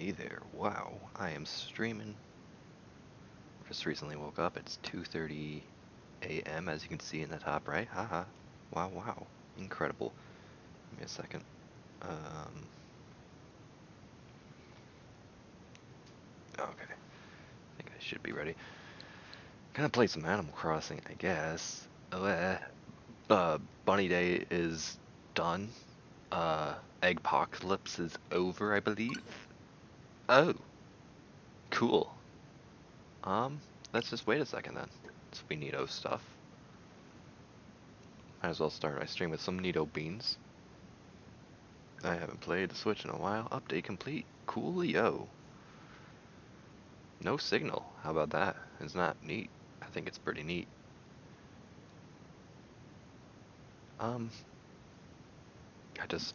Hey there, wow, I am streaming. Just recently woke up, it's 2:30 a.m. as you can see in the top right, haha. Wow, wow, incredible. Give me a second. Okay, I think I should be ready. Gonna play some Animal Crossing, I guess. Bunny Day is done. Eggpocalypse is over, I believe. Oh, cool. Let's just wait a second then. It's Neato stuff. Might as well start my stream with some Neato beans. I haven't played the Switch in a while. Update complete. Coolio. No signal. How about that? Isn't that neat? I think it's pretty neat.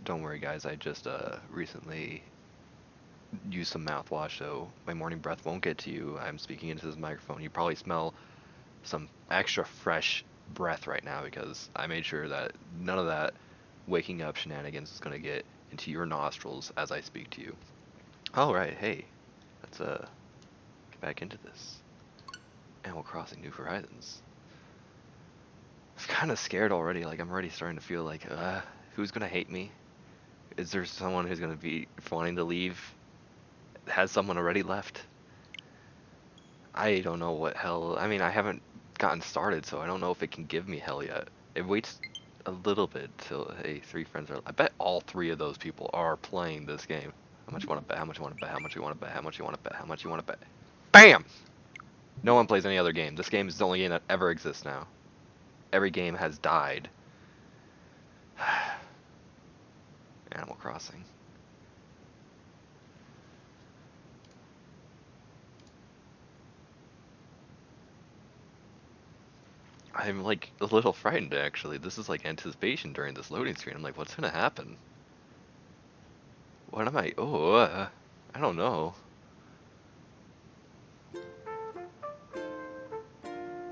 Don't worry guys, I just recently used some mouthwash so my morning breath won't get to you. I'm speaking into this microphone. You probably smell some extra fresh breath right now because I made sure that none of that waking up shenanigans is going to get into your nostrils as I speak to you. Alright, hey, let's get back into this. Animal Crossing New Horizons. I'm kind of scared already, like I'm already starting to feel like, who's going to hate me? Is there someone who's going to be wanting to leave? Has someone already left? I don't know what hell, I mean I haven't gotten started so I don't know if it can give me hell yet. It waits a little bit till, hey, 3 friends are, I bet all 3 of those people are playing this game. How much you want to bet, how much you want to bet, how much you want to bet, how much you want to bet, how much you want to bet. BAM! No one plays any other game. This game is the only game that ever exists now. Every game has died. Animal Crossing. I'm like a little frightened actually. This is like anticipation during this loading screen. I'm like, what's gonna happen? What am I? Oh, I don't know.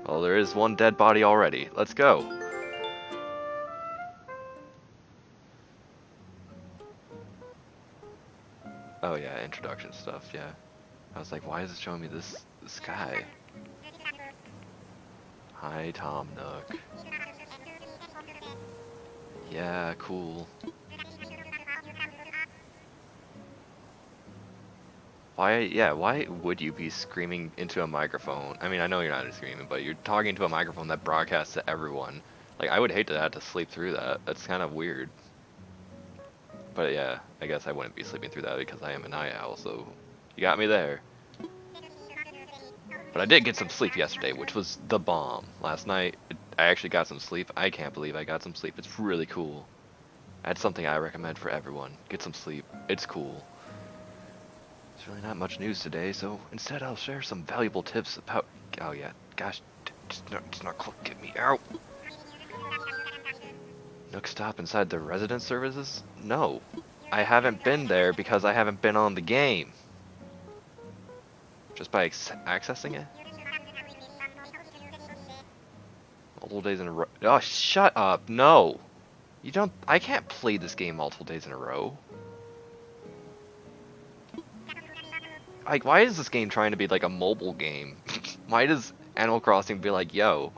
Well, there is one dead body already. Let's go. Oh yeah, introduction stuff, yeah. I was like, why is it showing me this guy? Hi, Tom Nook. Yeah, cool. Why would you be screaming into a microphone? I mean, I know you're not screaming, but you're talking to a microphone that broadcasts to everyone. Like, I would hate to have to sleep through that. That's kind of weird. But yeah, I guess I wouldn't be sleeping through that because I am a night owl, so you got me there. But I did get some sleep yesterday, which was the bomb. Last night, I actually got some sleep. I can't believe I got some sleep. It's really cool. That's something I recommend for everyone. Get some sleep. It's cool. There's really not much news today, so instead I'll share some valuable tips about... Oh yeah, gosh, it's not close. Get me out. Nook stop inside the resident services? No. I haven't been there because I haven't been on the game. Just by accessing it? Multiple days in a row. Oh, shut up. No. You don't... I can't play this game multiple days in a row. Like, why is this game trying to be like a mobile game? Why does Animal Crossing be like, yo,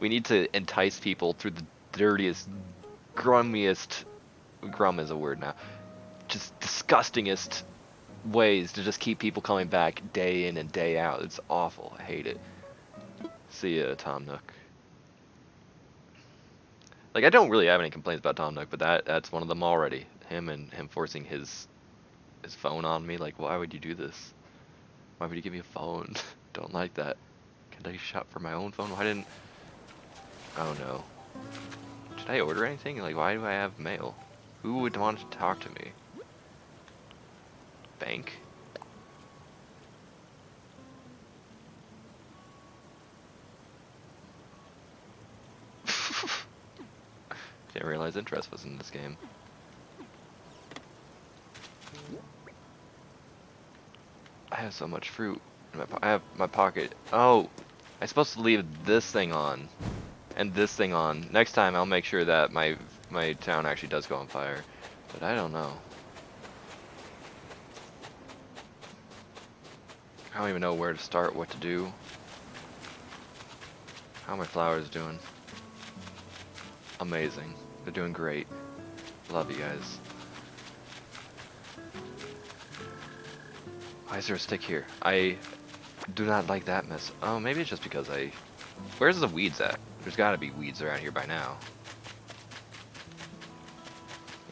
we need to entice people through the dirtiest, grummiest... Grum is a word now. Just disgustingest ways to just keep people coming back day in and day out. It's awful. I hate it. See ya, Tom Nook. Like, I don't really have any complaints about Tom Nook, but that's one of them already. Him forcing his phone on me. Like, why would you do this? Why would you give me a phone? Don't like that. Can I shop for my own phone? Why didn't... Oh no. Did I order anything? Like, why do I have mail? Who would want to talk to me? Bank? Didn't realize interest was in this game. I have so much fruit. I have my pocket. Oh, I'm supposed to leave this thing on and this thing on. Next time I'll make sure that my town actually does go on fire. But I don't know. I don't even know where to start, what to do. How are my flowers doing? Amazing. They're doing great. Love you guys. Why is there a stick here? I do not like that mess. Oh, maybe it's just because I... Where's the weeds at? There's gotta be weeds around here by now.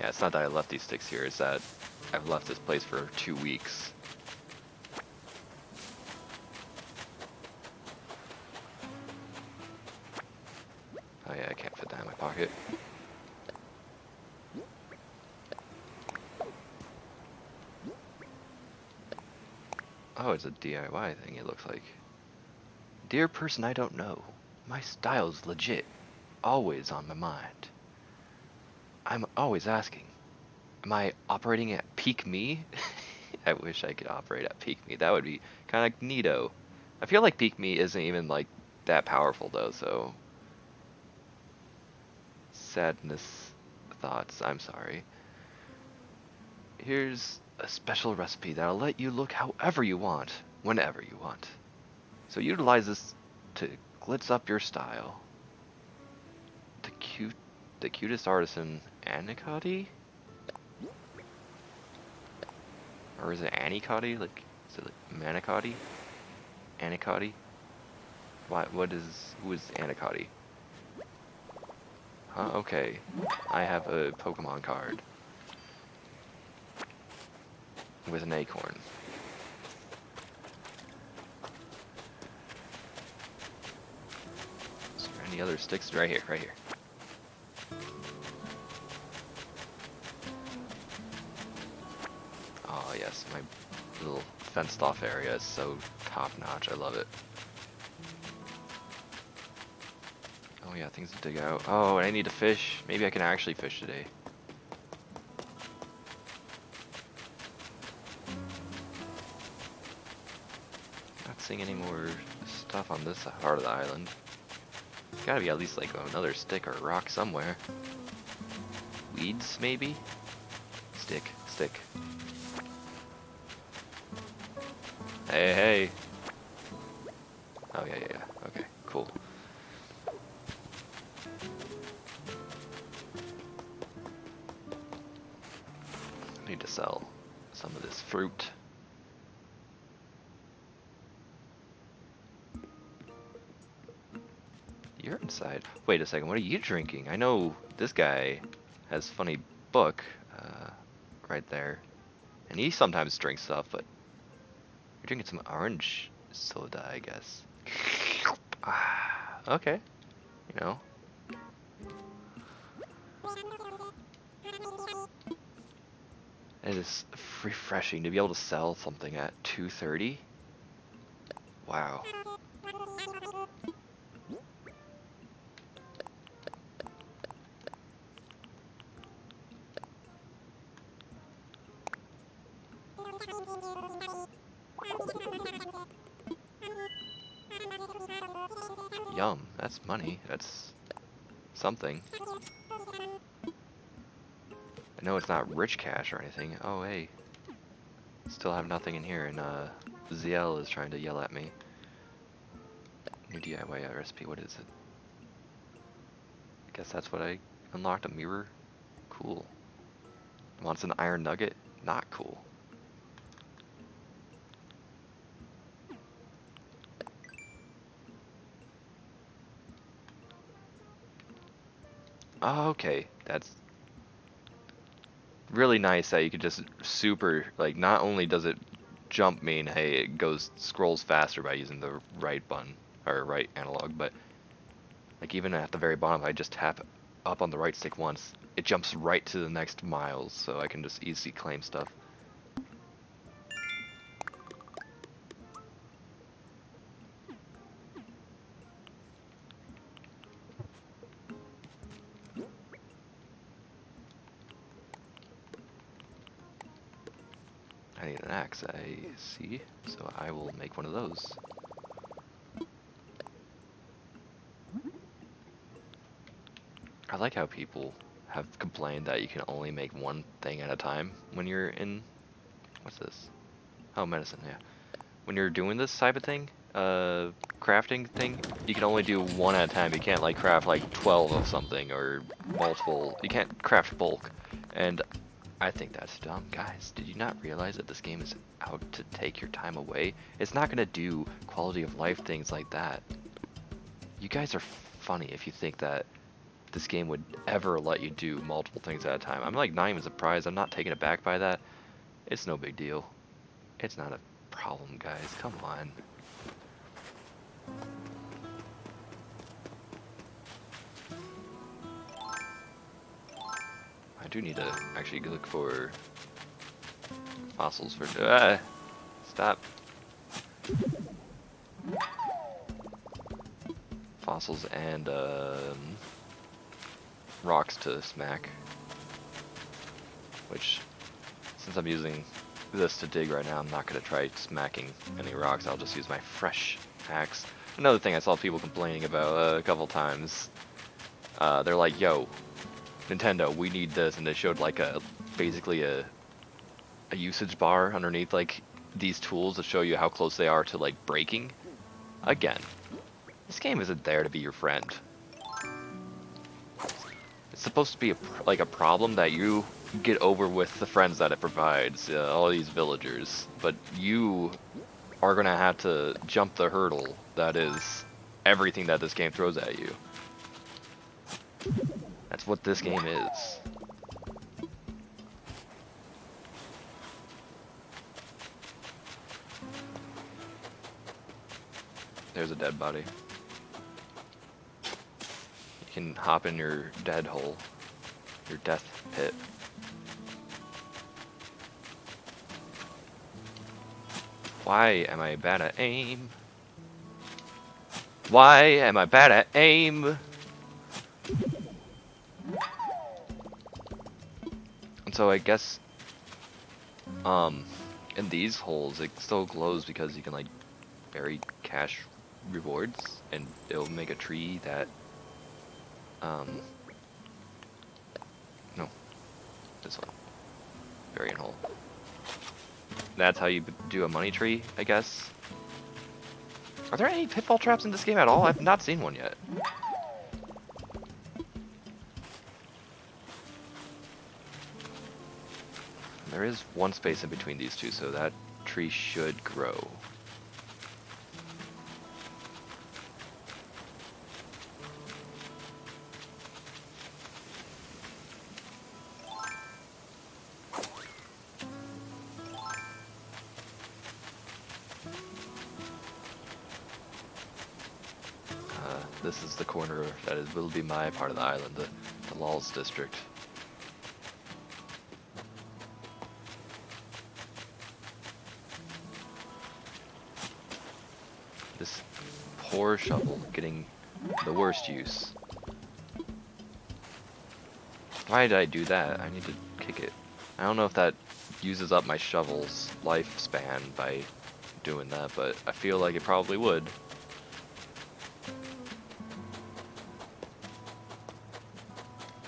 Yeah, it's not that I left these sticks here, it's that I've left this place for 2 weeks. Oh yeah, I can't fit that in my pocket. Oh, it's a DIY thing, it looks like. Dear person I don't know, my style's legit. Always on my mind. I'm always asking, am I operating at peak me? I wish I could operate at peak me. That would be kind of neato. I feel like peak me isn't even like that powerful though, so... Sadness thoughts, I'm sorry. Here's a special recipe that'll let you look however you want, whenever you want. So utilize this to glitz up your style. The cutest artisan, Anicotti? Or is it Anicotti? Like, is it like Manicotti? Anicotti? Who is Anicotti? Huh, okay. I have a Pokemon card. With an acorn. Is there any other sticks? Right here, right here. Oh yes, my little fenced off area is so top notch, I love it. Oh yeah, things to dig out. Oh, and I need to fish. Maybe I can actually fish today. Not seeing any more stuff on this part of the island. Gotta be at least like another stick or a rock somewhere. Weeds, maybe? Stick. Hey. Oh, yeah. Okay, cool. I need to sell some of this fruit. You're inside. Wait a second, what are you drinking? I know this guy has funny book right there. And he sometimes drinks stuff, but you're drinking some orange soda, I guess. Okay. You know. It is refreshing to be able to sell something at 2:30. Wow. Yum, that's money. That's something. I know it's not rich cash or anything. Oh, hey. Still have nothing in here, and ZL is trying to yell at me. New DIY recipe, what is it? I guess that's what I unlocked, a mirror? Cool. Wants an iron nugget? Not cool. Oh, okay, that's really nice that you could just super, like, not only does it jump mean, hey, it scrolls faster by using the right button, or right analog, but, like, even at the very bottom, if I just tap up on the right stick once, it jumps right to the next miles, so I can just easily claim stuff. I need an axe, I see, so I will make one of those. I like how people have complained that you can only make one thing at a time when you're in... What's this? Oh, medicine, yeah. when you're doing this type of thing, crafting thing, you can only do one at a time. You can't like craft like 12 of something or multiple. You can't craft bulk. And I think that's dumb. Guys, did you not realize that this game is out to take your time away? It's not going to do quality of life things like that. You guys are funny if you think that this game would ever let you do multiple things at a time. I'm like not even surprised. I'm not taken aback by that. It's no big deal. It's not a problem, guys. Come on. I do need to actually look for fossils for. Stop. Fossils and rocks to smack. Which, since I'm using this to dig right now, I'm not going to try smacking any rocks. I'll just use my fresh axe. Another thing I saw people complaining about a couple times. They're like, yo, Nintendo, we need this, and they showed like basically a usage bar underneath like these tools to show you how close they are to like breaking. Again, this game isn't there to be your friend. It's supposed to be like a problem that you get over with the friends that it provides, all these villagers, but you are gonna have to jump the hurdle that is everything that this game throws at you. That's what this game is. There's a dead body. You can hop in your dead hole, your death pit. Why am I bad at aim? Why am I bad at aim? And so I guess, in these holes it still glows because you can like bury cash rewards, and it'll make a tree that, no, this one, burying hole. That's how you do a money tree, I guess. Are there any pitfall traps in this game at all? I've not seen one yet. There is one space in between these two, so that tree should grow. This is the corner that will be my part of the island, the Lulz district. This poor shovel getting the worst use. Why did I do that? I need to kick it. I don't know if that uses up my shovel's lifespan by doing that, but I feel like it probably would.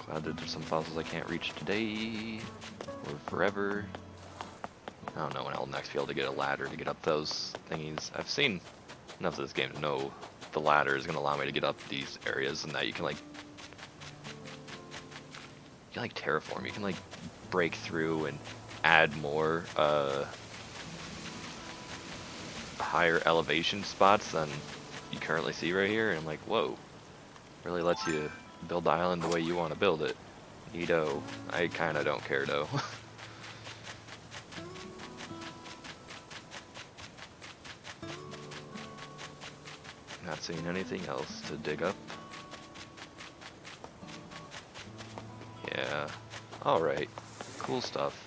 Glad that there's some fossils I can't reach today, or forever. I don't know when I'll next be able to get a ladder to get up those thingies. I've seen enough of this game to know the ladder is going to allow me to get up these areas, and that you can like terraform. You can like break through and add more higher elevation spots than you currently see right here, and I'm like, whoa, really lets you build the island the way you want to build it. Neato. I kind of don't care though. Not seeing anything else to dig up. Yeah. Alright. Cool stuff.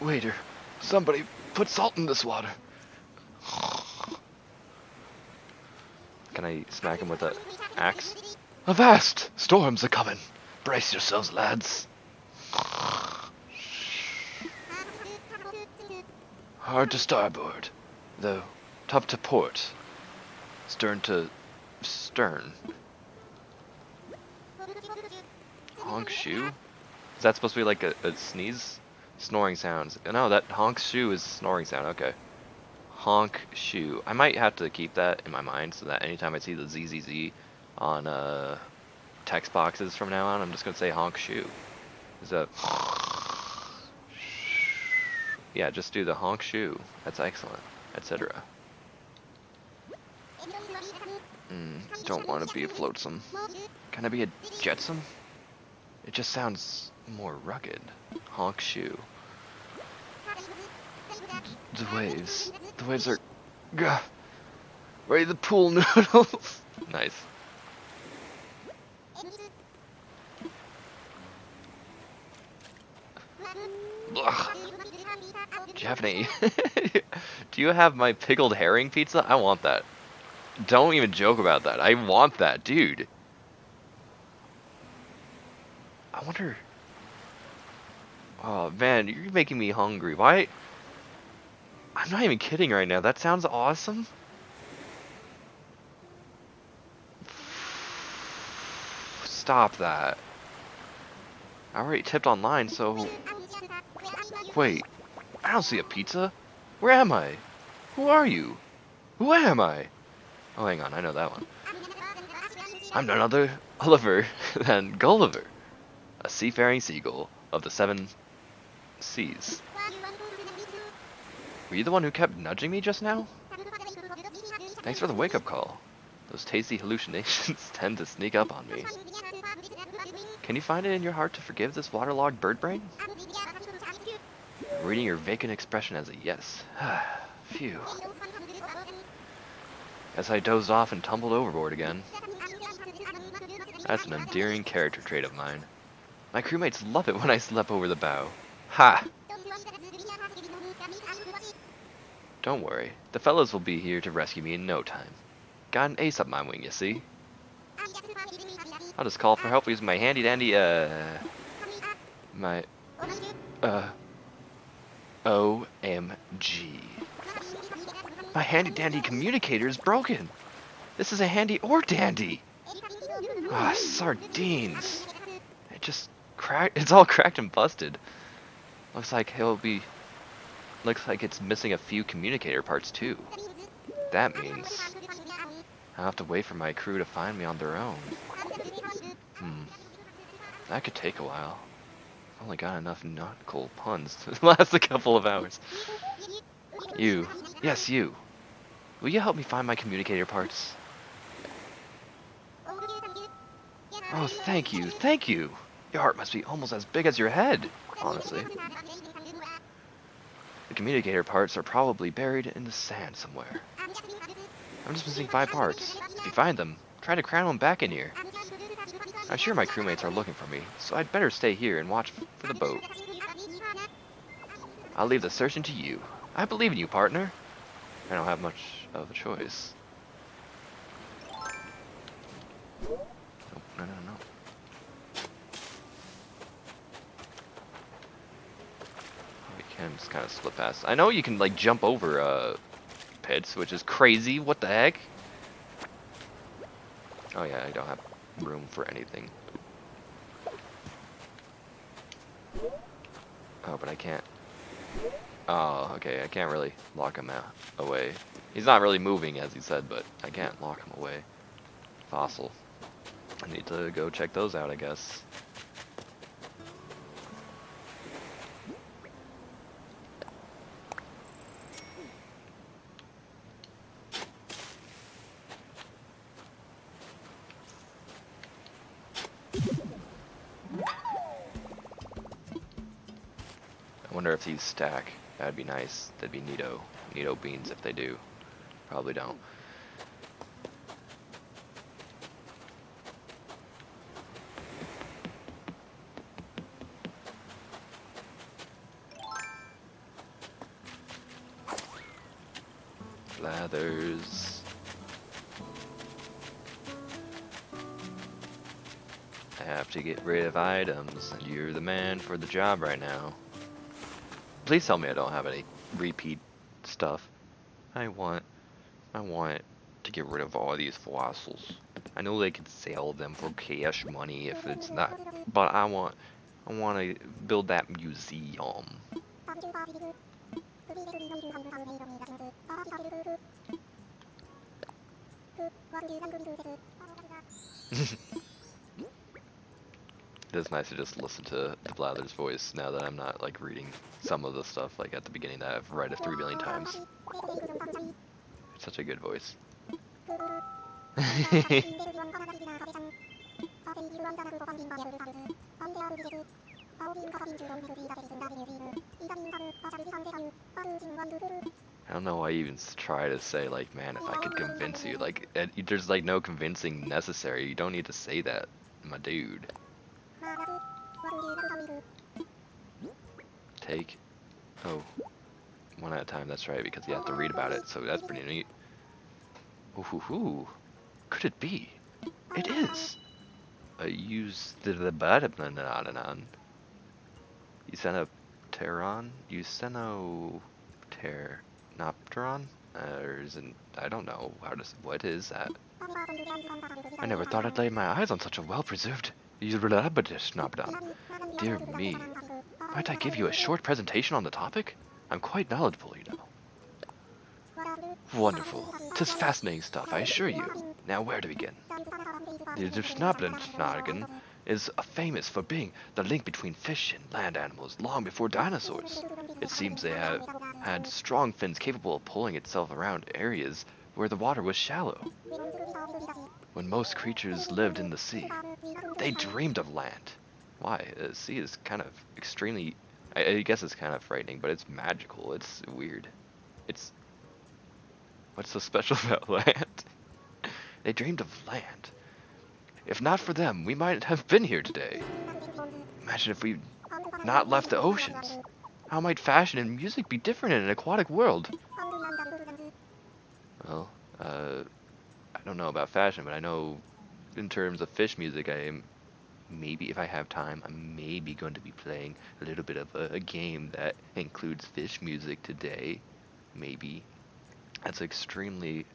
Waiter, somebody put salt in this water. Can I smack him with an axe? Avast! Storms are coming. Brace yourselves, lads. Hard to starboard, though tough to port. Stern to stern. Honk shoe? Is that supposed to be like a sneeze? Snoring sounds. No, that honk shoe is snoring sound. Okay. Honk shoe. I might have to keep that in my mind so that anytime I see the ZZZ on text boxes from now on, I'm just gonna say honk shoe. Is that? Yeah, just do the honk shoe. That's excellent, etc. Don't want to be a floatsome. Can I be a jetsam? It just sounds more rugged. Honk shoe. The waves. The waves are... Gah! Ready to pool noodles! Nice. Ugh. Do you have any... Do you have my pickled herring pizza? I want that. Don't even joke about that. I want that, dude. I wonder... Oh, man, you're making me hungry. Why... I'm not even kidding right now. That sounds awesome. Stop that. I already tipped online, so... Wait. I don't see a pizza. Where am I? Who are you? Who am I? Oh, hang on. I know that one. I'm none other Oliver than Gulliver, a seafaring seagull of the 7 seas. Were you the one who kept nudging me just now? Thanks for the wake-up call. Those tasty hallucinations tend to sneak up on me. Can you find it in your heart to forgive this waterlogged bird brain? I'm reading your vacant expression as a yes. Phew. As I dozed off and tumbled overboard again. That's an endearing character trait of mine. My crewmates love it when I slip over the bow. Ha! Don't worry, the fellows will be here to rescue me in no time. Got an ace up my wing, you see? I'll just call for help using my handy dandy, OMG. My handy dandy communicator is broken. This is a handy or dandy. Ah, sardines. It just cracked. It's all cracked and busted. Looks like it's missing a few communicator parts too. That means I'll have to wait for my crew to find me on their own. That could take a while. I've only got enough nautical puns to last a couple of hours. You. Yes, you. Will you help me find my communicator parts? Oh, thank you, thank you. Your heart must be almost as big as your head, honestly. The communicator parts are probably buried in the sand somewhere. I'm just missing 5 parts. If you find them, try to cram them back in here. I'm sure my crewmates are looking for me, so I'd better stay here and watch for the boat. I'll leave the searching to you. I believe in you, partner. I don't have much of a choice. Oh, no. We can just kind of slip past. I know you can like jump over pits, which is crazy. What the heck? Oh yeah, I don't have room for anything. Oh, but I can't. Oh, okay, I can't really lock him out away. He's not really moving, as he said, but I can't lock him away. Fossil. I need to go check those out, I guess. I wonder if these stack. That'd be nice. That'd be neato. Neato beans if they do. Probably don't. Lathers. I have to get rid of items, and you're the man for the job right now. Please tell me I don't have any repeat stuff. I want to get rid of all these fossils. I know they could sell them for cash money if it's not, but I want to build that museum. It's nice to just listen to the Blather's voice now that I'm not like reading some of the stuff like at the beginning that I've read it 3 billion times. It's such a good voice. I don't know why you even try to say like, man, if I could convince you, like, there's like no convincing necessary. You don't need to say that, my dude. Take, oh, one at a time, that's right, because you have to read about it, so that's pretty neat. Ooh, could it be? It is! Use the Eusenopteron? Or isn't, I don't know, what is that? I never thought I'd lay my eyes on such a well-preserved Eusenopteron. Dear me. Might I give you a short presentation on the topic? I'm quite knowledgeable, you know. Wonderful. 'Tis fascinating stuff, I assure you. Now where to begin? The Eusenopteron is famous for being the link between fish and land animals long before dinosaurs. It seems they have had strong fins capable of pulling itself around areas where the water was shallow. When most creatures lived in the sea, they dreamed of land. Why? The sea is kind of extremely, I guess it's kind of frightening, but it's magical. It's weird. What's so special about land? They dreamed of land. If not for them, we might have been here today. Imagine if we'd not left the oceans. How might fashion and music be different in an aquatic world? Well, I don't know about fashion, but I know in terms of fish music, maybe if I have time, I'm maybe going to be playing a little bit of a game that includes fish music today. Maybe. That's an extremely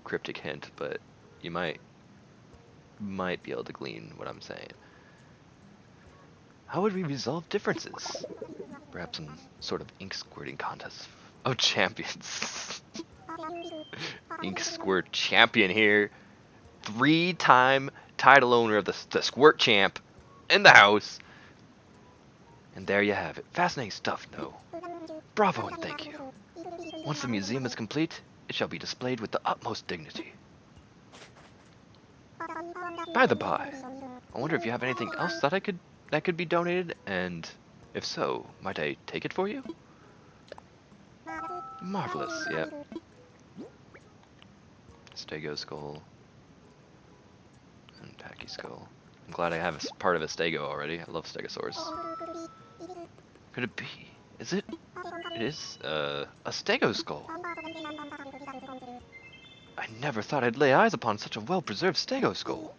cryptic hint, but you might be able to glean what I'm saying. How would we resolve differences? Perhaps some sort of ink squirting contest of champions. Ink squirt champion here. 3-time title owner of the squirt champ in the house. And there you have it. Fascinating stuff, no? Bravo and thank you. Once the museum is complete, it shall be displayed with the utmost dignity. By the by, I wonder if you have anything else that could be donated, and if so, might I take it for you? Marvelous, yep. Stego skull. And Packy skull. I'm glad I have a part of a Stego already. I love Stegosaurus. Could it be? Is it? It is, a Stego skull. I never thought I'd lay eyes upon such a well-preserved Stego skull.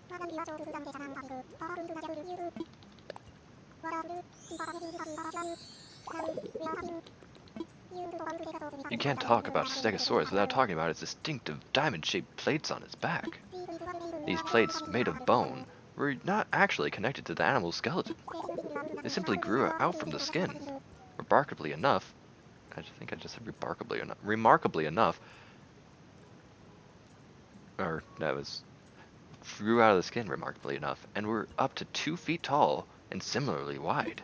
You can't talk about Stegosaurus without talking about its distinctive diamond-shaped plates on its back. These plates, made of bone, were not actually connected to the animal's skeleton. They simply grew out from the skin. Remarkably enough, I think I just said remarkably enough, or that was, grew out of the skin remarkably enough, and were up to 2 feet tall and similarly wide.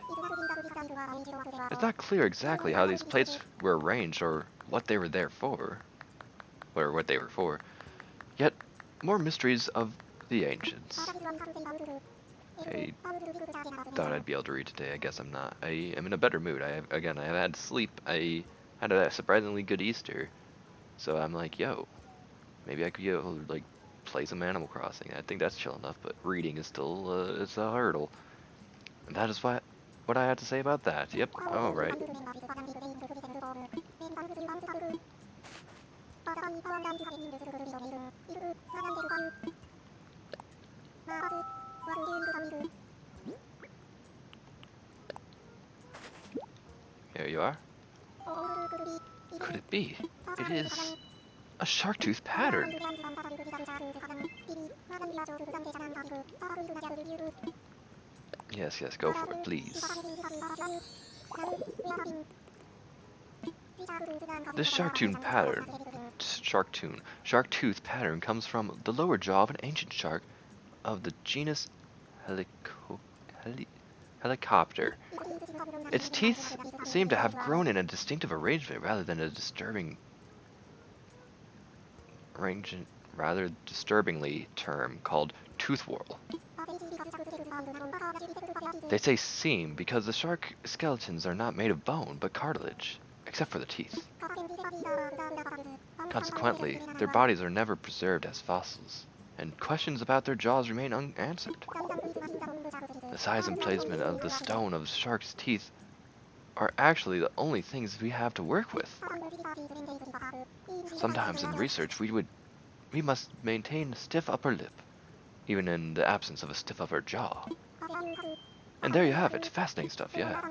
It's not clear exactly how these plates were arranged or what they were there for, or what they were for, yet more mysteries of the ancients. I thought I'd be able to read today. I guess I'm not. I am in a better mood. I have had sleep. I had a surprisingly good Easter, so I'm like, yo, maybe I could be able to like play some Animal Crossing. I think that's chill enough, but reading is still it's a hurdle. And that is what I had to say about that. Yep. All right. There you are. Could it be? It is a shark tooth pattern. Yes, yes, go for it, please. This shark tooth pattern comes from the lower jaw of an ancient shark of the genus Helicopter. Its teeth seem to have grown in a distinctive arrangement rather than a disturbingly term called tooth whorl. They say seam because the shark skeletons are not made of bone but cartilage, except for the teeth. Consequently, their bodies are never preserved as fossils, and questions about their jaws remain unanswered. The size and placement of the stone of the shark's teeth are actually the only things we have to work with. Sometimes in research we must maintain a stiff upper lip, even in the absence of a stiff upper jaw. And there you have it, fascinating stuff, yeah.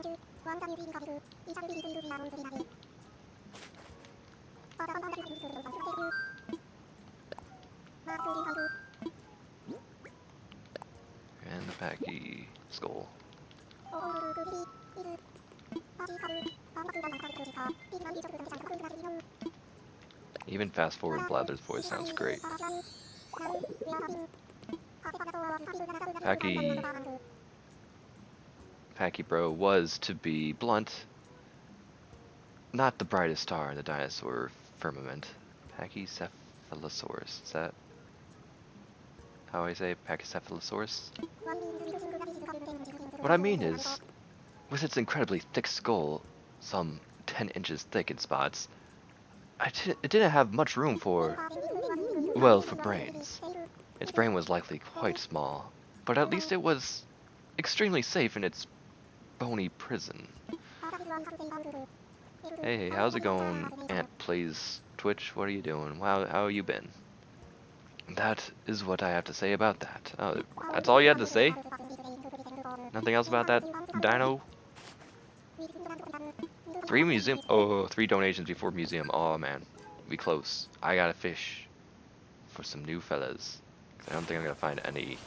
And the Packy skull. Even fast forward Blather's voice sounds great. Packy bro was, to be blunt, not the brightest star in the dinosaur firmament. Pachycephalosaurus, is that how I say Pachycephalosaurus? What I mean is, with its incredibly thick skull, some 10 inches thick in spots, it didn't have much room for brains. Its brain was likely quite small, but at least it was extremely safe in its bony prison. Hey, how's it going, Ant Plays Twitch? What are you doing? How you been? That is what I have to say about that. Oh, that's all you had to say? Nothing else about that dino? 3 donations before museum. Oh man, we close. I gotta fish for some new fellas. I don't think I'm gonna find any.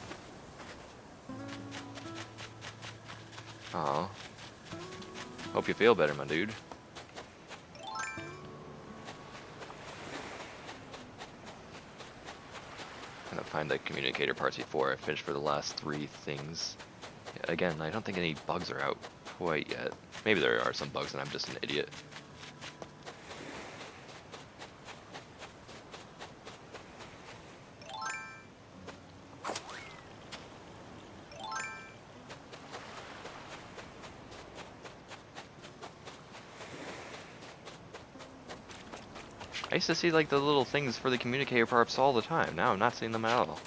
Aw. Hope you feel better, my dude. I'm gonna find the communicator parts before I finish for the last 3 things. Yeah, again, I don't think any bugs are out quite yet. Maybe there are some bugs and I'm just an idiot. I used to see like the little things for the communicator parts all the time. Now I'm not seeing them at all.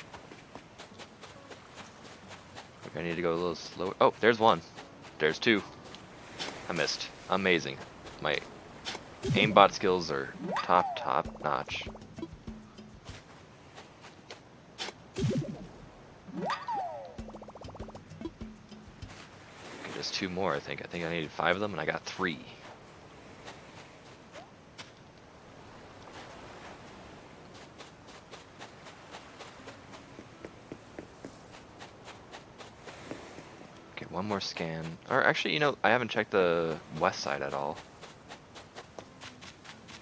I need to go a little slower. Oh, there's one. There's 2. I missed. Amazing. My aimbot skills are top notch. Okay, just 2 more, I think. I think I needed 5 of them and I got 3. One more scan. Or actually, you know, I haven't checked the west side at all.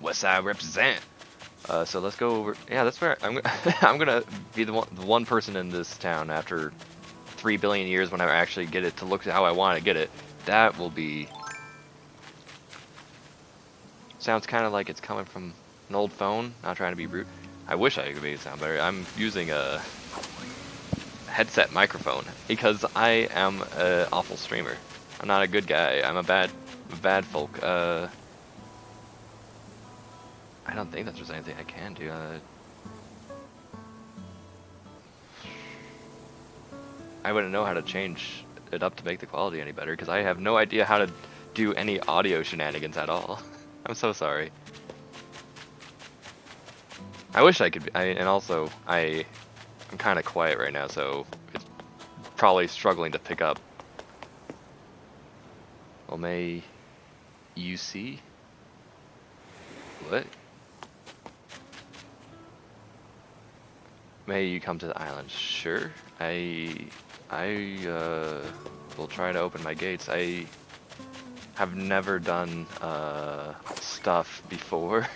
West side represent. So let's go over. Yeah, that's where I'm. I'm gonna be the one person in this town after 3 billion years when I actually get it to look how I want to get it. That will be. Sounds kind of like it's coming from an old phone. Not trying to be rude. I wish I could make it sound better. I'm using a headset microphone because I am an awful streamer. I'm not a good guy. I'm a bad folk. I don't think that there's anything I can do. I wouldn't know how to change it up to make the quality any better because I have no idea how to do any audio shenanigans at all. I'm so sorry. I wish I could. And also I'm kind of quiet right now, so it's probably struggling to pick up. May you see? What? May you come to the island? Sure. I will try to open my gates. I have never done stuff before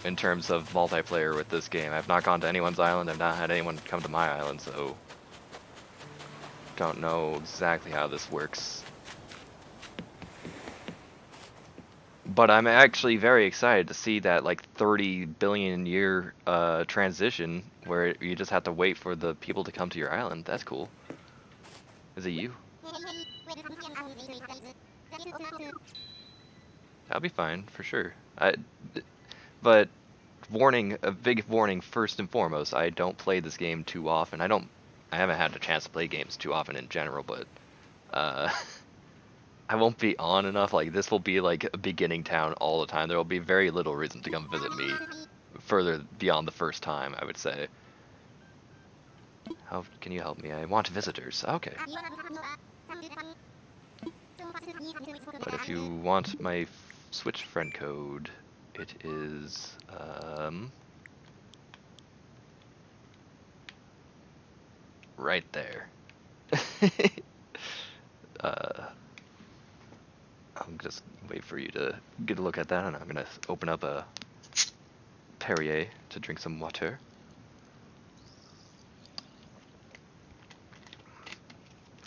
in terms of multiplayer with this game. I've not gone to anyone's island. I've not had anyone come to my island, so don't know exactly how this works. But I'm actually very excited to see that like 30 billion year transition where you just have to wait for the people to come to your island. That's cool. Is it you? That'll be fine for sure. But warning, a big warning first and foremost, I don't play this game too often. I haven't had a chance to play games too often in general, but I won't be on enough. Like, this will be like a beginning town all the time. There will be very little reason to come visit me further beyond the first time, I would say. How can you help me? I want visitors. Okay. But if you want my Switch friend code, it is, right there. I'll just wait for you to get a look at that, and I'm gonna open up a Perrier to drink some water.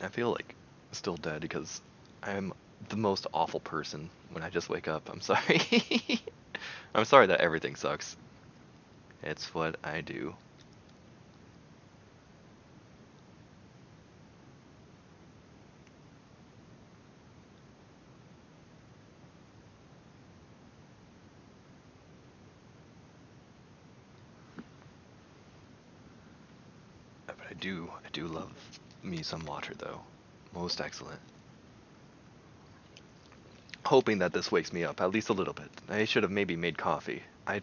I feel like still dead because I'm the most awful person when I just wake up. I'm sorry. I'm sorry that everything sucks. It's what I do. But I do love me some water though. Most excellent. Hoping that this wakes me up at least a little bit. I should have maybe made coffee. I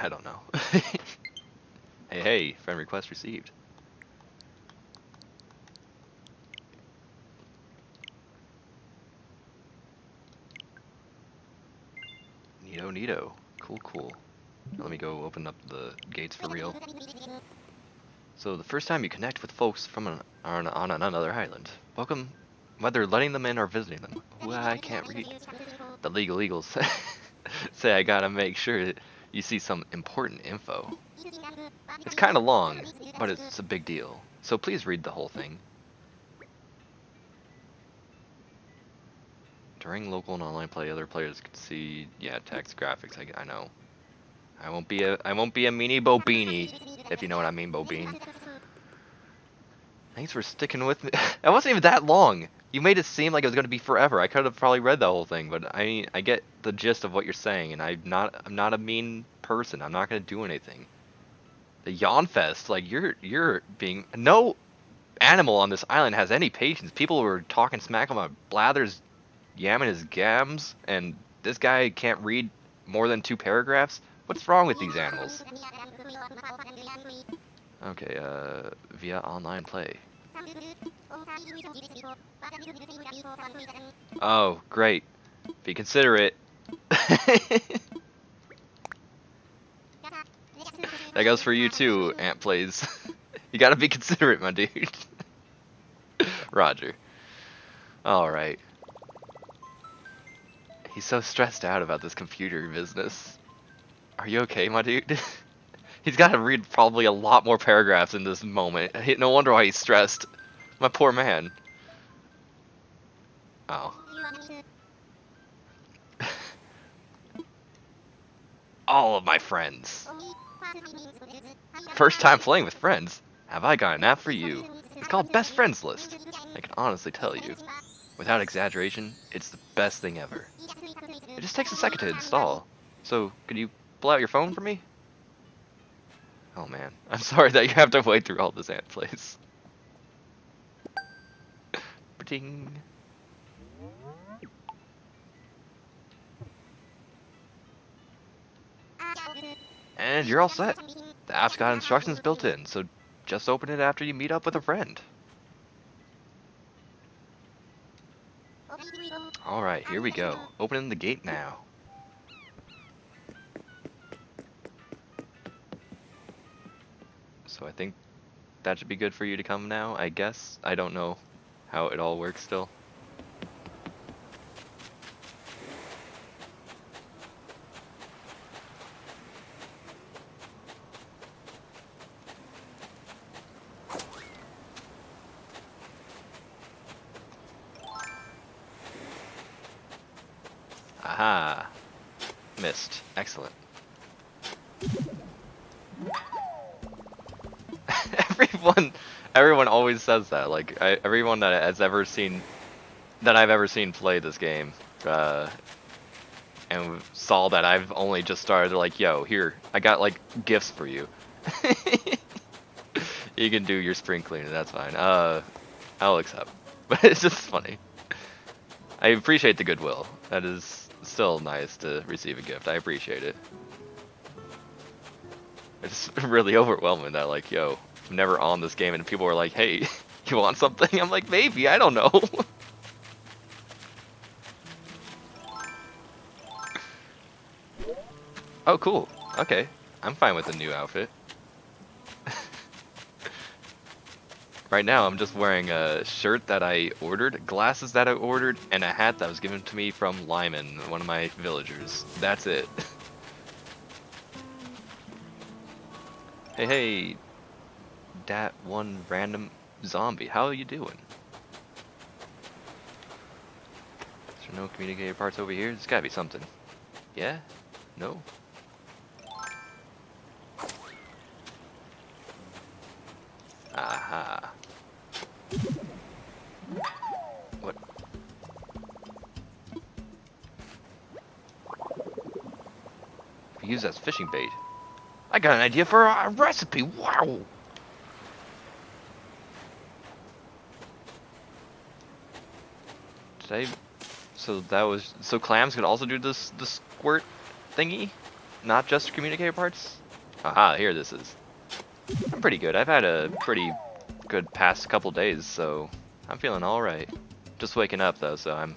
don't know. Hey, friend request received. Neato. Cool. Let me go open up the gates for real. So the first time you connect with folks from on another island, welcome, whether letting them in or visiting them. Well, I can't read. The legal eagles say I gotta make sure that you see some important info. It's kind of long, but it's a big deal. So please read the whole thing. During local and online play, other players can see, yeah, text, graphics. I know. I won't be a meanie bobini, if you know what I mean, bobine. Thanks for sticking with me. It wasn't even that long. You made it seem like it was going to be forever. I could have probably read the whole thing, but I get the gist of what you're saying, and I'm not a mean person. I'm not going to do anything. The yawn fest, like you're being no animal on this island has any patience. People were talking smack about Blathers yamming his gams, and this guy can't read more than 2 paragraphs. What's wrong with these animals? Okay, via online play. Oh, great. Be considerate. That goes for you too, Ant Plays. You gotta be considerate, my dude. Roger. Alright. He's so stressed out about this computer business. Are you okay, my dude? He's got to read probably a lot more paragraphs in this moment. No wonder why he's stressed. My poor man. Oh. All of my friends. First time playing with friends. Have I got an app for you? It's called Best Friends List. I can honestly tell you, without exaggeration, it's the best thing ever. It just takes a second to install. So, could you pull out your phone for me? Oh man, I'm sorry that you have to wait through all this Ant Plays. Ding. And you're all set. The app's got instructions built in, so just open it after you meet up with a friend. Alright, here we go. Opening the gate now. So I think that should be good for you to come now, I guess. I don't know how it all works still. Aha! Missed. Excellent. Everyone always says that. Like, everyone that has ever seen, that I've ever seen play this game, and saw that I've only just started, like, yo, here, I got, like, gifts for you. You can do your spring cleaning, that's fine. I'll accept. But it's just funny. I appreciate the goodwill. That is still nice to receive a gift. I appreciate it. It's really overwhelming that, like, yo, I'm never on this game and people are like, hey, you want something? I'm like, maybe, I don't know. Oh, cool. Okay. I'm fine with the new outfit. Right now, I'm just wearing a shirt that I ordered, glasses that I ordered, and a hat that was given to me from Lyman, one of my villagers. That's it. Hey, hey, that one random zombie. How are you doing? Is there no communicator parts over here? There's gotta be something. Yeah? No? Aha. What? Be used as fishing bait. I got an idea for a recipe. Wow. Did I? So that was so clams could also do the squirt thingy, not just communicator parts. Aha! Here this is. I'm pretty good. I've had a pretty good past couple days, so I'm feeling all right. Just waking up though, so I'm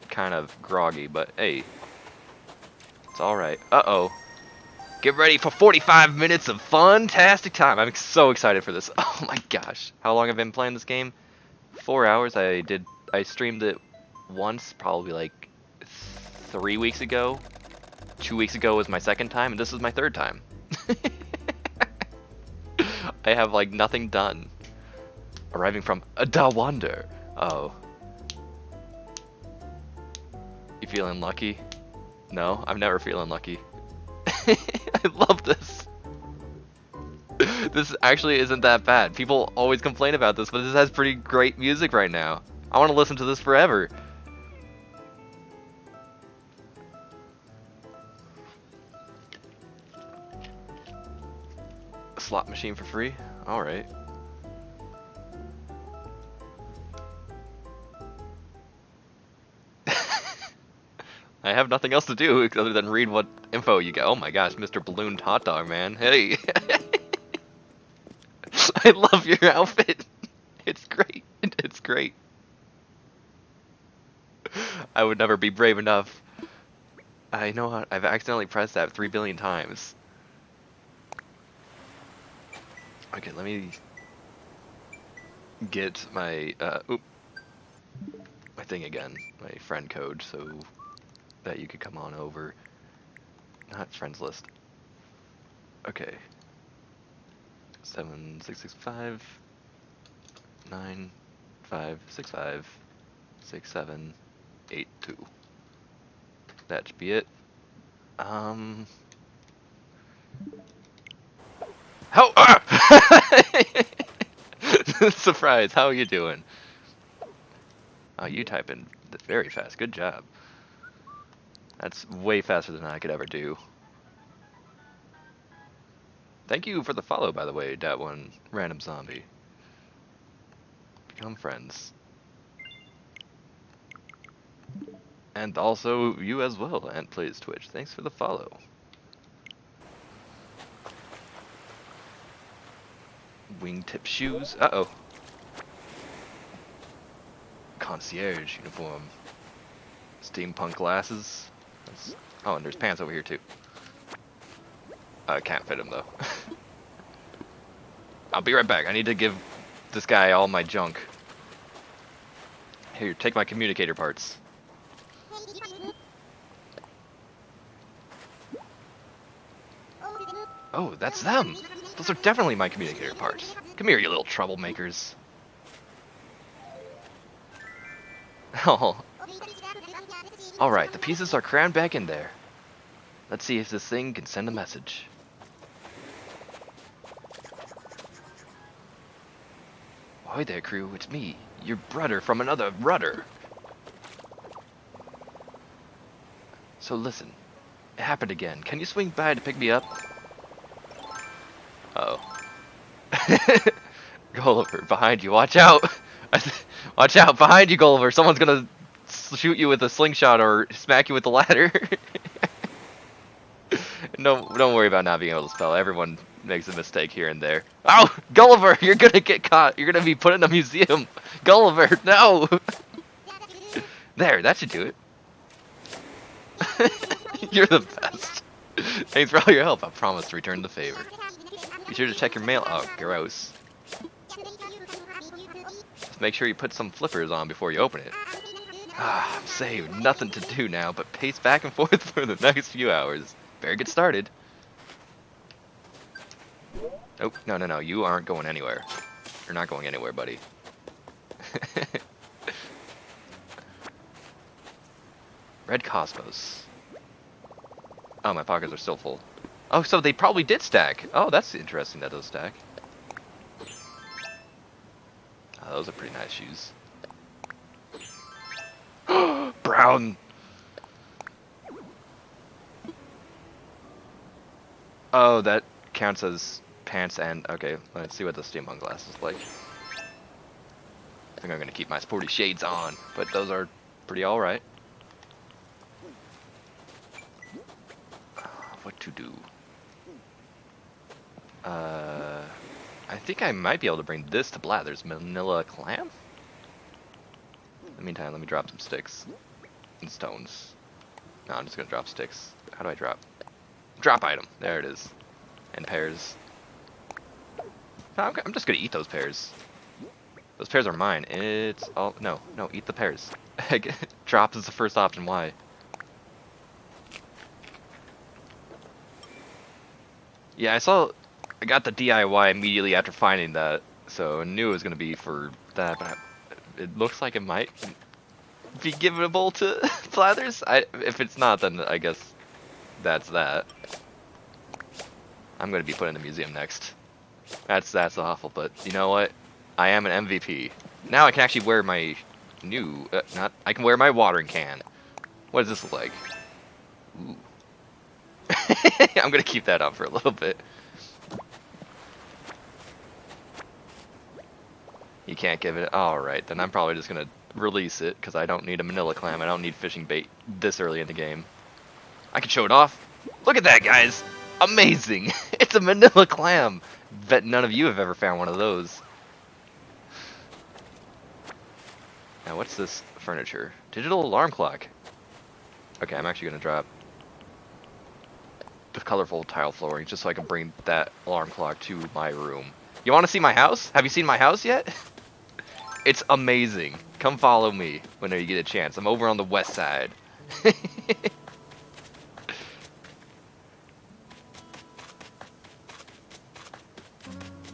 kind of groggy, but hey, it's all right. Uh-oh. Get ready for 45 minutes of fun-tastic time. I'm so excited for this. Oh my gosh. How long have I been playing this game? 4 hours. I streamed it once, probably like 3 weeks ago. 2 weeks ago was my second time, and this is my third time. I have like nothing done. Arriving from Dawander. Oh. You feeling lucky? No, I'm never feeling lucky. I love this. This actually isn't that bad. People always complain about this, but this has pretty great music right now. I want to listen to this forever. A slot machine for free? Alright. I have nothing else to do other than read what info you get. Oh my gosh, Mr. Ballooned Hot Dog, man. Hey! I love your outfit. It's great. It's great. I would never be brave enough. I know I've accidentally pressed that 3 billion times. Okay, let me get my my thing again, my friend code, so that you could come on over. Not friends list. Okay. 7665 9565 6782. That should be it. How? Surprise! How are you doing? Oh, you type in very fast. Good job. That's way faster than I could ever do. Thank you for the follow, by the way, that one random zombie. Become friends. And also you as well, and plays Twitch. Thanks for the follow. Wingtip shoes. Uh-oh. Concierge uniform. Steampunk glasses. Oh, and there's pants over here too. I can't fit them though. I'll be right back. I need to give this guy all my junk. Here, take my communicator parts. Oh, that's them! Those are definitely my communicator parts. Come here, you little troublemakers. Oh. Alright, the pieces are crammed back in there. Let's see if this thing can send a message. Ahoy there, crew. It's me, your brother from another rudder. So listen, it happened again. Can you swing by to pick me up? Uh-oh. Gulliver, behind you. Watch out! Watch out, behind you, Gulliver. Someone's gonna shoot you with a slingshot or smack you with the ladder. No, don't worry about not being able to spell. Everyone makes a mistake here and there. Oh, Gulliver, you're gonna get caught. You're gonna be put in a museum. Gulliver, no! There, that should do it. You're the best. Thanks for all your help. I promise to return the favor. Be sure to check your mail. Oh, gross. Just make sure you put some flippers on before you open it. Ah, I'm saved. Nothing to do now but pace back and forth for the next few hours. Better get started. Oh, no, no, no. You aren't going anywhere. You're not going anywhere, buddy. Red Cosmos. Oh, my pockets are still full. Oh, so they probably did stack. Oh, that's interesting that those stack. Oh, those are pretty nice shoes. Brown! Oh, that counts as pants and... Okay, let's see what the steampunk glass is like. I think I'm gonna keep my sporty shades on, but those are pretty alright. What to do? I think I might be able to bring this to Blather's Manila Clam? In the meantime, let me drop some sticks and stones. No, I'm just gonna drop sticks. How do I drop? Drop item. There it is. And pears. No, I'm just gonna eat those pears. Those pears are mine. It's all... No, no, eat the pears. Drop is the first option. Why? Yeah, I got the DIY immediately after finding that, so I knew it was going to be for that, but it looks like it might be giveable to Blathers. If it's not, then I guess that's that. I'm going to be put in the museum next. That's awful, but you know what? I am an MVP. Now I can actually wear my new, I can wear my watering can. What does this look like? Ooh. I'm going to keep that up for a little bit. You can't give it... Alright, then I'm probably just going to release it, because I don't need a manila clam. I don't need fishing bait this early in the game. I can show it off. Look at that, guys! Amazing! It's a manila clam! Bet none of you have ever found one of those. Now, what's this furniture? Digital alarm clock. Okay, I'm actually going to drop the colorful tile flooring just so I can bring that alarm clock to my room. You want to see my house? Have you seen my house yet? It's amazing. Come follow me whenever you get a chance. I'm over on the west side.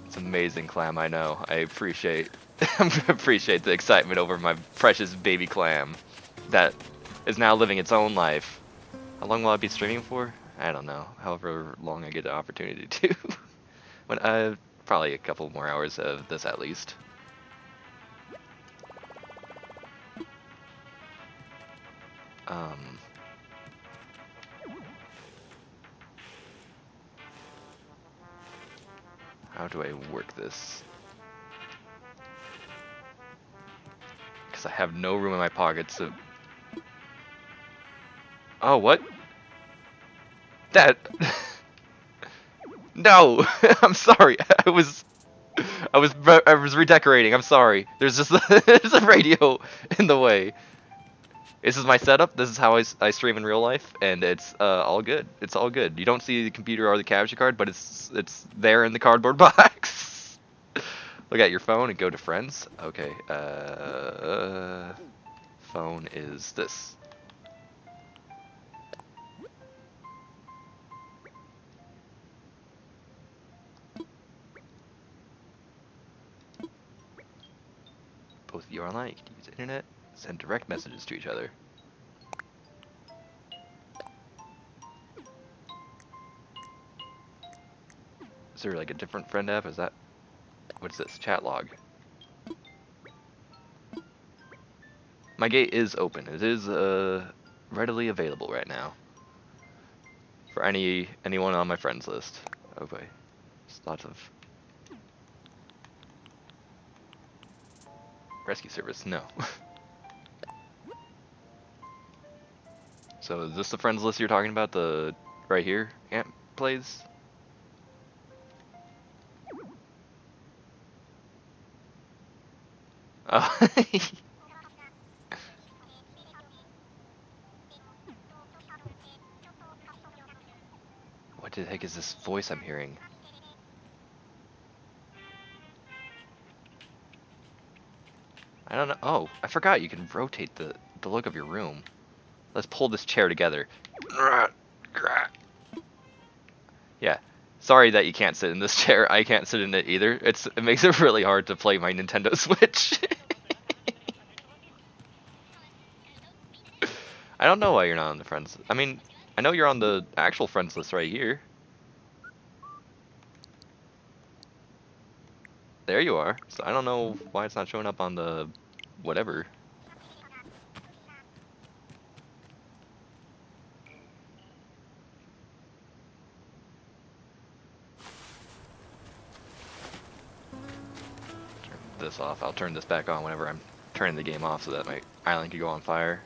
It's amazing, clam, I know. I appreciate the excitement over my precious baby clam that is now living its own life. How long will I be streaming for? I don't know. However long I get the opportunity to. When probably a couple more hours of this at least. How do I work this? Because I have no room in my pockets to... Oh, what? That... No! I'm sorry. I was redecorating. I'm sorry. There's just there's a radio in the way. This is my setup. This is how I stream in real life, and it's all good. It's all good. You don't see the computer or the capture card, but it's there in the cardboard box. Look at your phone and go to friends. Okay. Phone is this. Both of you are online. You can use the internet. Send direct messages to each other. Is there like a different friend app? Is that, what's this? Chat log. My gate is open. It is readily available right now for anyone on my friends list. Oh boy, there's lots of rescue service. No. So is this the friends list you're talking about? The right here, Ant plays. Oh. What the heck is this voice I'm hearing? I don't know. Oh, I forgot you can rotate the look of your room. Let's pull this chair together. Yeah. Sorry that you can't sit in this chair. I can't sit in it either. It makes it really hard to play my Nintendo Switch. I don't know why you're not on the friends. I mean, I know you're on the actual friends list right here. There you are. So I don't know why it's not showing up on the whatever. Turn this off. I'll turn this back on whenever I'm turning the game off so that my island can go on fire.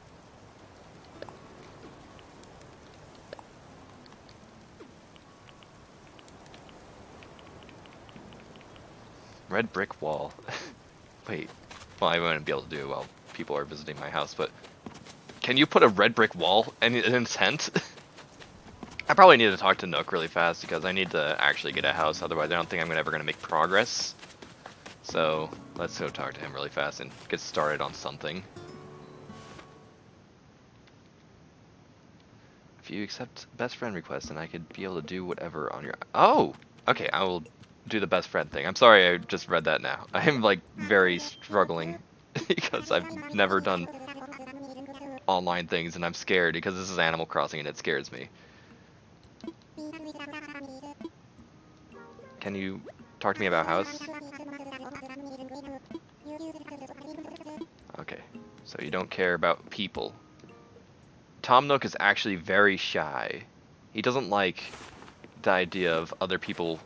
Red brick wall. Wait. Well, I wouldn't be able to do it while people are visiting my house, but can you put a red brick wall and an intent? I probably need to talk to Nook really fast because I need to actually get a house, otherwise I don't think I'm ever going to make progress. So let's go talk to him really fast and get started on something. If you accept best friend request, then I could be able to do whatever on your... Oh! Okay, I will do the best friend thing. I'm sorry I just read that now. I'm like very struggling because I've never done online things and I'm scared because this is Animal Crossing and it scares me. Can you talk to me about house? Okay, so you don't care about people. Tom Nook is actually very shy. He doesn't like the idea of other people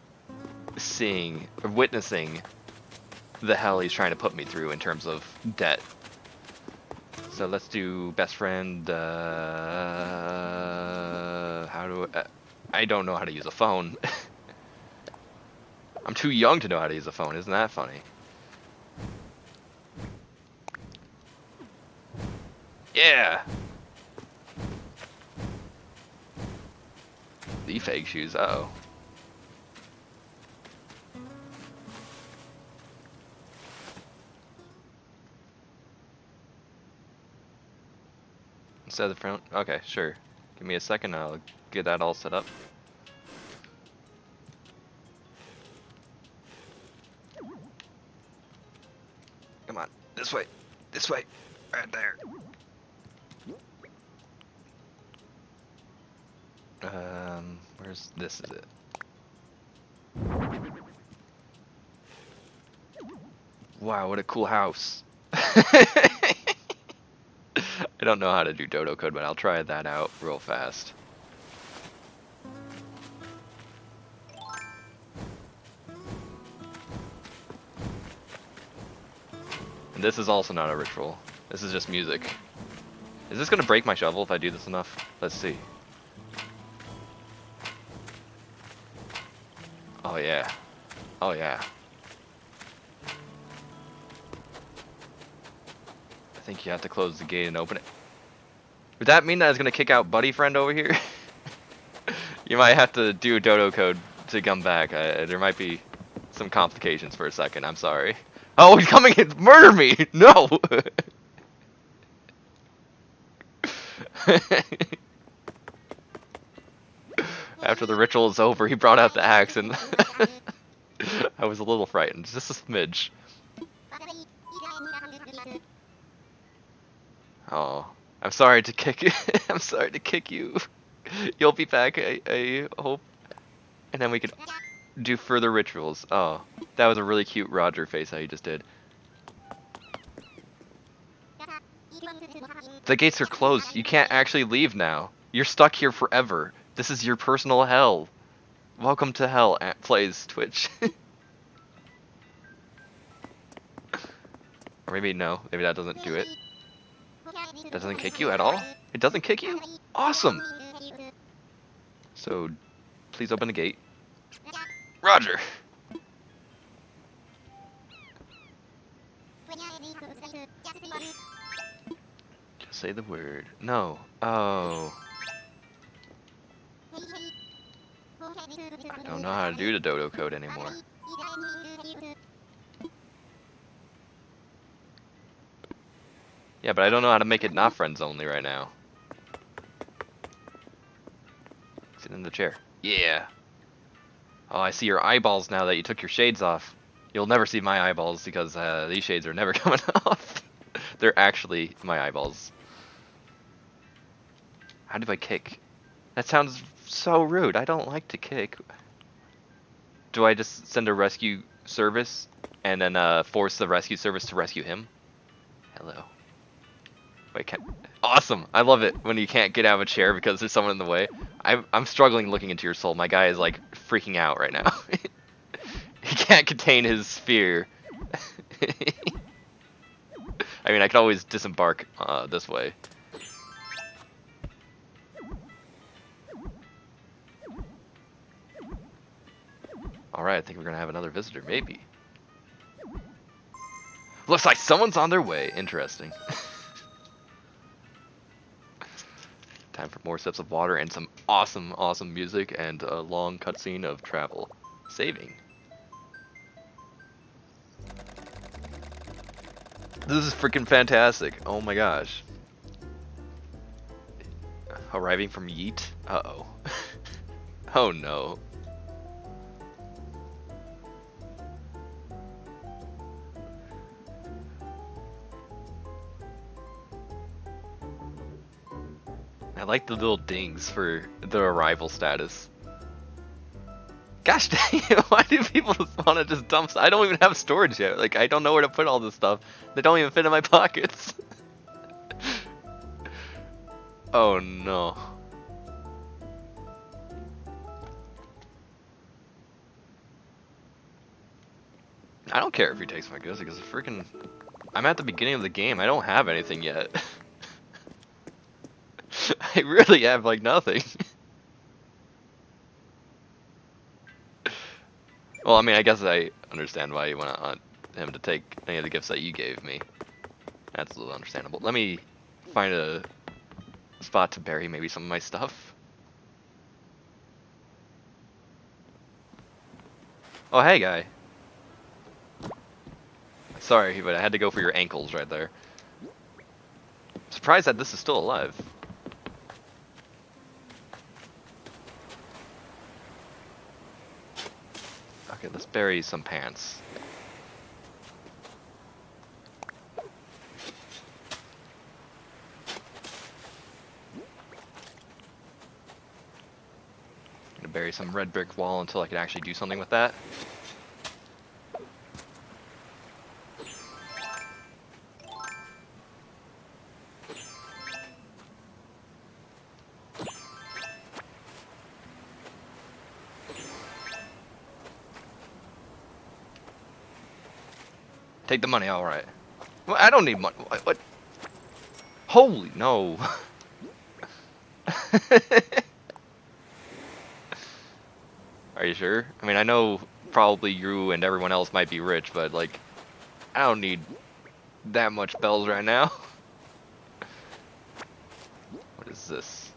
seeing or witnessing the hell he's trying to put me through in terms of debt. So let's do best friend. How do I don't know how to use a phone. I'm too young to know how to use a phone. Isn't that funny? Yeah. The fake shoes. Uh-oh. Instead of the front. Okay, sure. Give me a second. I'll get that all set up. Come on. This way. This way. Right there. Where's this? Is it? Wow, what a cool house. I don't know how to do dodo code, but I'll try that out real fast. And this is also not a ritual. This is just music. Is this gonna break my shovel if I do this enough? Let's see. Oh yeah. Oh yeah. I think you have to close the gate and open it. Would that mean that I was gonna kick out Buddy Friend over here? You might have to do dodo code to come back. There might be some complications for a second. I'm sorry. Oh, he's coming and murder me! No! After the ritual is over, he brought out the axe, and I was a little frightened, just a smidge. Oh, I'm sorry to kick you. I'm sorry to kick you. You'll be back, I hope. And then we could do further rituals. Oh, that was a really cute Roger face that he just did. The gates are closed. You can't actually leave now. You're stuck here forever. This is your personal hell. Welcome to hell, plays Twitch. Or maybe no. Maybe that doesn't do it. That doesn't kick you at all? It doesn't kick you? Awesome! So, please open the gate. Roger! Just say the word. No. Oh. I don't know how to do the dodo code anymore. Yeah, but I don't know how to make it not friends only right now. Sit in the chair. Yeah. Oh, I see your eyeballs now that you took your shades off. You'll never see my eyeballs because these shades are never coming off. They're actually my eyeballs. How do I kick? That sounds so rude. I don't like to kick. Do I just send a rescue service and then force the rescue service to rescue him? Hello. Wait, can't... Awesome! I love it when you can't get out of a chair because there's someone in the way. I'm struggling looking into your soul. My guy is like freaking out right now. He can't contain his fear. I mean, I could always disembark this way. Alright, I think we're gonna have another visitor, maybe. Looks like someone's on their way. Interesting. Time for more sips of water and some awesome, awesome music and a long cutscene of travel. Saving. This is freaking fantastic. Oh my gosh. Arriving from Yeet? Uh-oh. Oh no. I like the little dings for the arrival status. Gosh dang it, why do people want to just dump stuff? I don't even have storage yet. Like, I don't know where to put all this stuff. They don't even fit in my pockets. Oh no. I don't care if he takes my goods because freaking... I'm at the beginning of the game. I don't have anything yet. I really have like nothing. Well, I mean, I guess I understand why you want him to take any of the gifts that you gave me. That's a little understandable. Let me find a spot to bury maybe some of my stuff. Oh, hey, guy. Sorry, but I had to go for your ankles right there. Surprised that this is still alive. Okay, let's bury some pants. I'm gonna bury some red brick wall until I can actually do something with that. Take the money, alright. Well, I don't need money. What? Holy no. Are you sure? I mean, I know probably you and everyone else might be rich, but like, I don't need that much bells right now. What is this?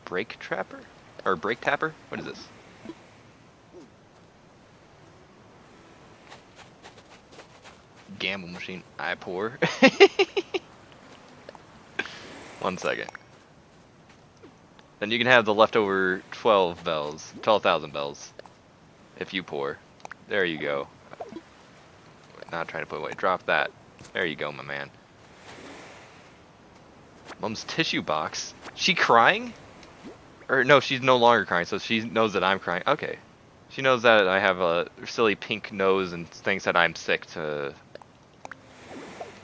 Brake trapper? Or brake tapper? What is this? Gamble machine. I pour. 1 second. Then you can have the leftover 12,000 bells. If you pour. There you go. Not trying to put away. Drop that. There you go, my man. Mom's tissue box. She crying? Or no, she's no longer crying, so she knows that I'm crying. Okay. She knows that I have a silly pink nose and thinks that I'm sick to...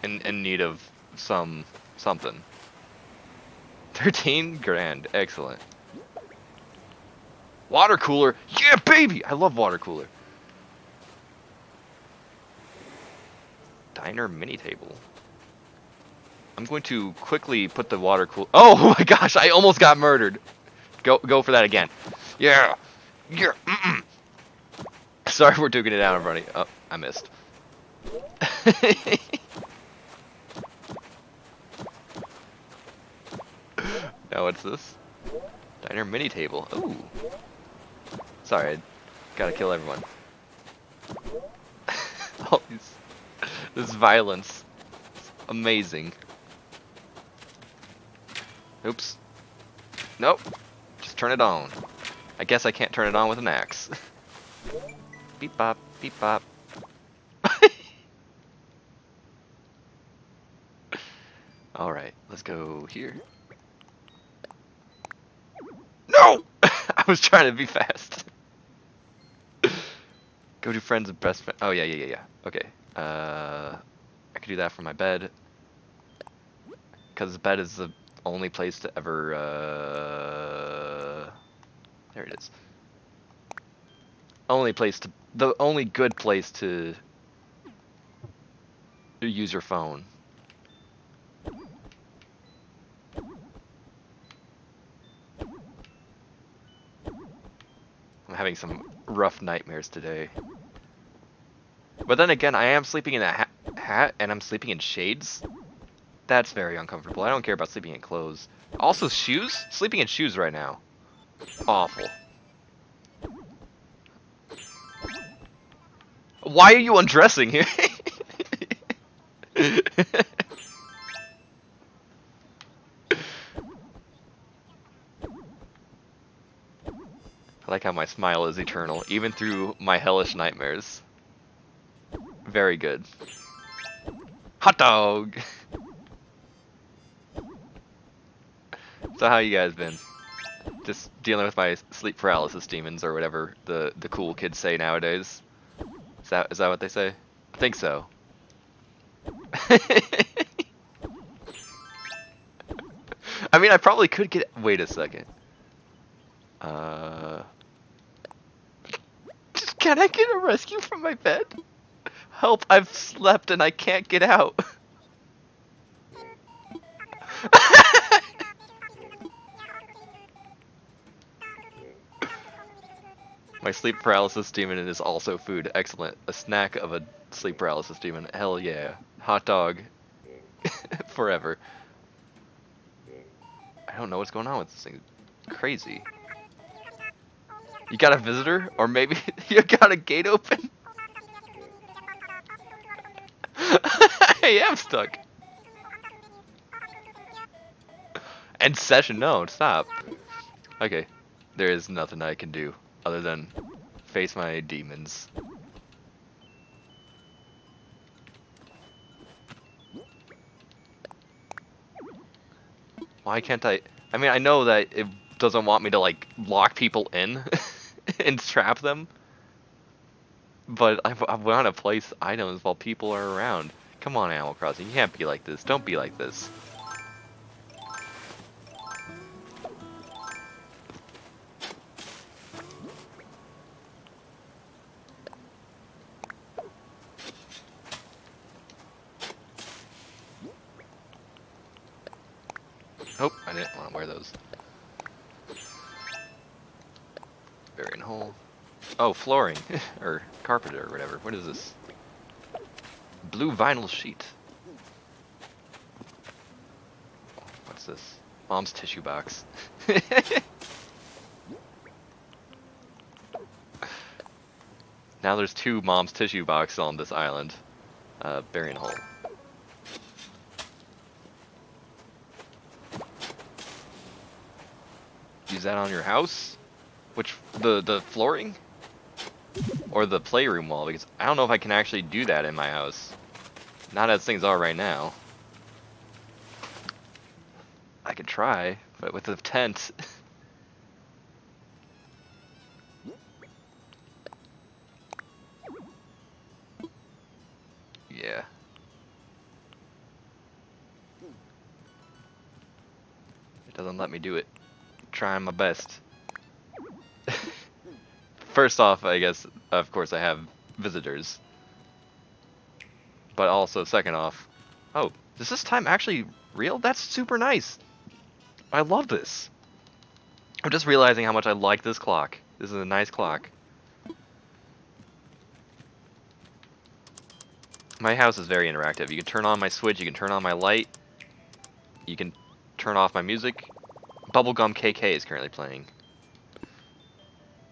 in need of something. 13 grand. Excellent. Water cooler. Yeah, baby! I love water cooler. Diner mini table. I'm going to quickly put the water cooler... Oh my gosh, I almost got murdered. Go for that again. Yeah. Yeah. Mm-mm. Sorry for duking it out, everybody. Oh, I missed. Now what's this? Diner mini table. Ooh. Sorry, I gotta kill everyone. All these, this violence. It's amazing. Oops. Nope. Just turn it on. I guess I can't turn it on with an axe. Beep bop, beep bop. Alright, let's go here. No! I was trying to be fast. Go to friends and best friend. Oh, yeah. Okay. I could do that from my bed. Because bed is the only place to ever, there it is. The only good place to use your phone. I'm having some rough nightmares today. But then again, I am sleeping in a hat and I'm sleeping in shades. That's very uncomfortable. I don't care about sleeping in clothes. Also, shoes? Sleeping in shoes right now. Awful. Why are you undressing here? I like how my smile is eternal, even through my hellish nightmares. Very good. Hot dog! So how you guys been? Just dealing with my sleep paralysis demons, or whatever the cool kids say nowadays. Is that what they say? I think so. I mean, I probably could get... Wait a second. Can I get a rescue from my bed? Help, I've slept and I can't get out. My sleep paralysis demon is also food. Excellent. A snack of a sleep paralysis demon. Hell yeah. Hot dog. Forever. I don't know what's going on with this thing. It's crazy. You got a visitor? Or maybe you got a gate open? I am stuck. End session. No, stop. Okay. There is nothing I can do other than face my demons. Why can't I mean, I know that it doesn't want me to, like, lock people in and trap them. But I want to place items while people are around. Come on, Animal Crossing. You can't be like this. Don't be like this. Oh, I didn't want to wear those. Burying hole. Oh, flooring. Or carpet or whatever. What is this? Blue vinyl sheet. What's this? Mom's tissue box. Now there's 2 mom's tissue boxes on this island. burying hole. Use that on your house? Which, the flooring? Or the playroom wall? Because I don't know if I can actually do that in my house. Not as things are right now. I could try, but with the tent. Yeah. It doesn't let me do it. Trying my best. First off, I guess, of course, I have visitors. But also, second off, oh, is this time actually real? That's super nice. I love this. I'm just realizing how much I like this clock. This is a nice clock. My house is very interactive. You can turn on my switch, you can turn on my light, you can turn off my music. Bubblegum KK is currently playing.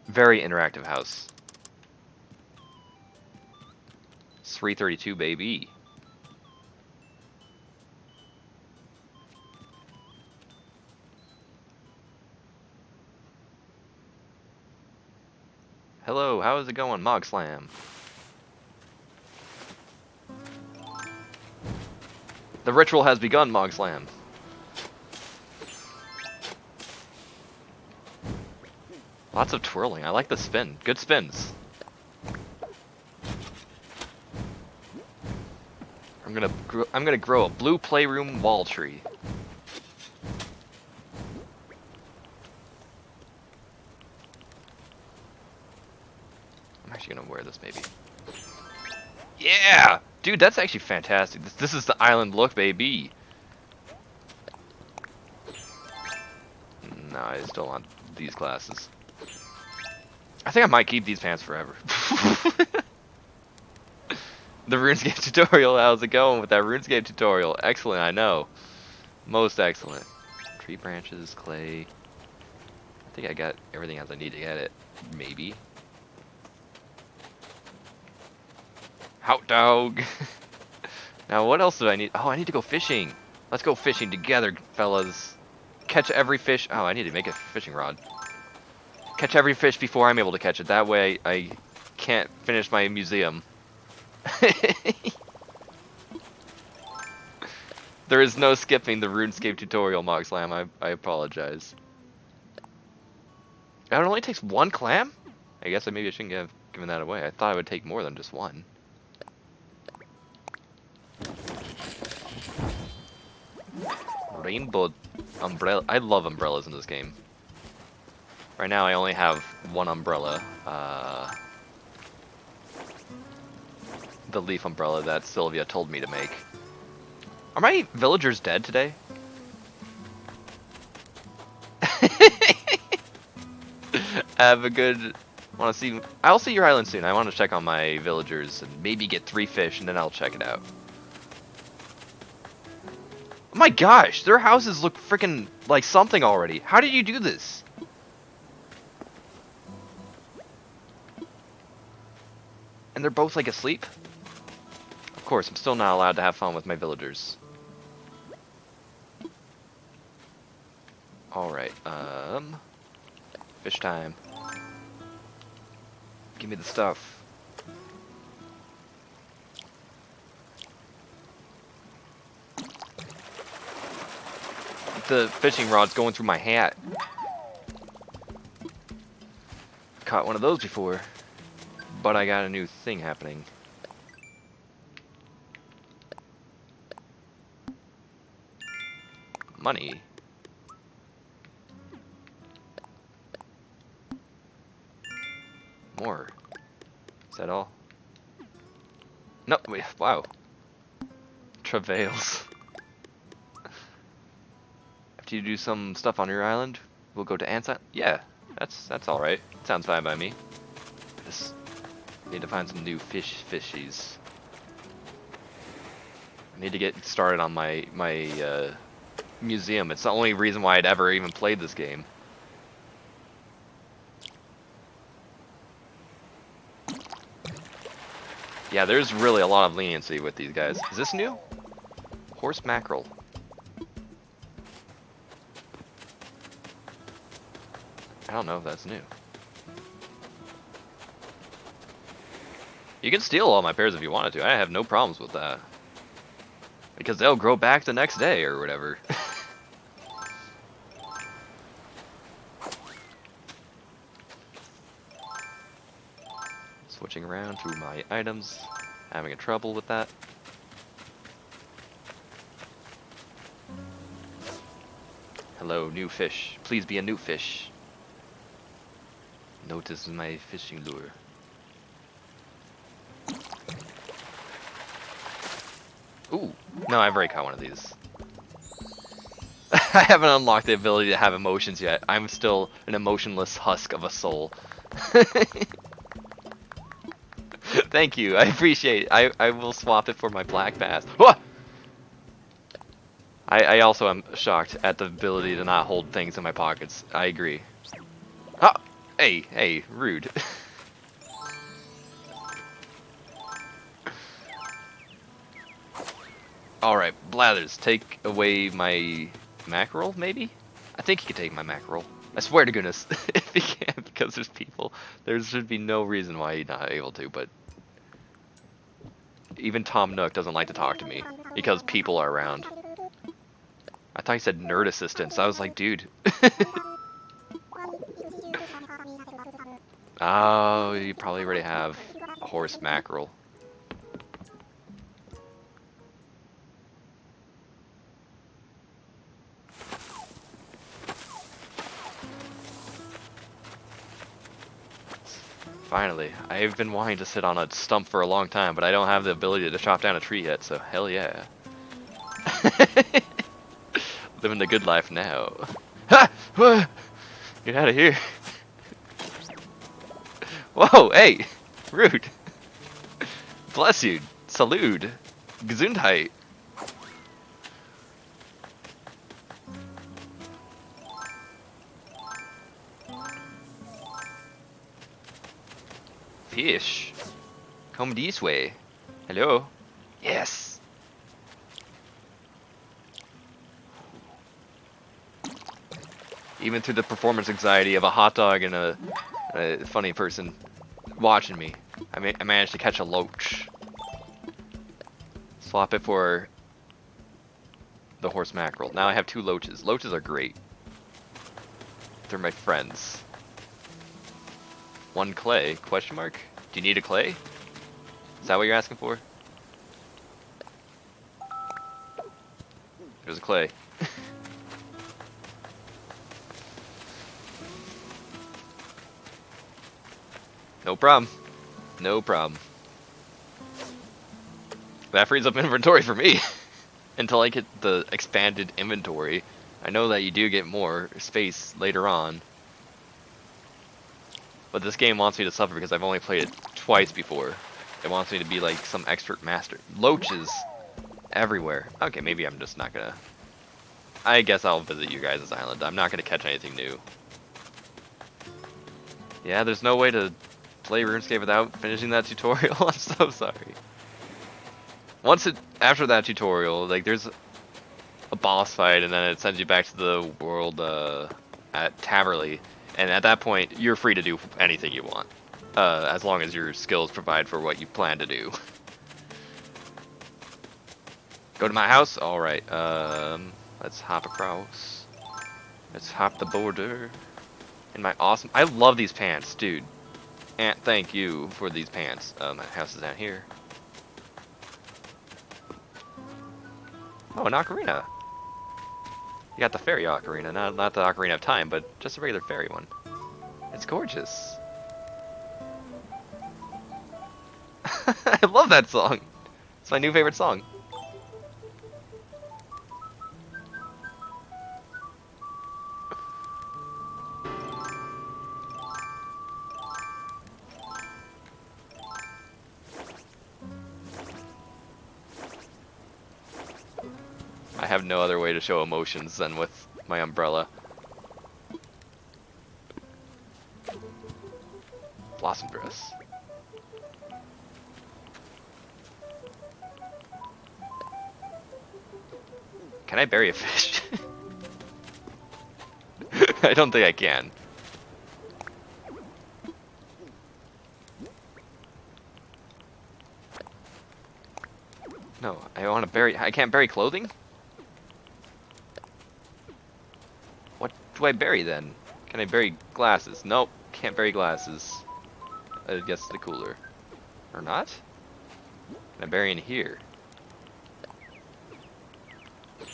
Very interactive house. 332, baby. Hello, how is it going, Mog Slam? The ritual has begun, Mog Slam. Lots of twirling. I like the spin. Good spins. I'm gonna grow a blue playroom wall tree. I'm actually gonna wear this maybe. Yeah, dude, that's actually fantastic. This is the island look, baby. No, I still want these glasses. I think I might keep these pants forever. The RuneScape tutorial, how's it going with that RuneScape tutorial? Excellent, I know. Most excellent. Tree branches, clay. I think I got everything else I need to get it. Maybe. Hot dog! Now what else do I need? Oh, I need to go fishing. Let's go fishing together, fellas. Catch every fish. Oh, I need to make a fishing rod. Catch every fish before I'm able to catch it. That way I can't finish my museum. There is no skipping the RuneScape tutorial, Mogslam. I apologize. It only takes one clam? I guess maybe I shouldn't have given that away. I thought it would take more than just one. Rainbow umbrella. I love umbrellas in this game. Right now I only have one umbrella. The leaf umbrella that Sylvia told me to make. Are my villagers dead today? Have a good... Want to see... I'll see your island soon. I want to check on my villagers and maybe get 3 fish and then I'll check it out. Oh my gosh, their houses look freaking like something already. How did you do this? And they're both like asleep? Of course, I'm still not allowed to have fun with my villagers. Alright, fish time. Give me the stuff. The fishing rod's going through my hat. Caught one of those before, but I got a new thing happening. Money. More. Is that all? No, wait, wow. Travails. After you do some stuff on your island, we'll go to Ant's Island. Yeah, that's alright. Sounds fine by me. Just need to find some new fishies. I need to get started on my museum. It's the only reason why I'd ever even played this game. Yeah, there's really a lot of leniency with these guys. Is this new? Horse mackerel. I don't know if that's new. You can steal all my pairs if you wanted to. I have no problems with that. Because they'll grow back the next day or whatever. Switching around to my items. Having a trouble with that. Hello, new fish. Please be a new fish. Notice my fishing lure. Ooh, no, I've already caught one of these. I haven't unlocked the ability to have emotions yet. I'm still an emotionless husk of a soul. Thank you, I appreciate it. I will swap it for my black bass. Whoa! I also am shocked at the ability to not hold things in my pockets. I agree. Ah! Hey, rude. Alright, Blathers, take away my mackerel, maybe? I think he can take my mackerel. I swear to goodness, if he can't, because there's people, there should be no reason why he's not able to, but... Even Tom Nook doesn't like to talk to me, because people are around. I thought he said nerd assistance, I was like, dude. Oh, you probably already have a horse mackerel. Finally, I've been wanting to sit on a stump for a long time, but I don't have the ability to chop down a tree yet, so hell yeah. Living the good life now. Ha! Get out of here. Whoa, hey! Rude. Bless you. Salud. Gesundheit. Fish. Come this way. Hello? Yes. Even through the performance anxiety of a hot dog and a funny person watching me, I managed to catch a loach. Swap it for the horse mackerel. Now I have 2 loaches. Loaches are great. They're my friends. 1 clay? Question mark? Do you need a clay? Is that what you're asking for? There's a clay. No problem. No problem. That frees up inventory for me. Until I get the expanded inventory. I know that you do get more space later on. But this game wants me to suffer because I've only played it twice before. It wants me to be like some expert master. Loaches everywhere. Okay, maybe I'm just not gonna... I guess I'll visit you guys' island. I'm not gonna catch anything new. Yeah, there's no way to play RuneScape without finishing that tutorial. I'm so sorry. After that tutorial, like there's a boss fight and then it sends you back to the world at Taverley. And at that point, you're free to do anything you want, as long as your skills provide for what you plan to do. Go to my house? Alright, let's hop across. Let's hop the border. In my awesome... I love these pants, dude. Aunt, thank you for these pants. My house is down here. Oh, an ocarina. You got the fairy ocarina, not the Ocarina of Time, but just a regular fairy one. It's gorgeous. I love that song. It's my new favorite song. I have no other way to show emotions than with my umbrella. Blossom dress. Can I bury a fish? I don't think I can. No, I want to bury... I can't bury clothing? What do I bury then? Can I bury glasses? Nope, can't bury glasses. I guess the cooler. Or not? Can I bury in here? I'm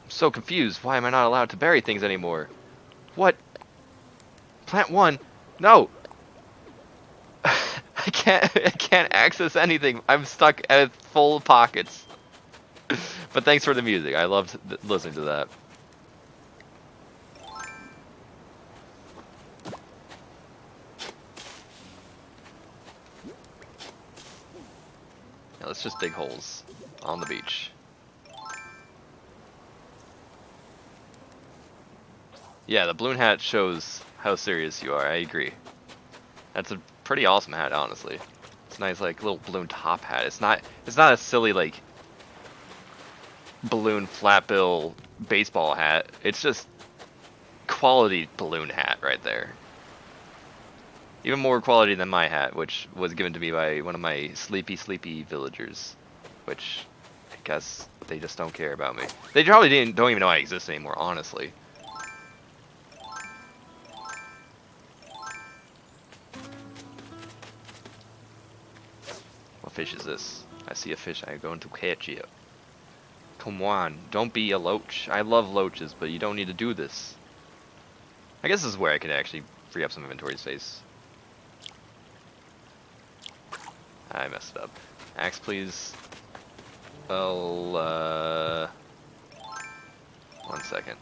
so confused. Why am I not allowed to bury things anymore? What? Plant 1? No! I can't access anything. I'm stuck at full pockets. But thanks for the music. I loved listening to that. Now let's just dig holes on the beach. Yeah, the balloon hat shows how serious you are. I agree. That's a pretty awesome hat, honestly. It's a nice, like, little balloon top hat. It's not a silly, like, balloon flat bill baseball hat. It's just quality balloon hat right there. Even more quality than my hat, which was given to me by one of my sleepy villagers, which I guess they just don't care about me. They probably don't even know I exist anymore, honestly. What fish is this? I see a fish. I'm going to catch you. Come on, don't be a loach. I love loaches, but you don't need to do this. I guess this is where I could actually free up some inventory space. I messed it up. Axe, please. Well, 1 second.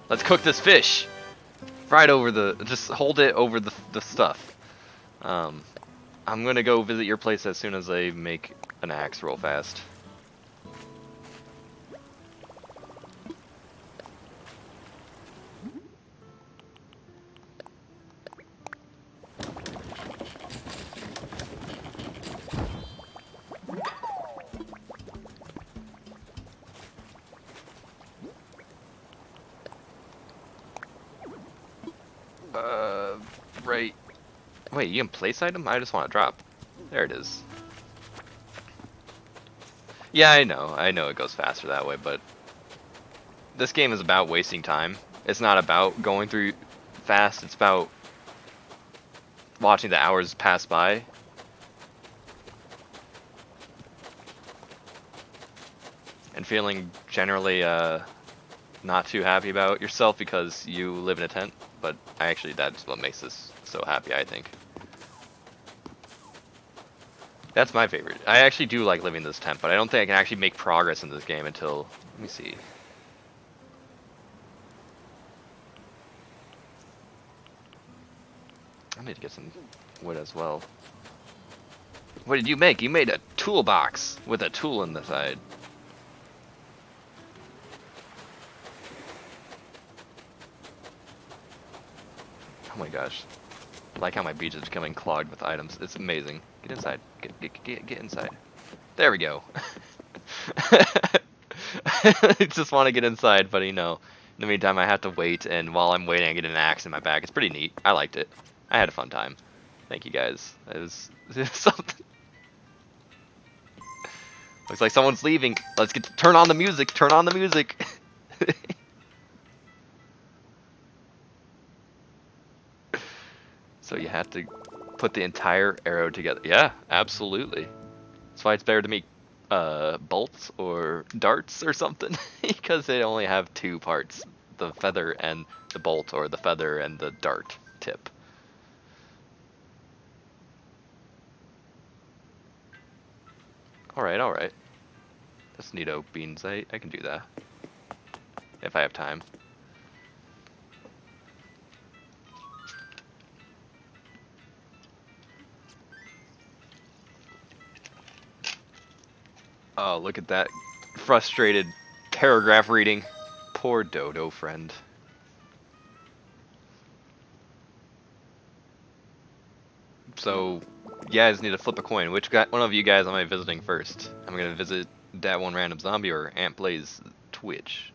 Let's cook this fish! Right over just hold it over the stuff. I'm gonna go visit your place as soon as I make an axe real fast. Right. Wait, you can place item? I just want to drop. There it is. Yeah, I know it goes faster that way, but this game is about wasting time. It's not about going through fast, it's about watching the hours pass by. And feeling generally not too happy about yourself because you live in a tent. But actually, that's what makes this so happy, I think. That's my favorite. I actually do like living in this tent, but I don't think I can actually make progress in this game until... Let me see. I need to get some wood as well. What did you make? You made a toolbox with a tool in the side. Oh my gosh. I like how my beach is becoming clogged with items. It's amazing. Get inside. Get inside. There we go. I just want to get inside, but you know, in the meantime I have to wait, and while I'm waiting I get an axe in my back. It's pretty neat. I liked it. I had a fun time. Thank you guys. It was something. Looks like someone's leaving. Let's turn on the music. Turn on the music. So you have to put the entire arrow together. Yeah, absolutely. That's why it's better to make bolts or darts or something, because they only have 2 parts, the feather and the bolt, or the feather and the dart tip. Alright. That's neato beans. I can do that. If I have time. Oh, look at that frustrated paragraph reading. Poor Dodo friend. So, you guys need to flip a coin. Which guy, one of you guys am I visiting first? I'm gonna visit that one random zombie or Aunt Blaze Twitch.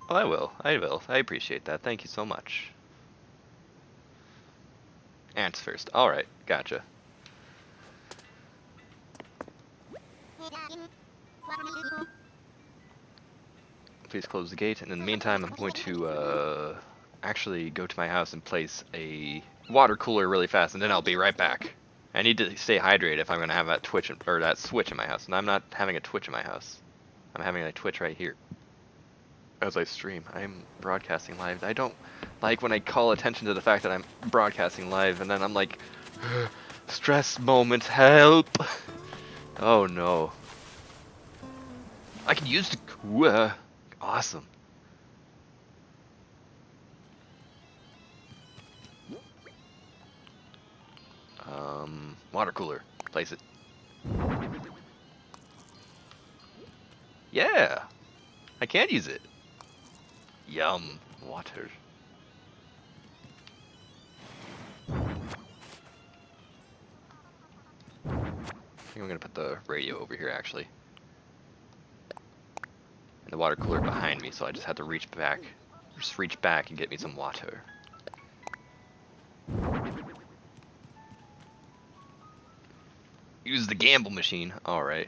Oh, I will. I will. I appreciate that. Thank you so much. Ants first. Alright, gotcha. Please close the gate, and in the meantime I'm going to actually go to my house and place a water cooler really fast, and then I'll be right back. I need to stay hydrated if I'm going to have that Twitch or that switch in my house, and I'm not having a Twitch in my house. I'm having a Twitch right here. As I stream, I'm broadcasting live. I don't like when I call attention to the fact that I'm broadcasting live, and then I'm like, stress moment, help! Oh no. I can use the cooler. Awesome. Water cooler. Place it. Yeah! I can use it. Yum. Water. I think I'm gonna put the radio over here actually. And the water cooler behind me, so I just have to reach back. Just reach back and get me some water. Use the gamble machine. Alright.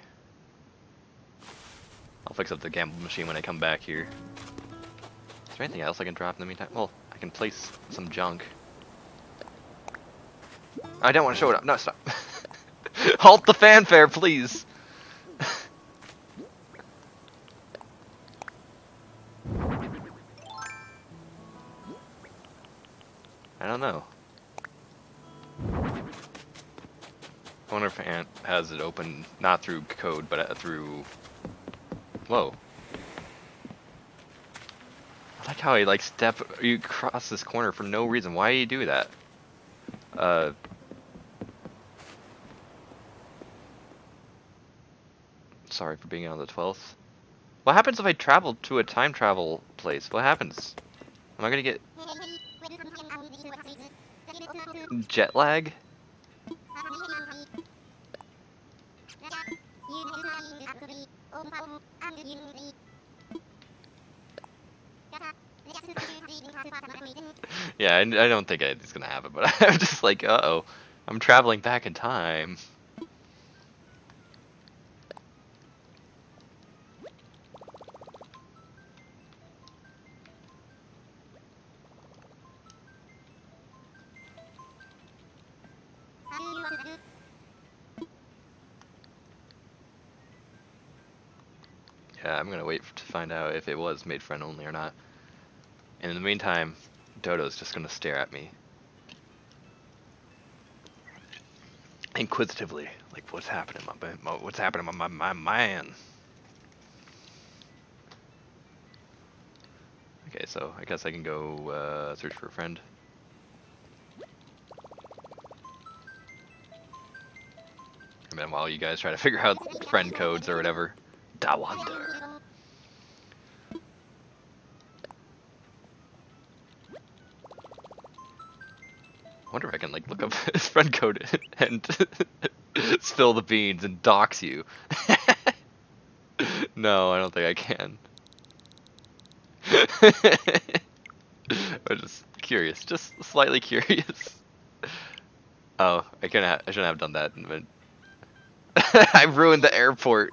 I'll fix up the gamble machine when I come back here. Is there anything else I can drop in the meantime? Well, I can place some junk. I don't want to show it up. No, stop. Halt the fanfare, please. I don't know. I wonder if Ant has it open, not through code, but through... Whoa. I like how you cross this corner for no reason. Why do you do that? Sorry for being on the 12th. What happens if I travel to a time travel place? What happens? Am I gonna get... jet lag? Yeah, I don't think it's gonna happen, but I'm just like, uh-oh. I'm traveling back in time. Yeah, I'm gonna wait to find out if it was made friend only or not. And in the meantime, Dodo's just gonna stare at me. Inquisitively, like, what's happening, what's happening, my man? Okay, so I guess I can go search for a friend. And then while you guys try to figure out friend codes or whatever, da wonder. I wonder if I can like look up his friend code and spill the beans and dox you. No, I don't think I can. I'm just curious, just slightly curious. Oh, I shouldn't have done that. But I ruined the airport.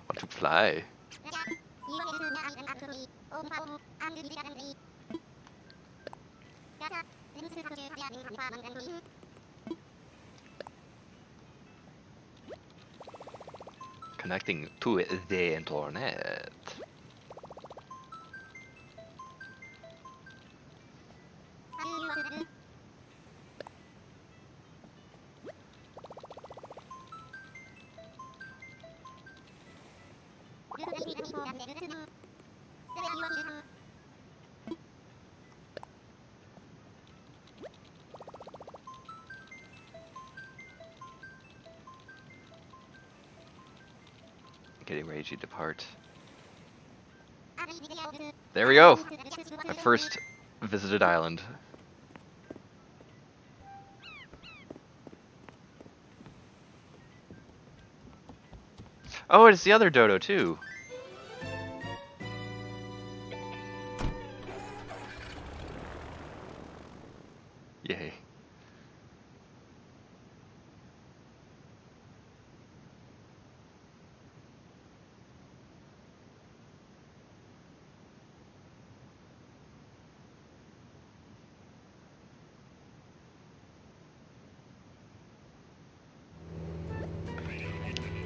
Want to fly? Connecting to the internet. Getting ready to depart. There we go. My first visited island. Oh, it's the other dodo too. Yay.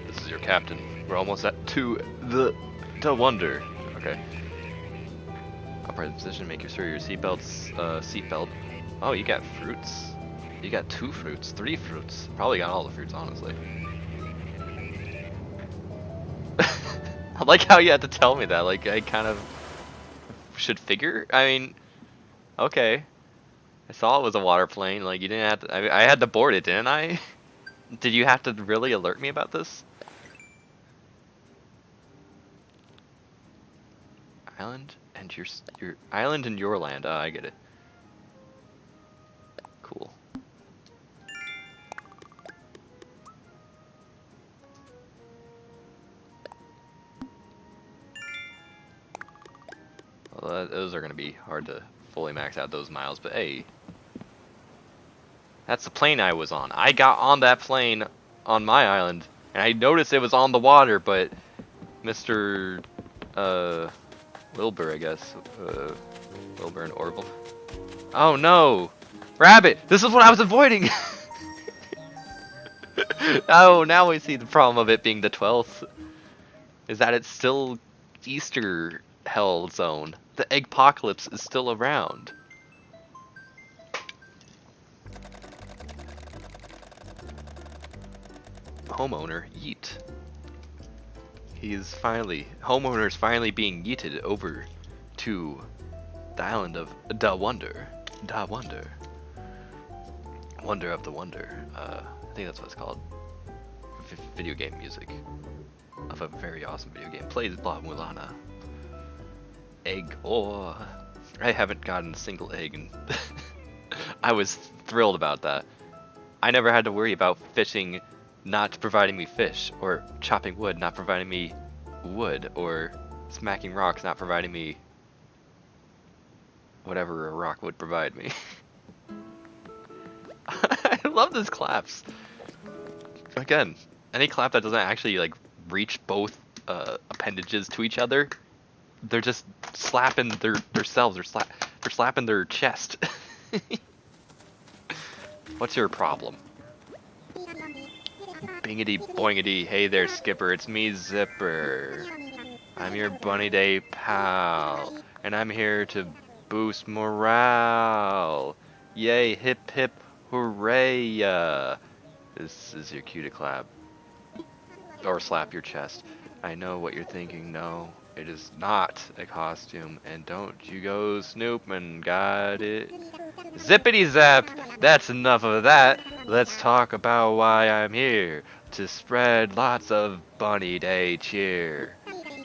This is your captain. We're almost to the wonder. Okay. Upright position, make sure your seatbelt. Oh, you got fruits? You got 2 fruits, 3 fruits. Probably got all the fruits, honestly. I like how you had to tell me that. Like, I kind of should figure. I mean, okay. I saw it was a water plane. Like, you didn't have to. I had to board it, didn't I? Did you have to really alert me about this? Island and your island and your land. Oh, I get it. Cool. Well, those are gonna be hard to fully max out those miles, but hey, that's the plane I was on. I got on that plane on my island, and I noticed it was on the water, but Mr. Wilbur, I guess, Wilbur and Orville. Oh no! Rabbit! This is what I was avoiding! Oh, now we see the problem of it being the 12th. Is that it's still Easter hell zone. The eggpocalypse is still around. Homeowner, yeet. Homeowner's finally being yeeted over to the island of Da Wonder. Da Wonder. Wonder of the Wonder. I think that's what it's called. Video game music. Of a very awesome video game. Plays Blah Mulana. Egg. Oh. I haven't gotten a single egg and I was thrilled about that. I never had to worry about fishing not providing me fish, or chopping wood not providing me wood, or smacking rocks not providing me whatever a rock would provide me. I love this claps. Again, any clap that doesn't actually like reach both appendages to each other, they're just slapping themselves, they're slapping their chest. What's your problem? Bingity boingity, hey there Skipper, it's me Zipper. I'm your Bunny Day pal, and I'm here to boost morale. Yay, hip hip hooray. This is your cue to clap. Or slap your chest. I know what you're thinking, no, it is not a costume, and don't you go snooping, got it? Zippity zap, that's enough of that. Let's talk about why I'm here. To spread lots of Bunny Day cheer.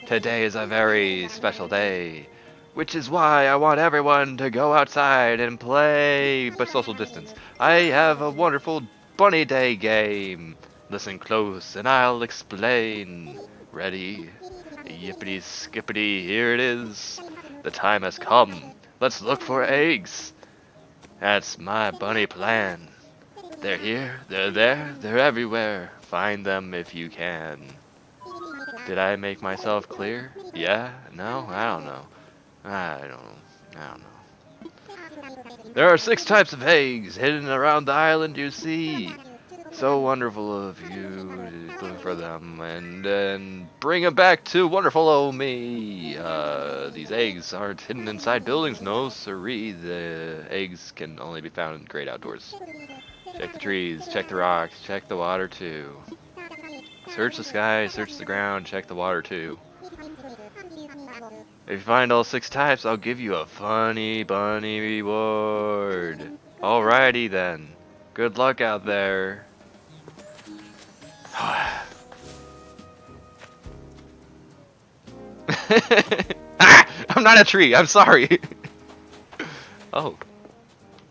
Today is a very special day, which is why I want everyone to go outside and play, but social distance. I have a wonderful Bunny Day game. Listen close and I'll explain. Ready? Yippity skippity, here it is. The time has come. Let's look for eggs. That's my bunny plan. They're here, they're there, they're everywhere. Find them if you can. Did I make myself clear? Yeah? No? I don't know. I don't know. There are 6 types of eggs hidden around the island, you see. So wonderful of you to look for them and then bring them back to wonderful OMIM. These eggs aren't hidden inside buildings, no siree. The eggs can only be found in great outdoors. Check the trees, check the rocks, check the water too. Search the sky, search the ground, check the water too. If you find all 6 types, I'll give you a funny bunny reward. Alrighty then. Good luck out there. Ah! I'm not a tree. I'm sorry. Oh,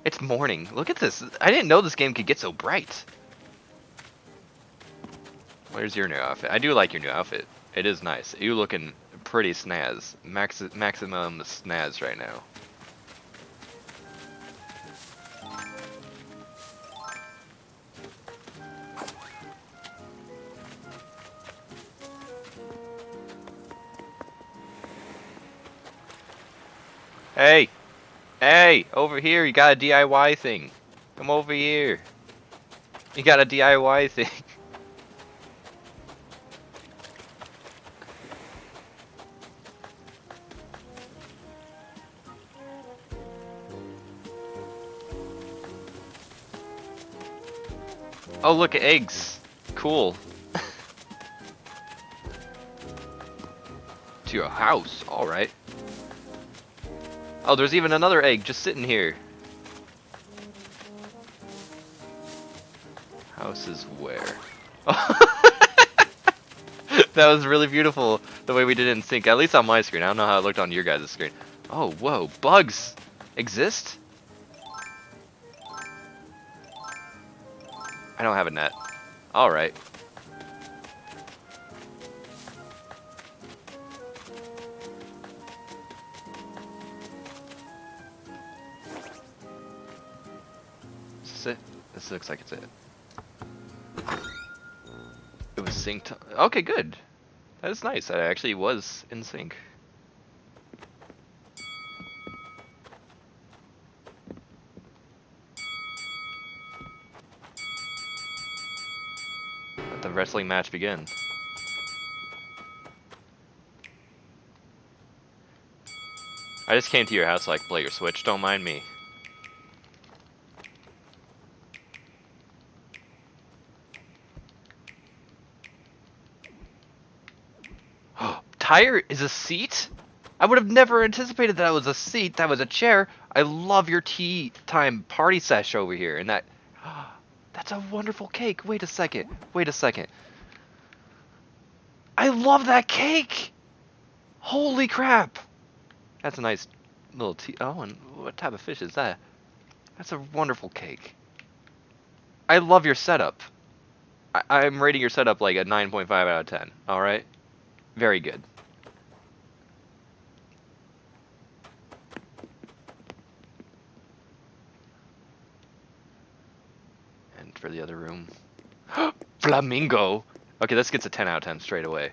it's morning. Look at this. I didn't know this game could get so bright. Where's your new outfit? I do like your new outfit. It is nice. You looking pretty snaz. Maximum snaz right now. Hey! Hey! Over here, you got a DIY thing. Come over here. You got a DIY thing. Oh, look, eggs. Cool. To your house, alright. Oh, there's even another egg just sitting here. House is where? That was really beautiful, the way we did it in sync. At least on my screen. I don't know how it looked on your guys' screen. Oh, whoa. Bugs exist? I don't have a net. Alright. Is this it? This looks like it's it. It was synced. Okay, good. That is nice. That actually was in sync. Let the wrestling match begin. I just came to your house so I could play your Switch. Don't mind me. Tire is a seat? I would have never anticipated that was a seat. That was a chair. I love your tea time party sesh over here. And that... That's a wonderful cake. Wait a second. Wait a second. I love that cake! Holy crap! That's a nice little tea... Oh, and what type of fish is that? That's a wonderful cake. I love your setup. I'm rating your setup like a 9.5 out of 10. Alright? Very good. And for the other room... Flamingo! Okay, this gets a 10 out of 10 straight away.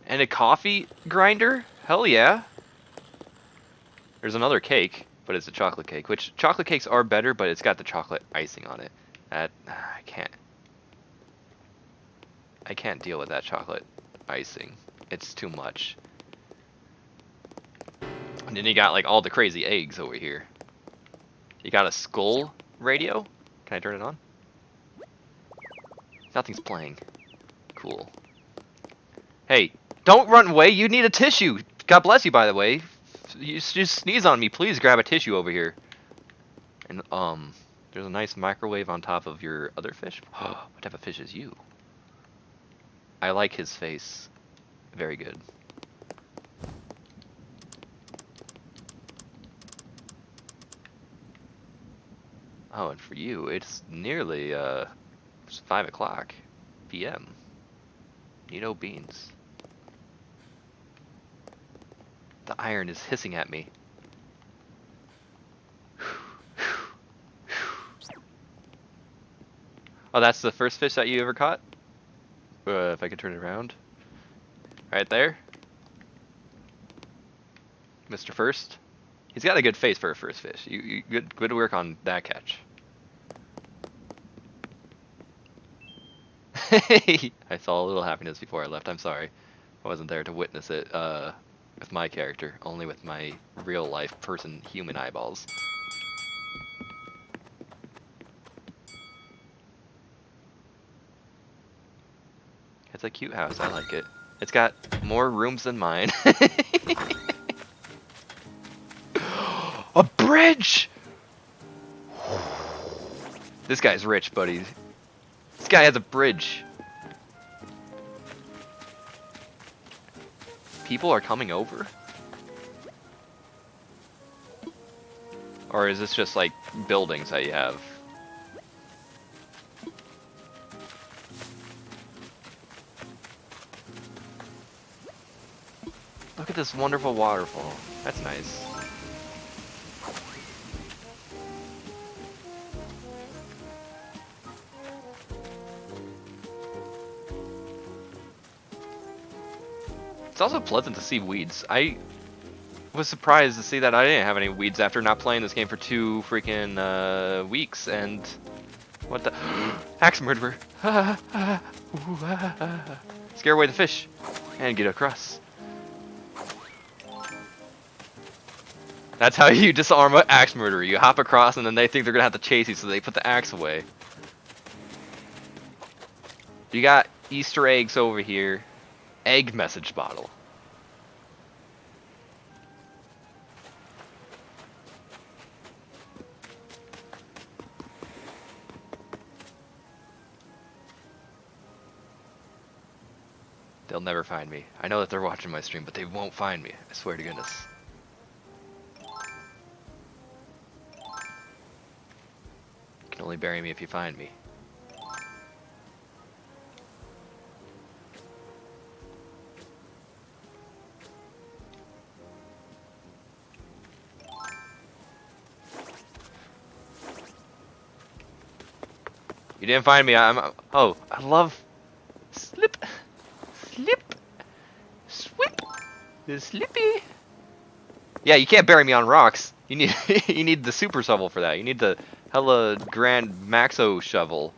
And a coffee grinder? Hell yeah. There's another cake, but it's a chocolate cake, which chocolate cakes are better, but it's got the chocolate icing on it. That I can't deal with that chocolate icing. It's too much. And then you got like all the crazy eggs over here. You got a skull radio? Can I turn it on? Nothing's playing. Cool. Hey, don't run away. You need a tissue. God bless you, by the way. You just sneeze on me. Please grab a tissue over here. And, there's a nice microwave on top of your other fish. What type of fish is you? I like his face. Very good. Oh, and for you, it's nearly, it's 5 o'clock p.m. You know beans. The iron is hissing at me. Oh, that's the first fish that you ever caught? If I could turn it around. Right there. Mr. First. He's got a good face for a first fish. You good work on that catch. I saw a little happiness before I left. I'm sorry. I wasn't there to witness it with my character, only with my real life person human eyeballs. It's a cute house. I like it. It's got more rooms than mine. A bridge! This guy's rich, buddy. This guy has a bridge. people are coming over? Or is this just like buildings that you have? Look at this wonderful waterfall. That's nice. It's also pleasant to see weeds. I was surprised to see that I didn't have any weeds after not playing this game for 2 freaking weeks, and what the axe murderer. Scare away the fish and get across. That's how you disarm an axe murderer. You hop across and then they think they're gonna have to chase you, so they put the axe away. You got Easter eggs over here. Egg message bottle. They'll never find me. I know that they're watching my stream, but they won't find me. I swear to goodness. You can only bury me if you find me. You didn't find me. Oh, I love slip, slip, swip, slippy. Yeah, you can't bury me on rocks. You need you need the super shovel for that. You need the hella grand maxo shovel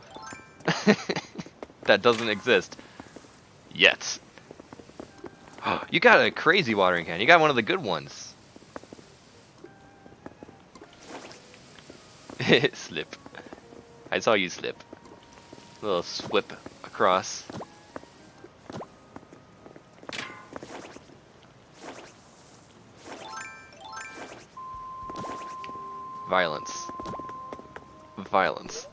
that doesn't exist yet. You got a crazy watering can. You got one of the good ones. Slip. I saw you slip. A little swip across. Violence. Violence.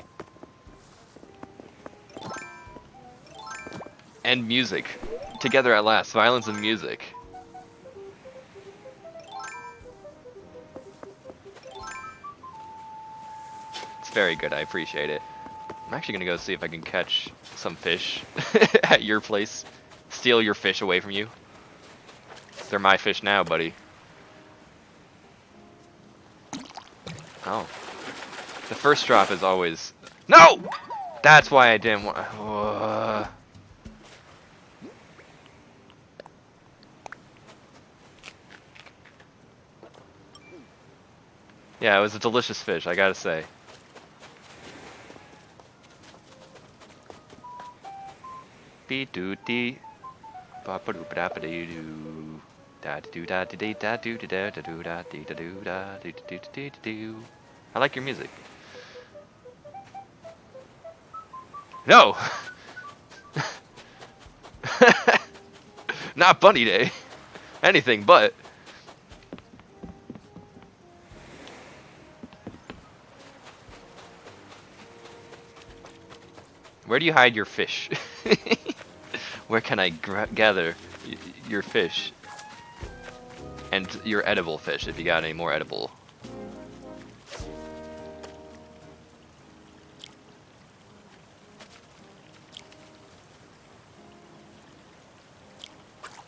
And music. Together at last. Violence and music. It's very good. I appreciate it. I'm actually gonna go see if I can catch some fish at your place. Steal your fish away from you. They're my fish now, buddy. Oh. The first drop is always... No! That's why I didn't want... Yeah, it was a delicious fish, I gotta say. Be-doo-dee. Ba-ba-doo-ba-da-ba-dee-doo. Da-doo-da-dee-da-doo-da-dee-da-doo-da-dee-da-doo-da-dee-da-doo. I like your music. No! Not Bunny Day. Anything but. Where do you hide your fish? Where can I gather your fish? And your edible fish, if you got any more edible.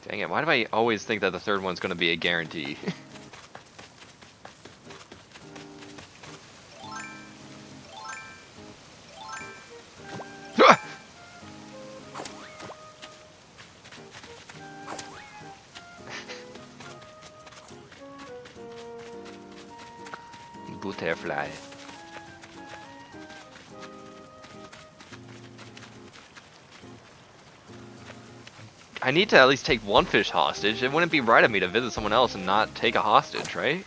Dang it, why do I always think that the third one's gonna be a guarantee? Butterfly. I need to at least take one fish hostage. It wouldn't be right of me to visit someone else and not take a hostage, right?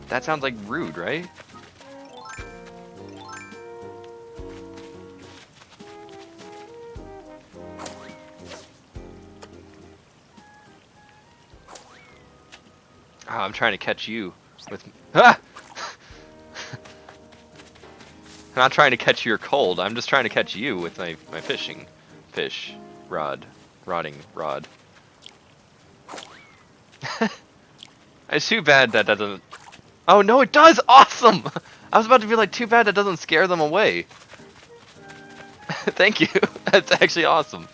That sounds like rude, right? Oh, I'm trying to catch you with... Ah! I'm not trying to catch your cold. I'm just trying to catch you with my fishing fish rod. rotting rod. It's too bad that doesn't... Oh no, it does! Awesome! I was about to be like, too bad that doesn't scare them away. Thank you. That's actually awesome.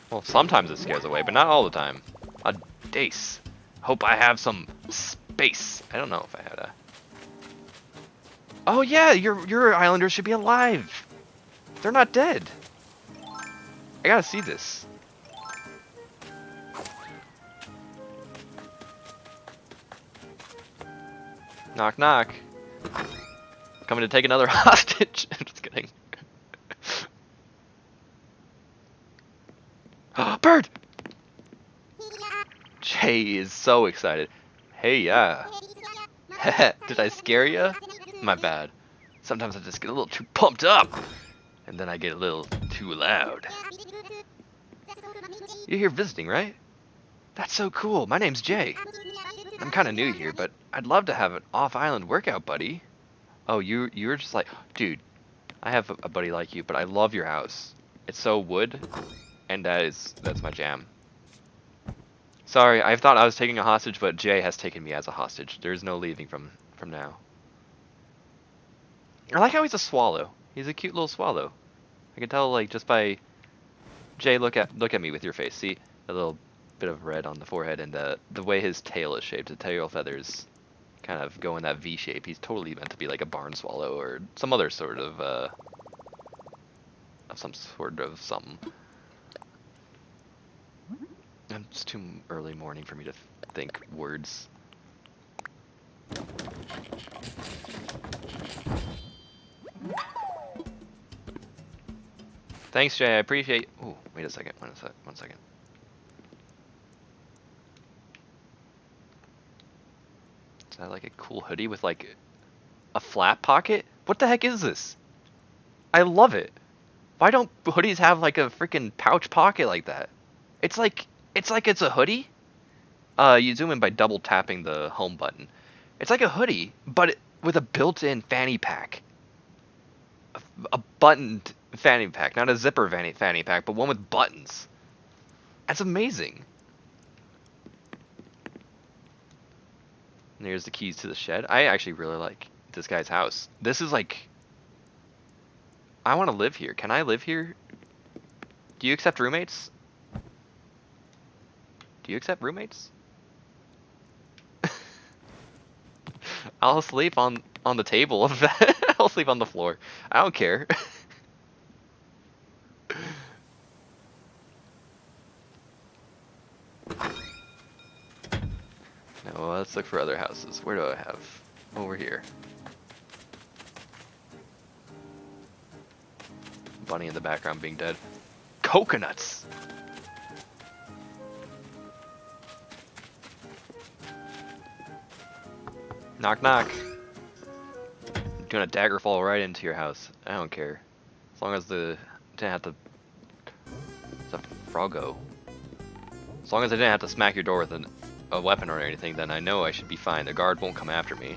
Well, sometimes it scares away, but not all the time. A dace. Hope I have some space. I don't know if I had a... Oh yeah, your islanders should be alive. They're not dead. I gotta see this. Knock knock. Coming to take another hostage. I'm just kidding. Bird! Jay is so excited. Hey, yeah. Did I scare ya? My bad. Sometimes I just get a little too pumped up. And then I get a little too loud. You're here visiting, right? That's so cool. My name's Jay. I'm kind of new here, but I'd love to have an off-island workout buddy. Oh, you're just like... Dude, I have a buddy like you, but I love your house. It's so wood. And that's my jam. Sorry, I thought I was taking a hostage, but Jay has taken me as a hostage. There's no leaving from now. I like how he's a swallow. He's a cute little swallow. I can tell, like, just by... Jay, look at me with your face. See a little bit of red on the forehead, and the way his tail is shaped. The tail feathers kind of go in that V shape. He's totally meant to be like a barn swallow or some other sort of something. It's too early morning for me to think words. Thanks, Jay. I appreciate... Oh, wait a second. One second. Is that like a cool hoodie with like a flap pocket? What the heck is this? I love it. Why don't hoodies have like a freaking pouch pocket like that? It's like it's a hoodie. You zoom in by double tapping the home button. It's like a hoodie, but with a built-in fanny pack. A buttoned fanny pack, not a zipper fanny pack, but one with buttons. That's amazing. And here's the keys to the shed. I actually really like this guy's house. This is like... I want to live here. Can I live here? Do you accept roommates? Do you accept roommates? I'll sleep on the table. I'll sleep on the floor. I don't care. Now let's look for other houses. Where do I have? Over here. Bunny in the background being dead. Coconuts! Knock knock. I'm doing a dagger fall right into your house. I don't care. As long as didn't have to... It's a froggo. As long as I didn't have to smack your door with a weapon or anything, then I know I should be fine. The guard won't come after me.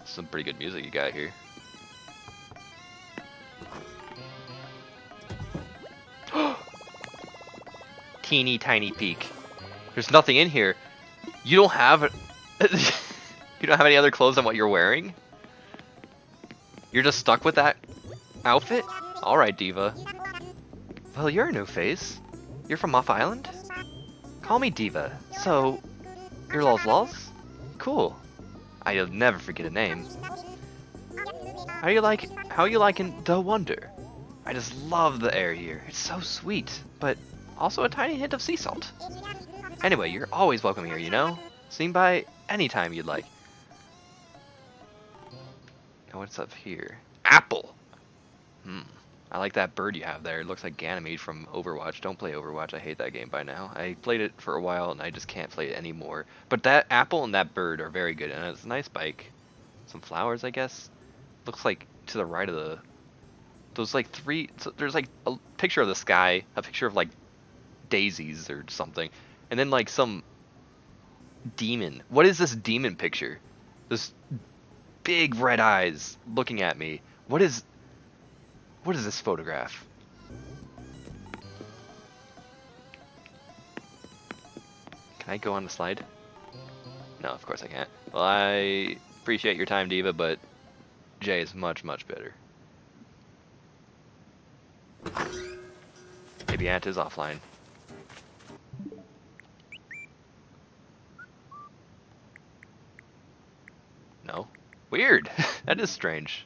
Some pretty good music you got here. Teeny tiny peek. There's nothing in here. You don't have you don't have any other clothes than what you're wearing? You're just stuck with that outfit? Alright, Diva. Well, you're a new face. You're from off island? Call me Diva. So, you're lols? Cool. I'll never forget a name. How you liking the wonder? I just love the air here. It's so sweet, but also a tiny hint of sea salt. Anyway, you're always welcome here, you know? Swing by anytime you'd like. Now what's up here? Apple! I like that bird you have there. It looks like Ganymede from Overwatch. Don't play Overwatch. I hate that game by now. I played it for a while and I just can't play it anymore. But that apple and that bird are very good. And it's a nice bike. Some flowers, I guess. Looks like to the right of Those like three. So there's like a picture of the sky, a picture of like daisies or something, and then like some demon. What is this demon picture? This big red eyes looking at me. What is this photograph? Can I go on the slide? No, of course I can't. Well, I appreciate your time, Diva, but Jay is much, much better. Maybe Ant is offline. No? Weird! That is strange.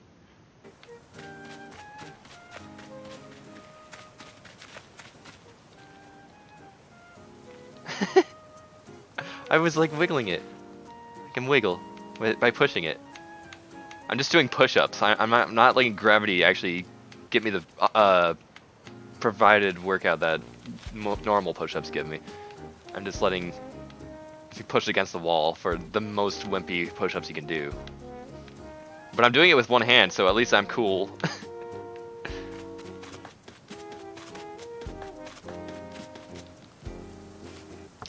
I was like wiggling it. I can wiggle by pushing it. I'm just doing push-ups. I'm not letting gravity actually get me the provided workout that normal push-ups give me. I'm just letting push against the wall for the most wimpy push-ups you can do. But I'm doing it with one hand, so at least I'm cool.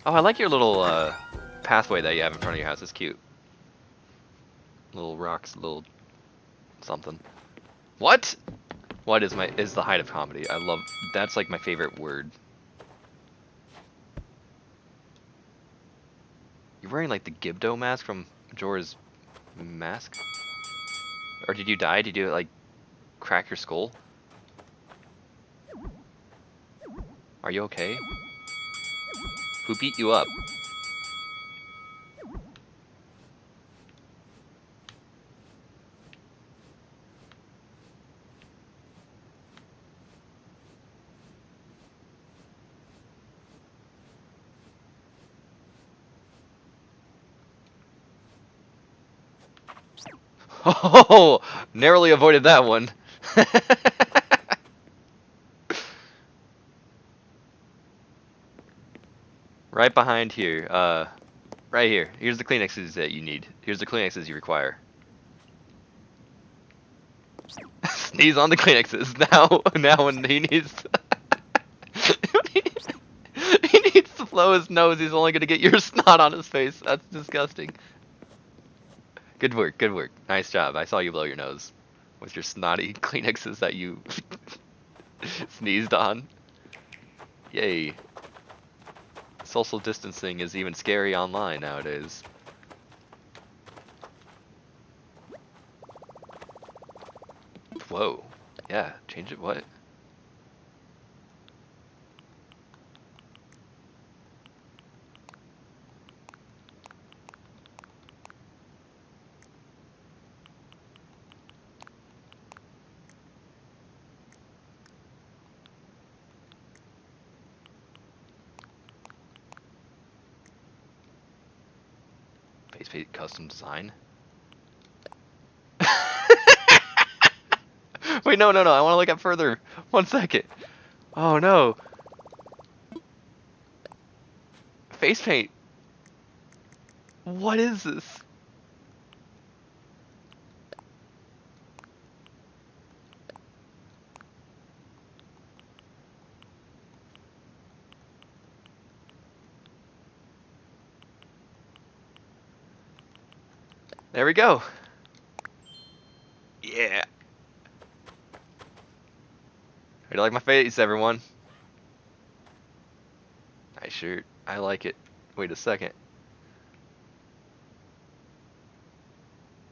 Oh, I like your little pathway that you have in front of your house. It's cute. Little rocks, little something. What? What is the height of comedy? I love. That's like my favorite word. You're wearing like the Gibdo mask from Jorah's Mask? Or did you die? Did you like crack your skull? Are you okay? Who beat you up? Oh, narrowly avoided that one. Right behind here. Right here. Here's the Kleenexes that you need. Here's the Kleenexes you require. Sneeze on the Kleenexes now when he needs. He needs to blow his nose. He's only gonna get your snot on his face. That's disgusting. Good work, good work. Nice job. I saw you blow your nose with your snotty Kleenexes that you sneezed on. Yay. Social distancing is even scary online nowadays. Whoa. Yeah, change it. What? Facepaint custom design. Wait, no. I want to look up further. 1 second. Oh no. Face paint. What is this? There we go. Yeah. How do you like my face, everyone? Nice shirt. I like it. Wait a second.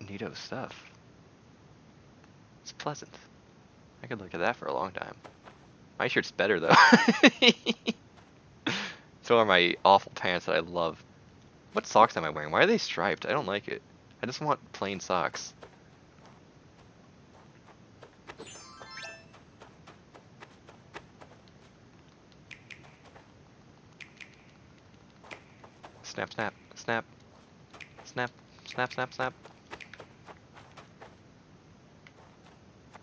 Neato stuff. It's pleasant. I could look at that for a long time. My shirt's better though. So are my awful pants that I love. What socks am I wearing? Why are they striped? I don't like it. I just want plain socks. Snap, snap, snap, snap, snap, snap, snap.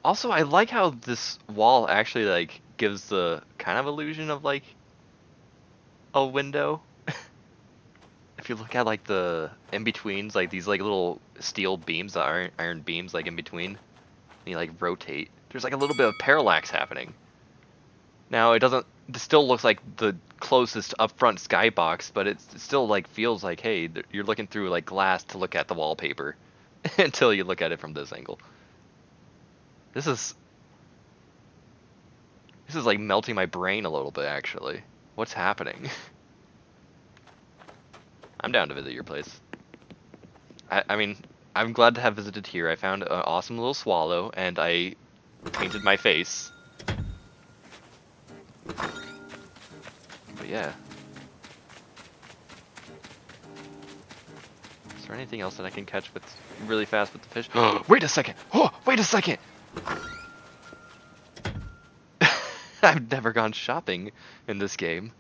Also, I like how this wall actually like gives the kind of illusion of like a window. If you look at like the in-betweens, like these like little steel beams, the iron beams like in between, and you like rotate there's like a little bit of parallax happening. Now, it still looks like the closest upfront skybox, but it still like feels like, hey, you're looking through like glass to look at the wallpaper until you look at it from this angle. This is like melting my brain a little bit, actually. What's happening? I'm down to visit your place. I mean, I'm glad to have visited here. I found an awesome little swallow, and I painted my face. But yeah. Is there anything else that I can catch with really fast with the fish? Wait a second! Oh, wait a second! I've never gone shopping in this game.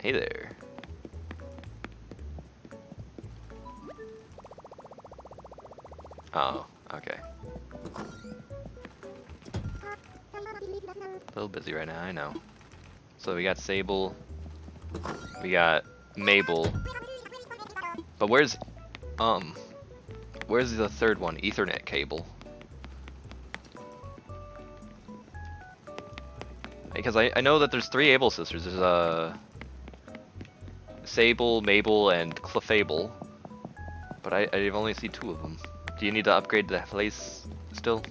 Hey there. Oh, okay. A little busy right now, I know. So we got Sable, we got Mabel, but where's the third one? Ethernet cable. Because I know that there's 3 Able sisters. There's Sable, Mabel, and Clefable, but I've only seen 2 of them. Do you need to upgrade the place still?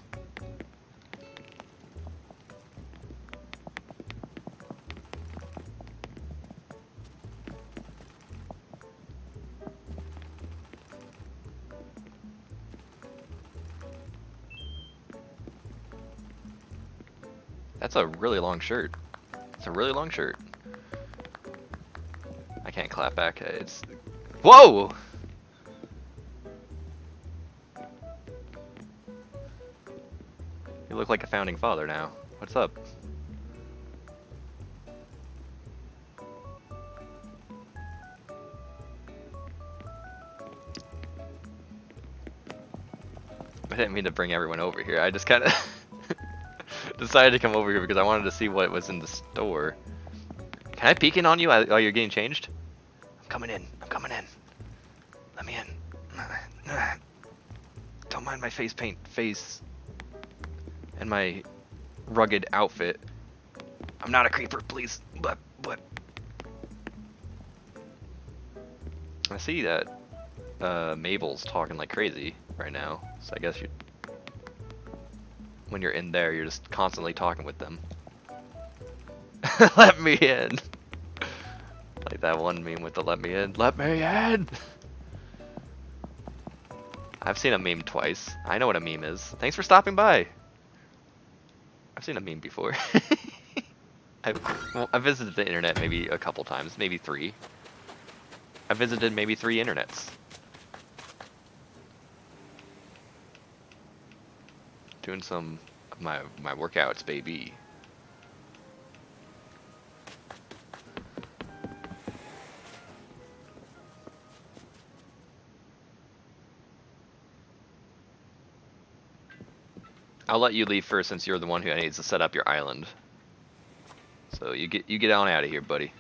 That's a really long shirt. It's a really long shirt. I can't clap back. It's... Whoa! You look like a founding father now. What's up? I didn't mean to bring everyone over here. I just kind of decided to come over here because I wanted to see what was in the store. Can I peek in on you while you're getting changed? I'm coming in. I'm coming in. Let me in. Don't mind my face paint face and my rugged outfit. I'm not a creeper, please. But I see that Mabel's talking like crazy right now, so I guess when you're in there, you're just constantly talking with them. Let me in. Like that one meme with the "let me in." Let me in. I've seen a meme twice. I know what a meme is. Thanks for stopping by. I've seen a meme before. I've visited the internet maybe a couple times, maybe 3. I visited maybe 3 internets. Doing some of my workouts, baby. I'll let you leave first since you're the one who needs to set up your island. So you get on out of here, buddy.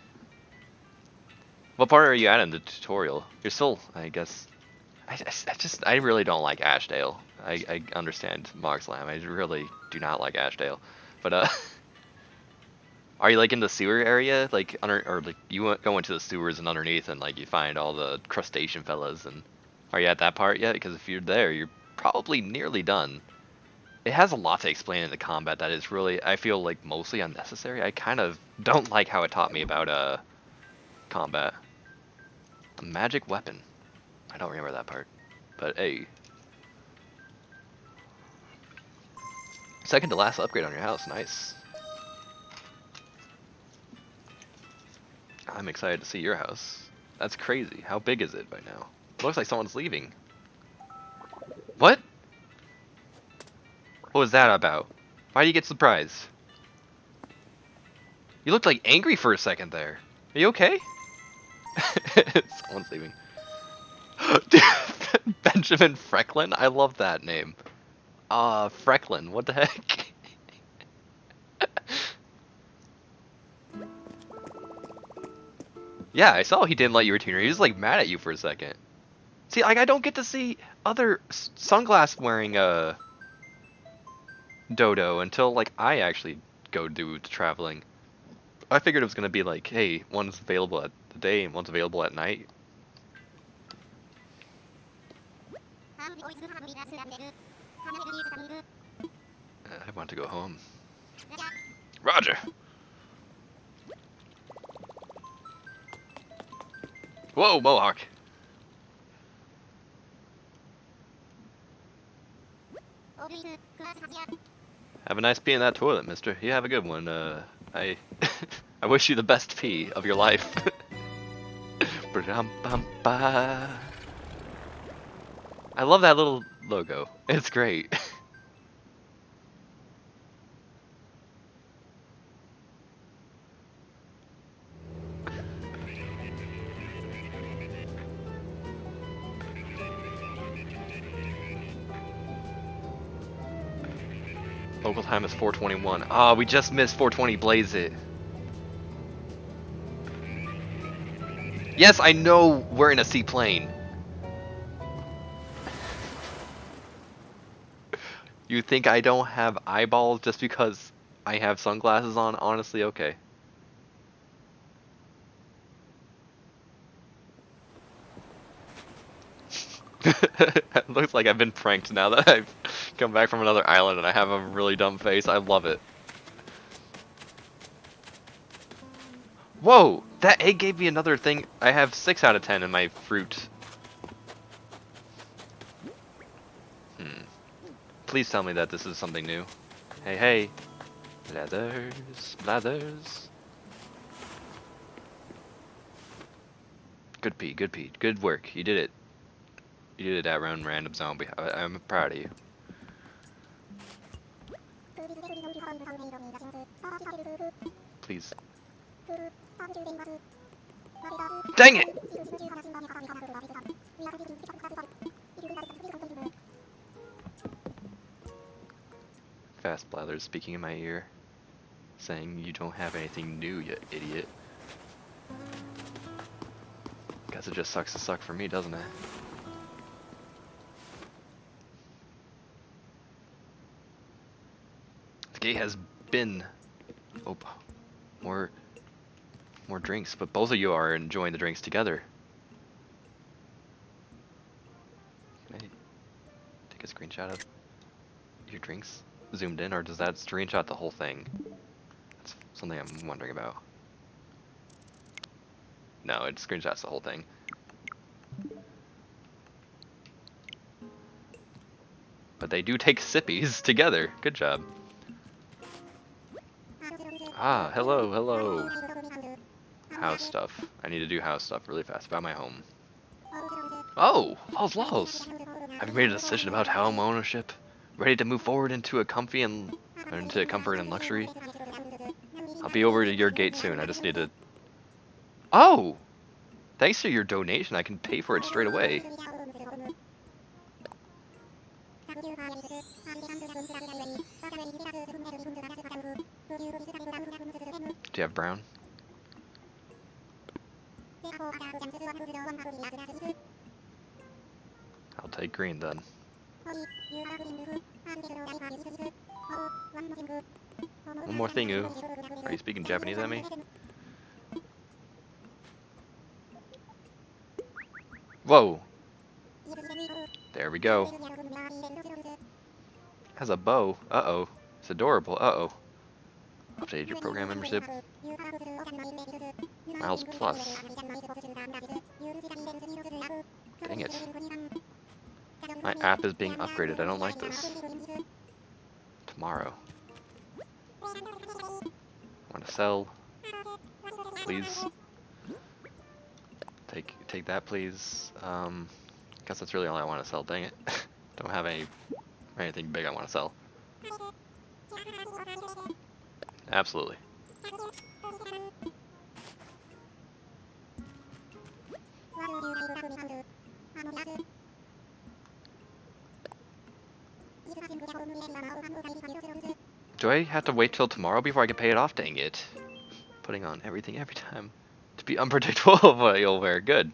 What part are you at in the tutorial? You're still, I guess. I really don't like Ashdale. I understand Mark's Lamb. I really do not like Ashdale. But are you like in the sewer area, like or like you go into the sewers and underneath, and like you find all the crustacean fellas? And are you at that part yet? Because if you're there, you're probably nearly done. It has a lot to explain in the combat that is really, I feel like, mostly unnecessary. I kind of don't like how it taught me about combat. A magic weapon. I don't remember that part. But hey. Second to last upgrade on your house. Nice. I'm excited to see your house. That's crazy. How big is it by now? It looks like someone's leaving. What? What was that about? Why do you get surprised? You looked like angry for a second there. Are you okay? Someone's leaving. Benjamin Frecklin? I love that name. Frecklin, what the heck? Yeah, I saw he didn't let you return. He was like mad at you for a second. See, like, I don't get to see other sunglass wearing Dodo until like I actually go do the traveling. I figured it was gonna be like, hey, one's available at the day and one's available at night. I want to go home. Roger. Whoa, Mohawk. Have a nice pee in that toilet, mister. You have a good one. I I wish you the best pee of your life. I love that little logo. It's great. Local time is 4:21. Ah, we just missed 4:20. Blaze it. Yes, I know we're in a seaplane. You think I don't have eyeballs just because I have sunglasses on? Honestly, okay. It looks like I've been pranked now that I've come back from another island and I have a really dumb face. I love it. Whoa! That egg gave me another thing. I have 6 out of 10 in my fruit. Please tell me that this is something new. Hey, hey. Blathers, blathers. Good pee, good pee. Good work. You did it. You did it at random zombie. I'm proud of you. Please. Dang it! Fast blathers speaking in my ear, saying you don't have anything new, you idiot. Guess it just sucks to suck for me, doesn't it? The gate has been... Oh, more drinks, but both of you are enjoying the drinks together. Can I take a screenshot of your drinks zoomed in, or does that screenshot the whole thing? That's something I'm wondering about. No, it screenshots the whole thing. But they do take sippies together. Good job. Ah, hello, hello. House stuff. I need to do house stuff really fast about my home. Oh, lols. Have you made a decision about home ownership? Ready to move forward into comfort and luxury? I'll be over to your gate soon. I just need to... Oh! Thanks to your donation, I can pay for it straight away. Do you have brown? I'll take green then. One more thing, Ooh. Are you speaking Japanese at me? Whoa! There we go. Has a bow. Uh-oh. It's adorable. Uh-oh. Updated your program membership. Miles plus. Dang it. My app is being upgraded. I don't like this. Tomorrow. Want to sell? Please. Take that, please. Guess that's really all I want to sell. Dang it. Don't have anything big I want to sell. Absolutely. Do I have to wait till tomorrow before I can pay it off? Dang it. Putting on everything every time. To be unpredictable of what you'll wear. Good.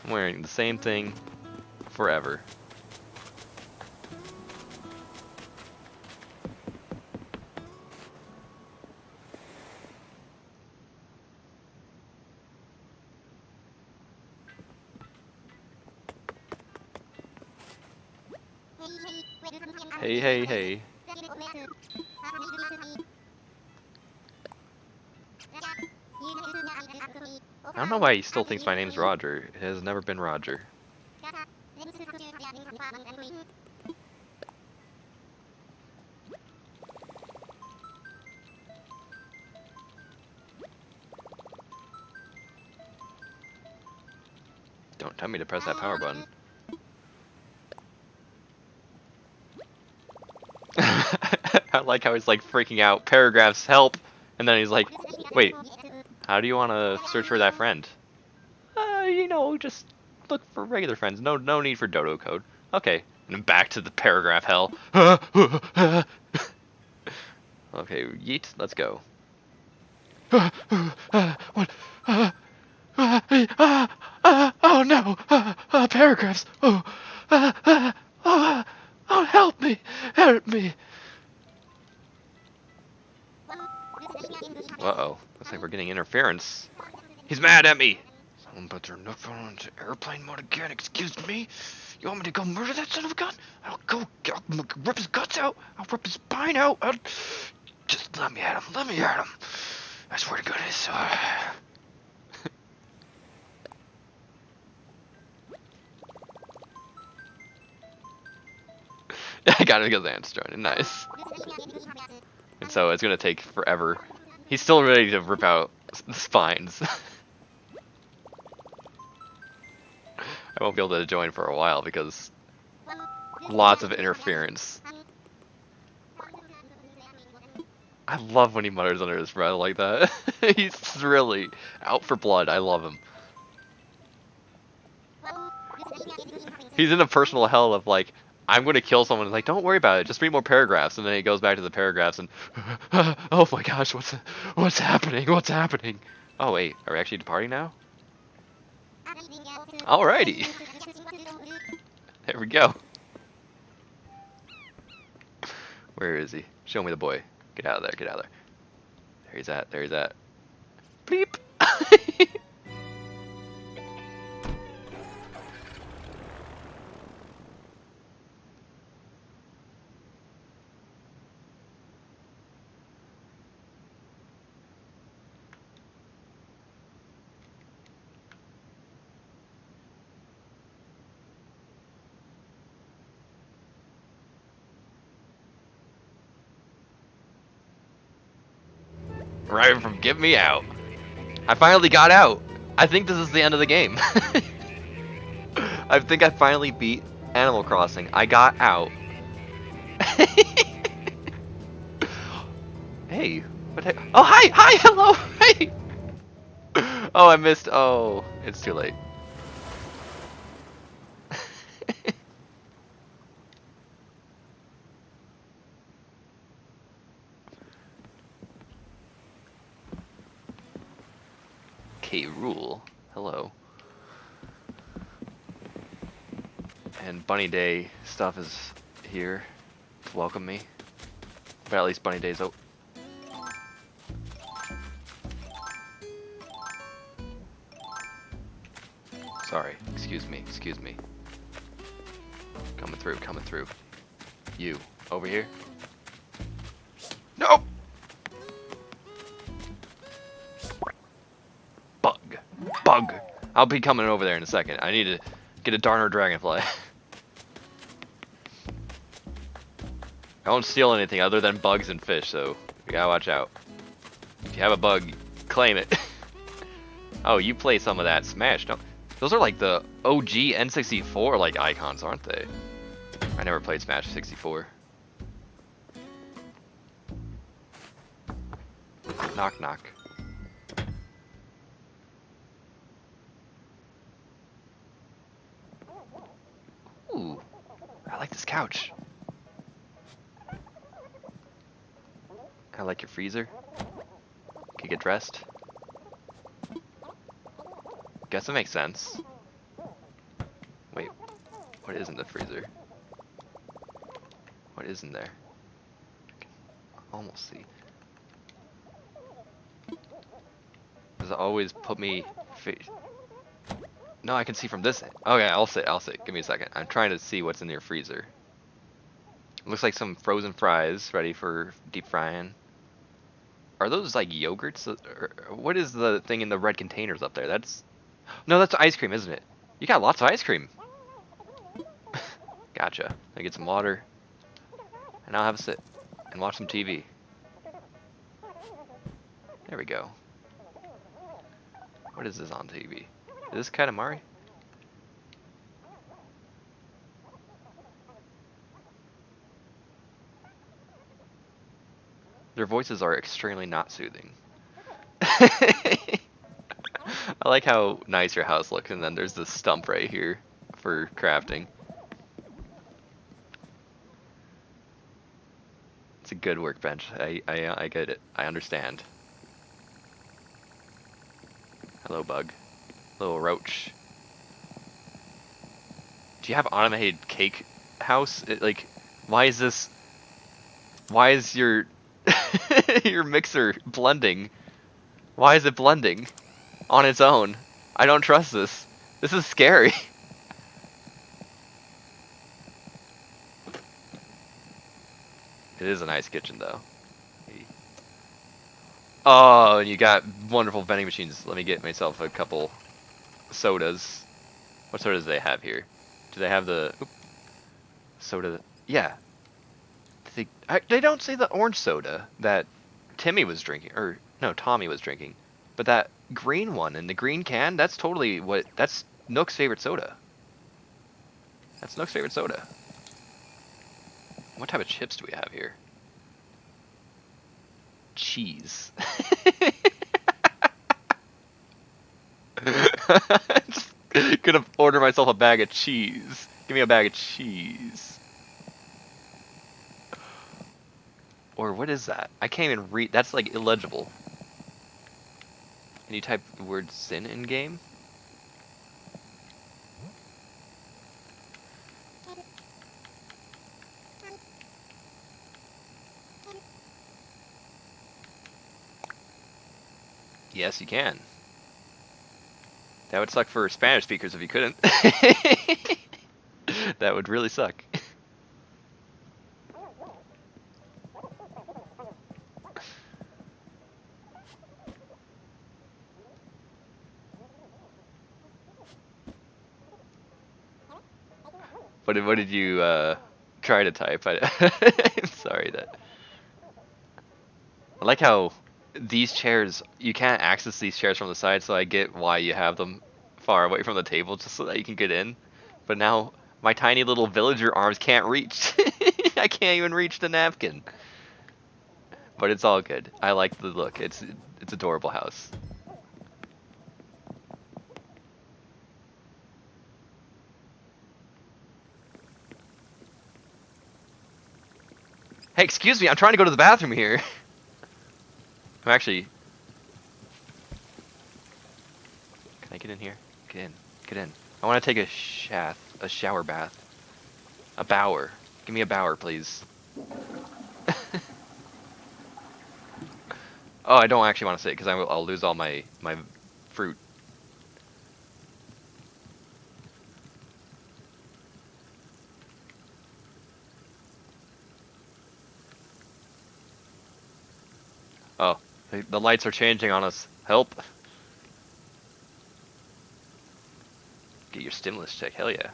I'm wearing the same thing forever. Hey, hey, hey. I don't know why he still thinks my name's Roger. It has never been Roger. Don't tell me to press that power button. I like how he's like freaking out. Paragraphs, help! And then he's like, wait, how do you want to search for that friend? You know, just look for regular friends. No need for dodo code. Okay, and then back to the paragraph hell. Okay, yeet, let's go. What? Oh no! Paragraphs! Oh, help me! Help me! Uh-oh. Looks like we're getting interference. He's mad at me! Someone put their knuckle into airplane mode again, excuse me? You want me to go murder that son of a gun? I'll rip his guts out! I'll rip his spine out! Just let me at him, let me at him! I swear to goodness. I got it because Ant's joining, nice. And so it's gonna take forever. He's still ready to rip out the spines. I won't be able to join for a while because lots of interference. I love when he mutters under his breath like that. He's really out for blood. I love him. He's in a personal hell of like, I'm going to kill someone. He's like, don't worry about it. Just read more paragraphs. And then he goes back to the paragraphs and, oh my gosh, what's happening? What's happening? Oh wait, are we actually departing now? Alrighty. There we go. Where is he? Show me the boy. Get out of there, get out of there. There he's at, there he's at. Bleep! Right from get me out. I finally got out. I think this is the end of the game. I think I finally beat Animal Crossing. I got out. Hey, what? Oh, hi, hello, hey. Oh, I missed. Oh, it's too late. K. Rule. Hello. And Bunny Day stuff is here to welcome me. But at least Bunny Day's out. Sorry, excuse me, excuse me. Coming through, coming through. You, over here? Nope! Bug! I'll be coming over there in a second. I need to get a Darner Dragonfly. I won't steal anything other than bugs and fish, so you gotta watch out. If you have a bug, claim it. Oh, you play some of that Smash, don't? Those are like the OG N64 like icons, aren't they? I never played Smash 64. Knock knock. Ooh, I like this couch. I like your freezer. Can you get dressed? Guess it makes sense. What is in the freezer? What is in there? I can almost see. Does it always put me... No, I can see from this end. Okay, I'll sit. Give me a second. I'm trying to see what's in your freezer. It looks like some frozen fries ready for deep frying. Are those like yogurts? Or what is the thing in the red containers up there? That's... No, that's ice cream, isn't it? You got lots of ice cream. Gotcha. I get some water. And I'll have a sit. And watch some TV. There we go. What is this on TV? Is this Katamari? Their voices are extremely not soothing. I like how nice your house looks, and then there's this stump right here for crafting. It's a good workbench. I get it. I understand. Hello, bug. Little roach. Do you have automated cake house? Like, why is this... Why is your... your mixer blending? Why is it blending on its own? I don't trust this. This is scary. It is a nice kitchen, though. Oh, and you got wonderful vending machines. Let me get myself a couple sodas. What sodas do they have here? Do they have the... Oop, soda... Yeah. They don't say the orange soda that Timmy was drinking, or no, Tommy was drinking, but that green one in the green can, that's totally what, that's Nook's favorite soda. That's Nook's favorite soda. What type of chips do we have here? Cheese. Just gonna order myself a bag of cheese. Give me a bag of cheese. Or what is that? I can't even read. That's like illegible. Can you type the word sin in game? Yes, you can. That would suck for Spanish speakers if you couldn't. That would really suck. What did you try to type? I'm sorry that. I like how these chairs, you can't access these chairs from the side, so I get why you have them far away from the table just so that you can get in. But now my tiny little villager arms can't reach. I can't even reach the napkin. But it's all good. I like the look. It's adorable house. Hey, excuse me, I'm trying to go to the bathroom here. I'm actually... Can I get in here? Get in. Get in. I want to take a shower bath. A bower. Give me a bower, please. Oh, I don't actually want to sit because I'll lose all my fruit. Oh, the lights are changing on us. Help. Get your stimulus check. Hell yeah.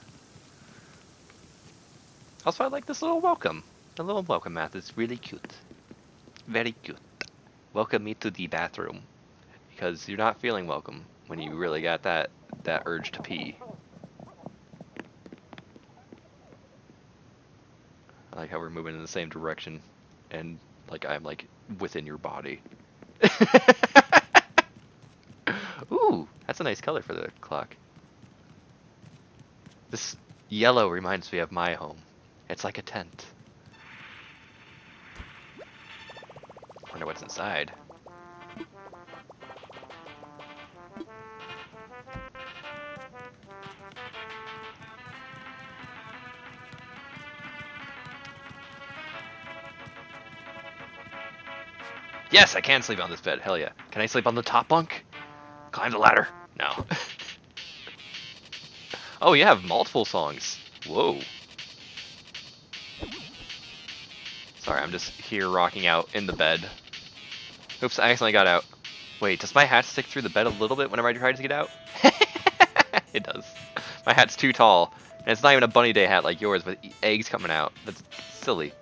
Also, I like this little welcome. The little welcome mat is really cute. Very cute. Welcome me to the bathroom. Because you're not feeling welcome when you really got that urge to pee. I like how we're moving in the same direction. And like I'm like within your body. Ooh, that's a nice color for the clock. This yellow reminds me of my home. It's like a tent. Wonder what's inside. Yes, I can sleep on this bed. Hell yeah. Can I sleep on the top bunk? Climb the ladder. No. Oh, you have multiple songs. Whoa. Sorry, I'm just here rocking out in the bed. Oops, I accidentally got out. Wait, does my hat stick through the bed a little bit whenever I try to get out? It does. My hat's too tall. And it's not even a bunny day hat like yours with eggs coming out. That's silly.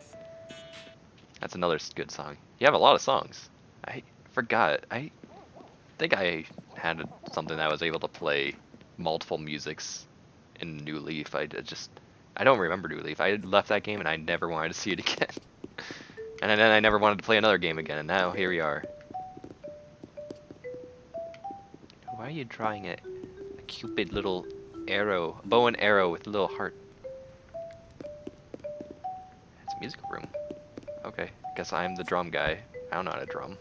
That's another good song. You have a lot of songs. I forgot. I think I had something that was able to play multiple musics in New Leaf. I don't remember New Leaf. I left that game and I never wanted to see it again. And then I never wanted to play another game again, and now here we are. Why are you drawing a cupid little arrow, bow and arrow with a little heart? It's a musical room. Okay, guess I'm the drum guy. I don't know how to drum.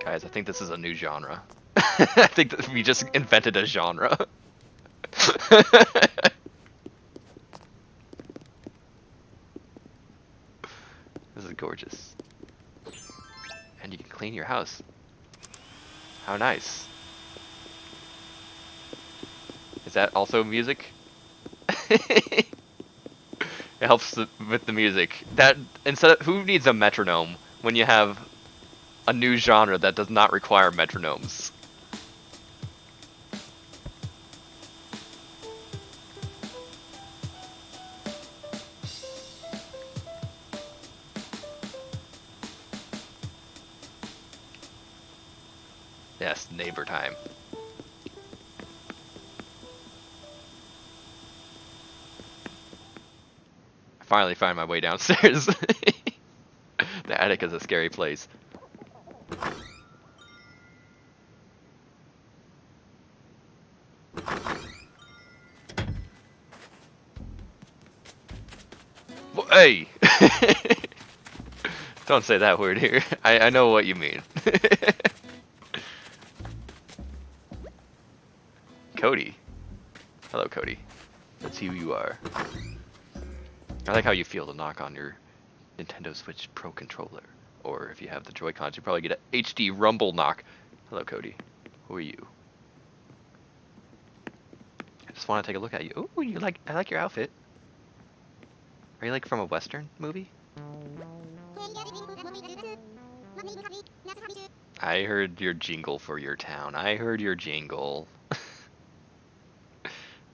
Guys, I think this is a new genre. I think that we just invented a genre. This is gorgeous. And you can clean your house. How nice. Is that also music? It helps with the music. That instead of, who needs a metronome when you have a new genre that does not require metronomes? Yes, neighbor time. I finally find my way downstairs. The attic is a scary place. Hey! Don't say that word here. I know what you mean. Cody. Hello, Cody. Let's see who you are. I like how you feel to knock on your Nintendo Switch Pro controller. Or if you have the Joy-Cons, you probably get an HD rumble knock. Hello, Cody. Who are you? I just want to take a look at you. Oh, I like your outfit. Are you like from a Western movie? I heard your jingle for your town. I heard your jingle.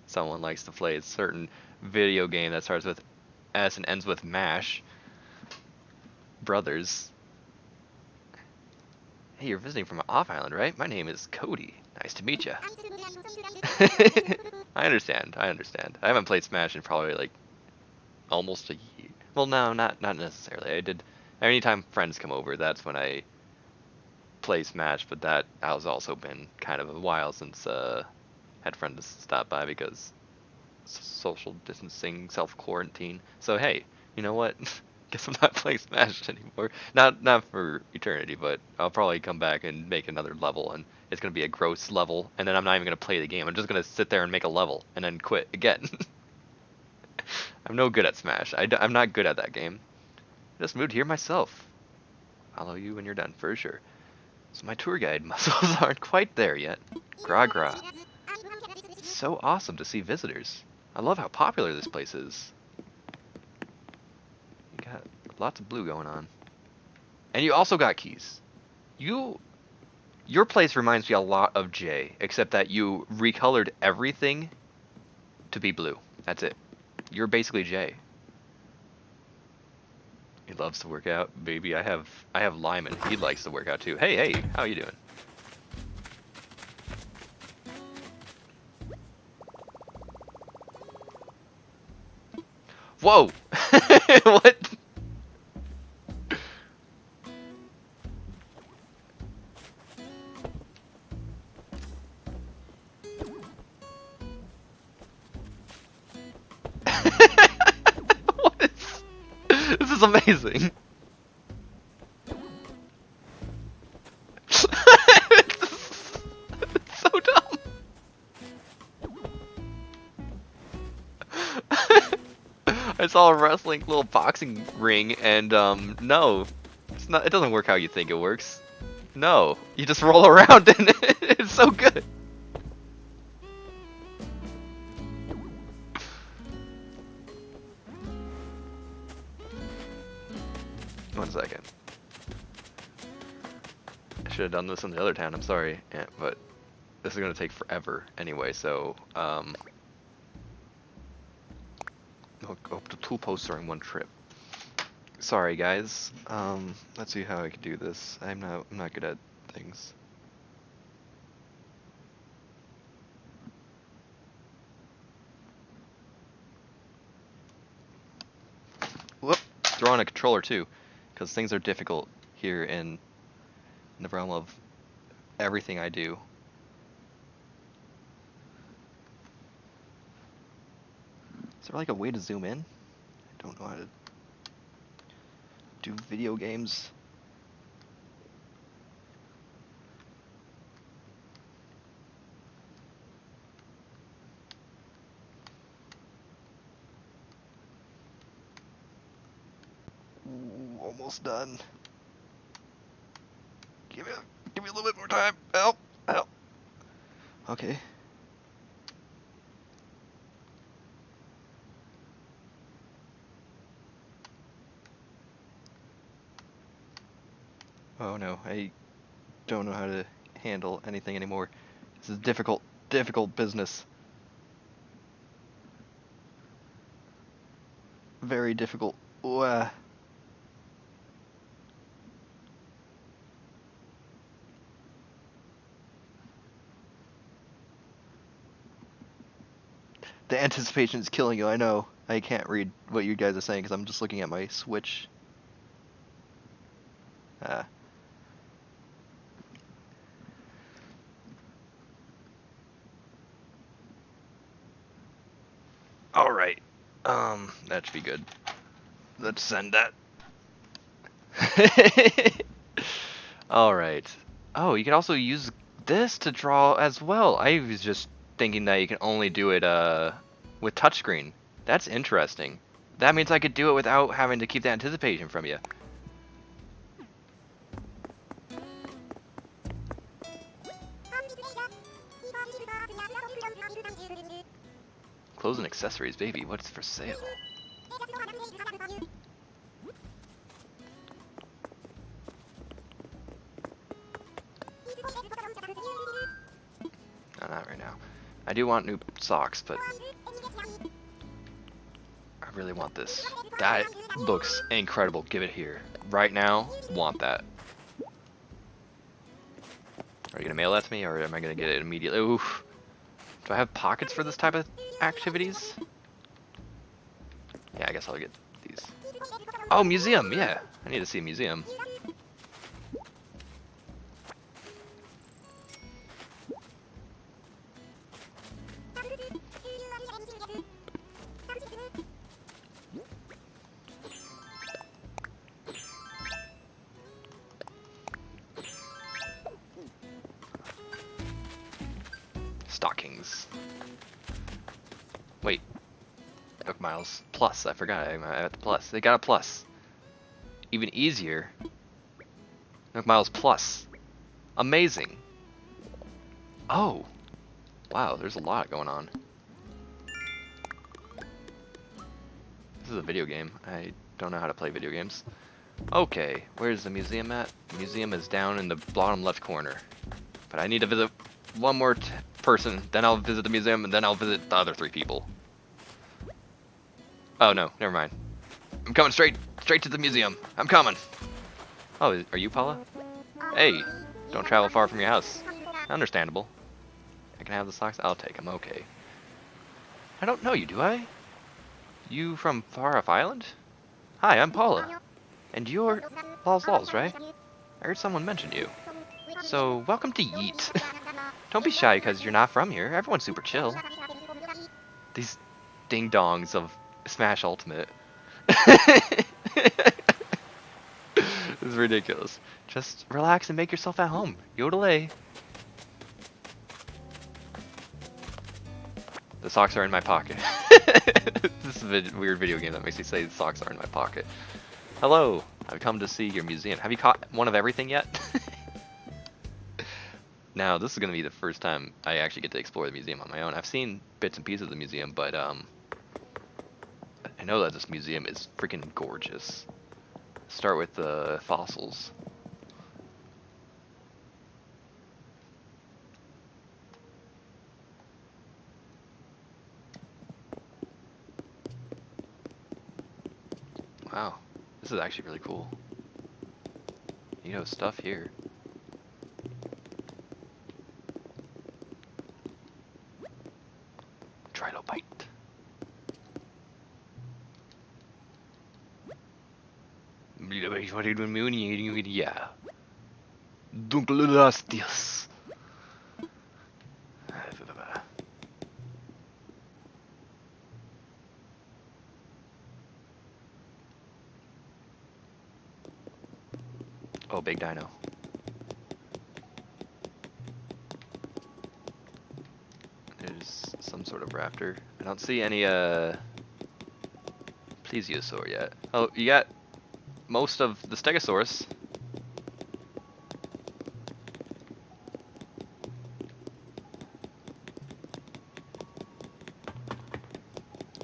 Someone likes to play a certain video game that starts with S and ends with MASH. Brothers. Hey, you're visiting from off island, right? My name is Cody. Nice to meet you. I understand. I haven't played Smash in probably like almost a year. Well, no, not necessarily. Anytime friends come over, that's when I play Smash, but that has also been kind of a while since had friends stop by because social distancing, self-quarantine. So hey, you know what? Guess I'm not playing Smash anymore. Not for eternity, but I'll probably come back and make another level, and it's gonna be a gross level, and then I'm not even gonna play the game. I'm just gonna sit there and make a level and then quit again. I'm no good at Smash. I'm not good at that game. I just moved here myself. Follow you when you're done, for sure. So my tour guide muscles aren't quite there yet. Gra gra. It's so awesome to see visitors. I love how popular this place is. You got lots of blue going on. And you also got keys. Your place reminds me a lot of Jay, except that you recolored everything to be blue. That's it. You're basically Jay. He loves to work out, baby. I have Lyman. He likes to work out too. Hey, how you doing? Whoa! What? This is amazing. It's I saw a wrestling little boxing ring, and no, it's not. It doesn't work how you think it works. No, you just roll around in it. It's so good. One second. I should have done this in the other town. I'm sorry, but this is gonna take forever anyway. So hook up the tool posts during one trip. Sorry, guys. Let's see how I can do this. I'm not good at things. Whoop! Throw on a controller too, because things are difficult here in the realm of everything I do. Is there like a way to zoom in? I don't know how to do video games. Ooh, almost done. Give me a little bit more time. Help! Help! Okay. Oh no, I don't know how to handle anything anymore. This is difficult business. Very difficult. Ooh, The anticipation is killing you, I know. I can't read what you guys are saying because I'm just looking at my Switch. Alright. That should be good. Let's send that. Alright. Oh, you can also use this to draw as well. I was just thinking that you can only do it with touchscreen. That's interesting. That means I could do it without having to keep the anticipation from you. Clothes and accessories, baby. What's for sale? No, not right now. I do want new socks, but I really want this. That looks incredible. Give it here. Right now, want that. Are you gonna mail that to me, or am I gonna get it immediately? Oof. Do I have pockets for this type of activities? Yeah, I guess I'll get these. Oh, museum, yeah. I need to see a museum. Stockings. Wait. Nook Miles Plus. I forgot. I'm at the plus. They got a plus. Even easier. Nook Miles Plus. Amazing. Oh. Wow, there's a lot going on. This is a video game. I don't know how to play video games. Okay, where's the museum at? The museum is down in the bottom left corner. But I need to visit one more person, then I'll visit the museum, and then I'll visit the other 3 people. Oh no, never mind. I'm coming straight to the museum. I'm coming. Oh, are you Paula? Hey, don't travel far from your house. Understandable. I can have the socks? I'll take them, okay. I don't know you, do I? You from Far Off Island? Hi, I'm Paula. And you're Laws, right? I heard someone mention you. So, welcome to Yeet. Don't be shy because you're not from here. Everyone's super chill. These ding-dongs of Smash Ultimate. This is ridiculous. Just relax and make yourself at home. Yodel-a. The socks are in my pocket. This is a weird video game that makes me say the socks are in my pocket. Hello, I've come to see your museum. Have you caught one of everything yet? Now, this is going to be the first time I actually get to explore the museum on my own. I've seen bits and pieces of the museum, but I know that this museum is freaking gorgeous. Start with the fossils. Wow, this is actually really cool. You know, stuff here. Trilobite. Yeah. Dunkledastias. Oh, big dino. There's some sort of raptor. I don't see any plesiosaur yet. Oh, you got most of the stegosaurus.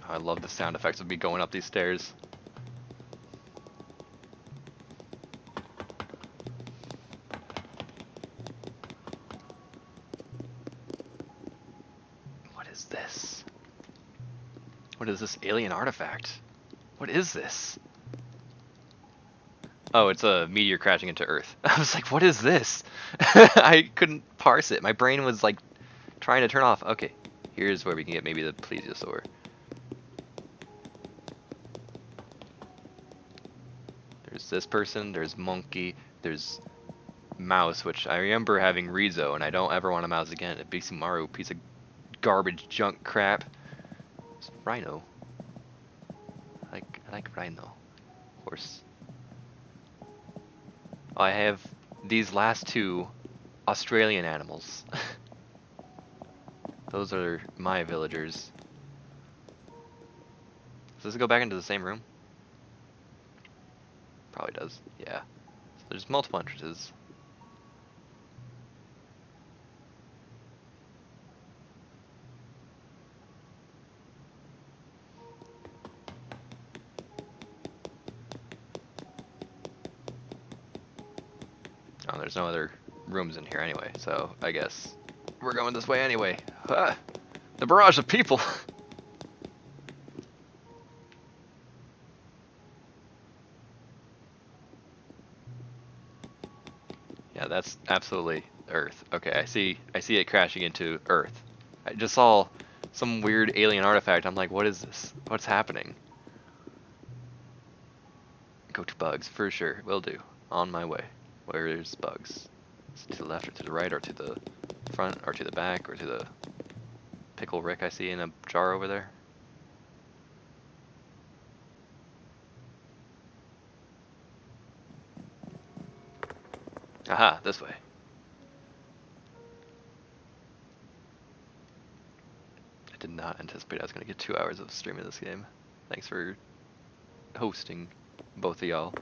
I love the sound effects of me going up these stairs. What is this? What is this alien artifact? What is this? Oh, it's a meteor crashing into Earth. I was like, what is this? I couldn't parse it. My brain was like trying to turn off. Okay, here's where we can get maybe the plesiosaur. There's this person, there's monkey, there's mouse, which I remember having Rizzo, and I don't ever want a mouse again. A Bisumaru piece of garbage junk crap. It's rhino. I like rhino. Horse. I have these last two Australian animals. Those are my villagers. Does this go back into the same room? Probably does, yeah. So there's multiple entrances. Oh, there's no other rooms in here anyway, so I guess we're going this way anyway. Ah, the barrage of people! Yeah, that's absolutely Earth. Okay, I see it crashing into Earth. I just saw some weird alien artifact. I'm like, what is this? What's happening? Go to bugs, for sure. Will do. On my way. Where's bugs? Is it to the left or to the right or to the front or to the back or to the pickle Rick I see in a jar over there? Aha, this way. I did not anticipate I was going to get 2 hours of streaming this game. Thanks for hosting, both of y'all.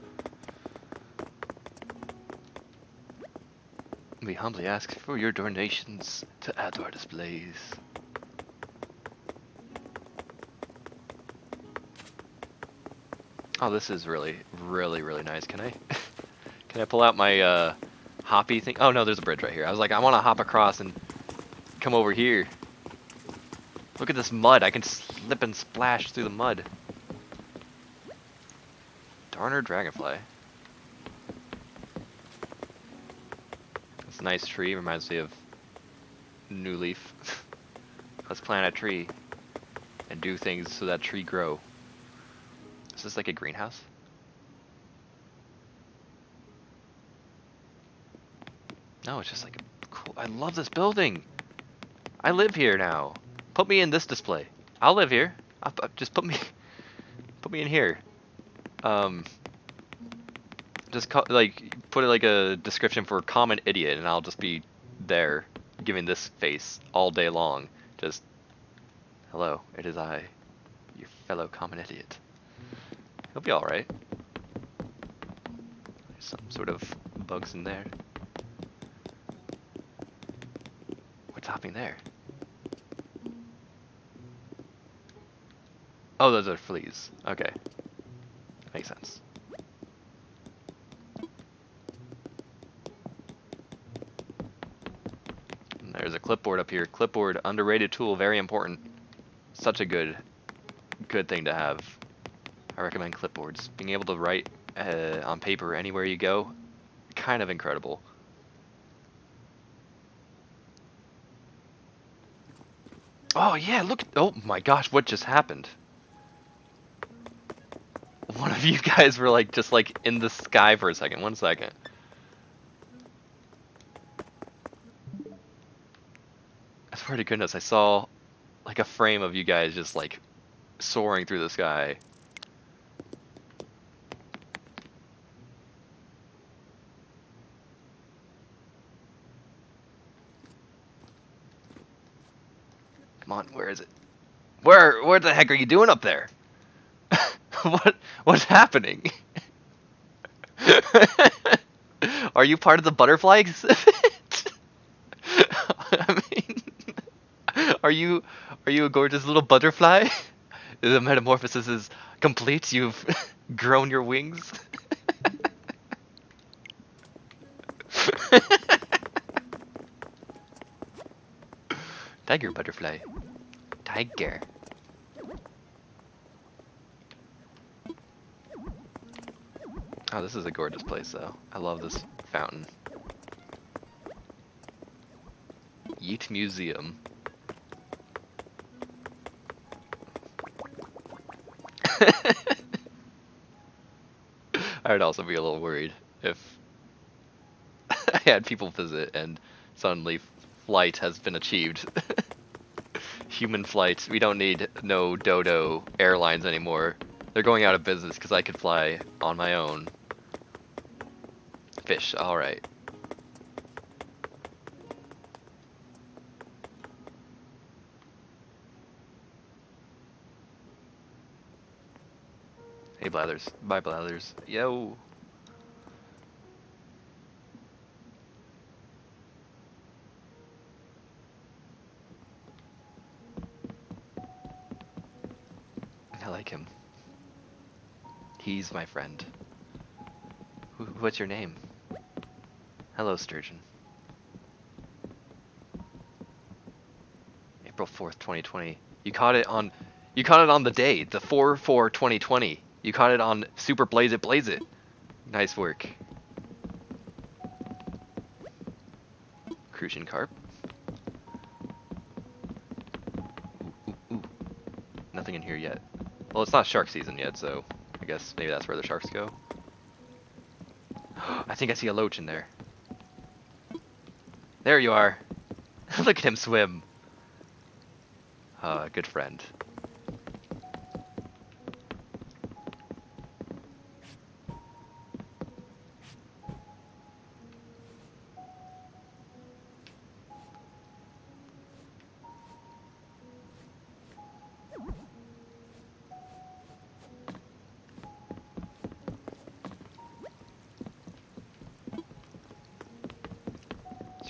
We humbly ask for your donations to add to our displays. Oh, this is really, really, really nice. Can I pull out my hoppy thing? Oh no, there's a bridge right here. I was like, I want to hop across and come over here. Look at this mud. I can slip and splash through the mud. Darner dragonfly. This nice tree reminds me of New Leaf. Let's plant a tree and do things so that tree grow. Is this like a greenhouse? No, it's just like a cool. I love this building. I live here now. Put me in this display. I'll live here. Just put me in here. Just put it like a description for common idiot, and I'll just be there giving this face all day long. Just hello, it is I, fellow common idiot. He'll be alright. There's some sort of bugs in there. What's happening there? Oh, those are fleas. Okay. Makes sense. And there's a clipboard up here. Clipboard, underrated tool, very important. Such a good thing to have. I recommend clipboards. Being able to write on paper anywhere you go, kind of incredible. Oh yeah, look. Oh my gosh, what just happened? One of you guys were like just like in the sky for a second. 1 second. I swear to goodness, I saw like a frame of you guys just like soaring through the sky. Come on, where is it? Where the heck are you doing up there? What's happening? Are you part of the butterfly exhibit? I mean, are you a gorgeous little butterfly? The metamorphosis is complete. You've grown your wings. Tiger butterfly. Tiger. Oh, this is a gorgeous place, though. I love this fountain. Yeet Museum. I would also be a little worried if I had people visit and suddenly flight has been achieved. Human flight. We don't need no Dodo airlines anymore. They're going out of business because I could fly on my own. Fish, alright. Hey Blathers. Bye Blathers. Yo! I like him. He's my friend. What's your name? Hello, Sturgeon. April 4th, 2020. You caught it on the day, the 4/4/2020. You caught it on Super Blaze It Blaze It. Nice work. Crucian carp. Ooh. Nothing in here yet. Well, it's not shark season yet, so I guess maybe that's where the sharks go. I think I see a loach in there. There you are. Look at him swim. Good friend.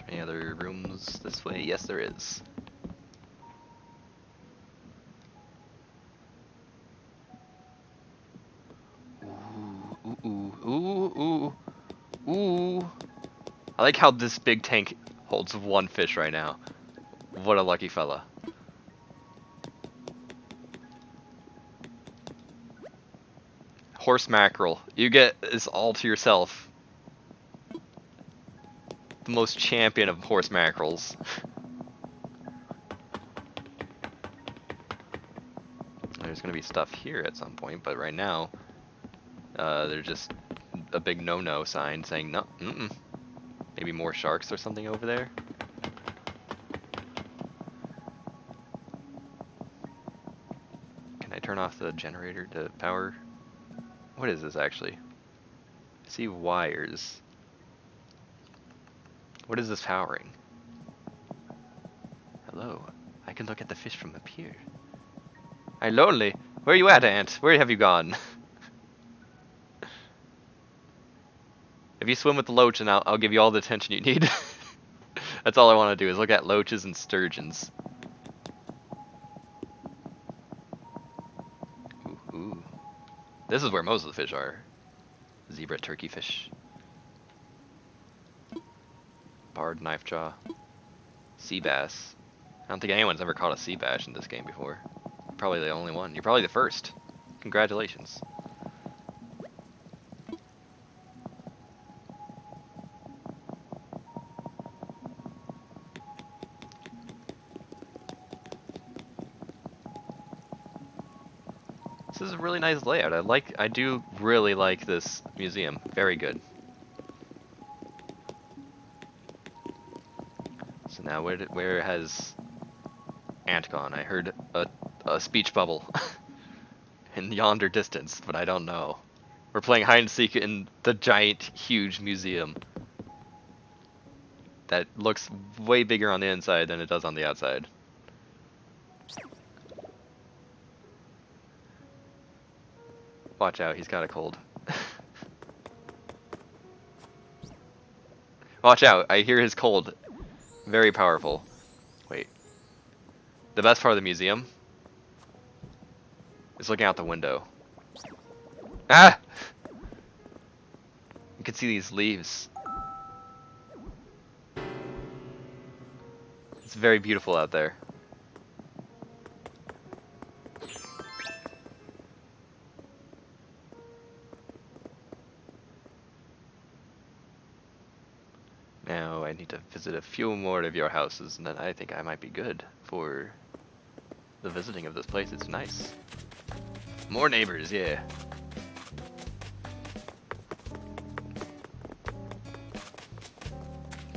Any other rooms this way? Yes, there is. Ooh. I like how this big tank holds one fish right now. What a lucky fella. Horse mackerel. You get this all to yourself. The most champion of horse mackerels. There's gonna be stuff here at some point, but right now, there's just a big no-no sign saying no. Maybe more sharks or something over there. Can I turn off the generator to power? What is this actually? I see wires. What is this powering? Hello, I can look at the fish from up here. I'm lonely. Where are you at, Ant? Where have you gone? If you swim with the loach, then I'll give you all the attention you need. That's all I want to do is look at loaches and sturgeons. Ooh, ooh. This is where most of the fish are. Zebra, turkey fish. Barred knife jaw. Sea bass. I don't think anyone's ever caught a sea bass in this game before. You're probably the only one. You're probably the first. Congratulations. This is a really nice layout. I do really like this museum. Very good. So now where has Ant gone? I heard a speech bubble in yonder distance, but I don't know. We're playing hide and seek in the giant, huge museum that looks way bigger on the inside than it does on the outside. Watch out, he's got a cold. Watch out, I hear his cold. Very powerful. Wait. The best part of the museum is looking out the window. Ah! You can see these leaves. It's very beautiful out there. Now I need to visit a few more of your houses, and then I think I might be good for the visiting of this place. It's nice. More neighbors, yeah.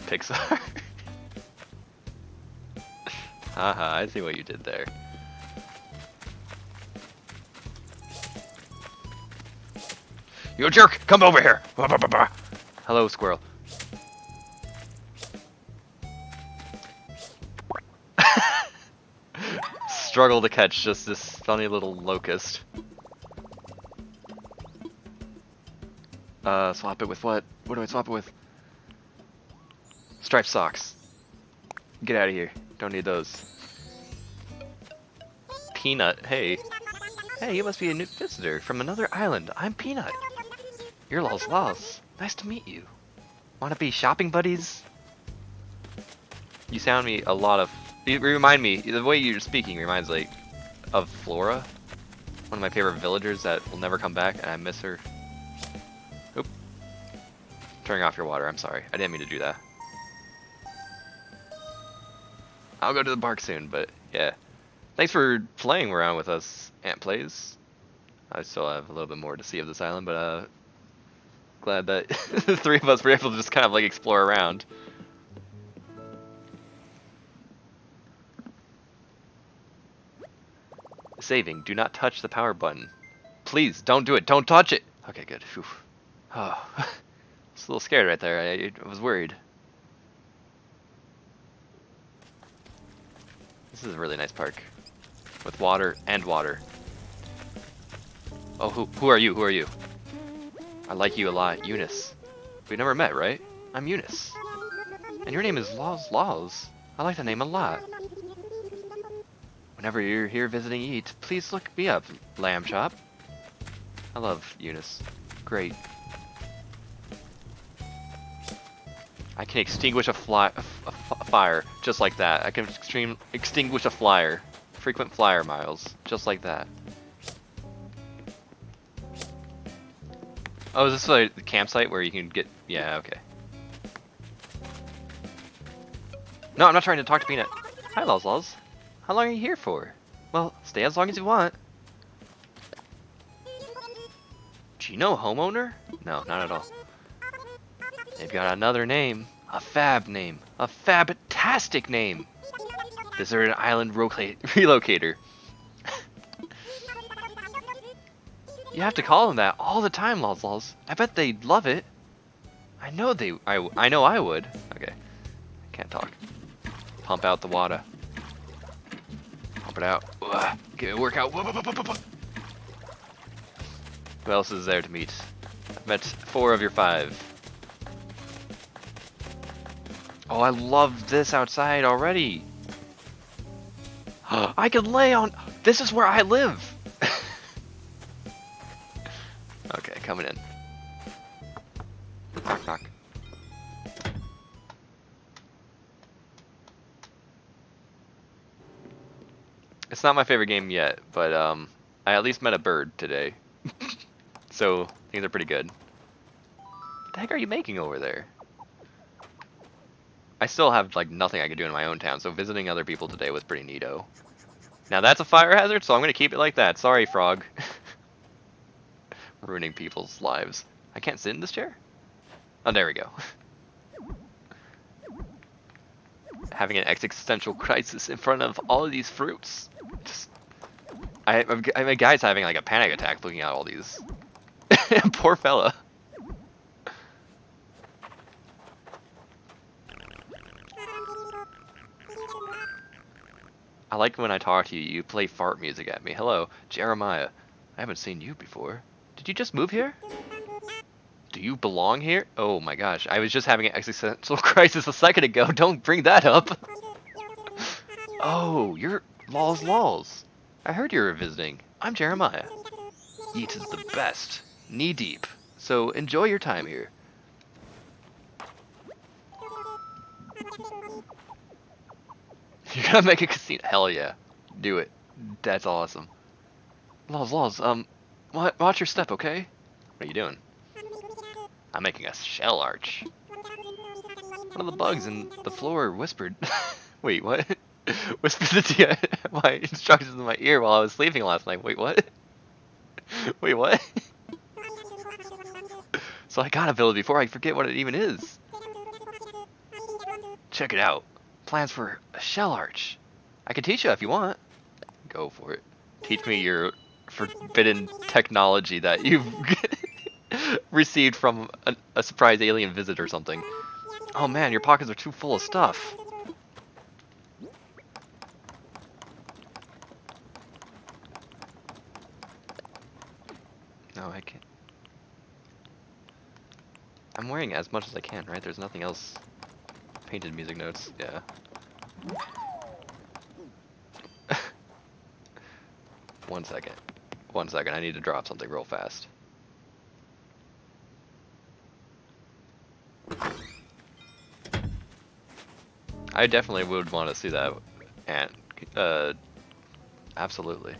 Pixar. Haha, I see what you did there. You jerk! Come over here! Hello, squirrel. Struggle to catch just this funny little locust. Swap it with what? What do I swap it with? Striped socks. Get out of here. Don't need those. Peanut, hey. Hey, you must be a new visitor from another island. I'm Peanut. You're Los Los. Nice to meet you. Wanna be shopping buddies? You sound me a lot of... You remind me, the way you're speaking reminds like of Flora, one of my favorite villagers that will never come back, and I miss her. Oop. Turning off your water, I'm sorry. I didn't mean to do that. I'll go to the park soon, but yeah. Thanks for playing around with us, Ant Plays. I still have a little bit more to see of this island, but glad that the three of us were able to just kind of like explore around. Saving. Do not touch the power button. Please, don't do it. Don't touch it. Okay, good. Whew. Oh, I was a little scared right there. I was worried. This is a really nice park. With water and water. Oh, who are you? Who are you? I like you a lot. Eunice. We never met, right? I'm Eunice. And your name is Laws. I like the name a lot. Whenever you're here visiting Eat, please look me up, Lamb Chop. I love Eunice. Great. I can extinguish a fire just like that. I can extinguish a flyer. Frequent flyer miles. Just like that. Oh, is this like the campsite where you can get... Yeah, okay. No, I'm not trying to talk to Peanut. Hi, Loz. How long are you here for? Well, stay as long as you want. Do you know homeowner? No, not at all. They've got another name. A fab name. A fab-tastic name. Deserted Island Relocator. You have to call them that all the time, Loz. I bet they'd love it. I know I would. Okay. Can't talk. Pump out the water. Pump it out. Give it a workout. Who else is there to meet? I've met 4 of your 5. Oh, I love this outside already. I can lay on... This is where I live! Okay, coming in. Knock, knock. It's not my favorite game yet, but I at least met a bird today. So, things are pretty good. What the heck are you making over there? I still have like nothing I could do in my own town, so visiting other people today was pretty neato. Now that's a fire hazard, so I'm gonna keep it like that. Sorry, frog. Ruining people's lives. I can't sit in this chair? Oh, there we go. Having an existential crisis in front of all of these fruits. Just, I mean, guy's having like a panic attack looking at all these. Poor fella. I like when I talk to you, you play fart music at me. Hello, Jeremiah. I haven't seen you before. Did you just move here? Do you belong here? Oh my gosh, I was just having an existential crisis a second ago. Don't bring that up. Oh, you're lols. I heard you were visiting. I'm Jeremiah. Yeet is the best. Knee deep. So enjoy your time here. You're gonna make a casino? Hell yeah. Do it. That's awesome. Lols, watch your step, okay? What are you doing? I'm making a shell arch. One of the bugs in the floor whispered. Wait, what? Whispered my instructions in my ear while I was sleeping last night. Wait, what? Wait, what? So I gotta build it before I forget what it even is. Check it out. Plans for a shell arch. I can teach you if you want. Go for it. Teach me your forbidden technology that you've received from a surprise alien visit or something. Oh man, your pockets are too full of stuff. No, I can't. I'm wearing as much as I can, right? There's nothing else. Painted music notes, yeah. One second, I need to drop something real fast. I definitely would want to see that, and absolutely.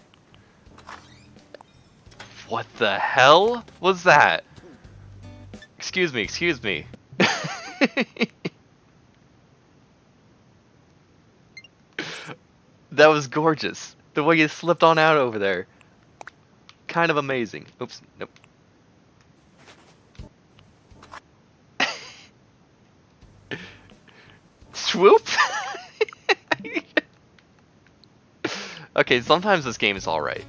What the hell was that? Excuse me. That was gorgeous. The way you slipped on out over there. Kind of amazing. Oops, nope. Swoop? Okay, sometimes this game is alright.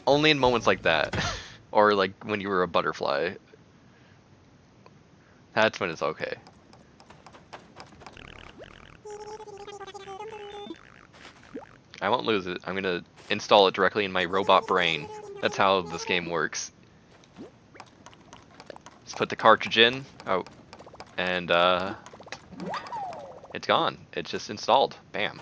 Only in moments like that. Or like when you were a butterfly. That's when it's okay. I won't lose it. I'm gonna install it directly in my robot brain. That's how this game works. Let's put the cartridge in. Oh. And it's gone. It's just installed. Bam.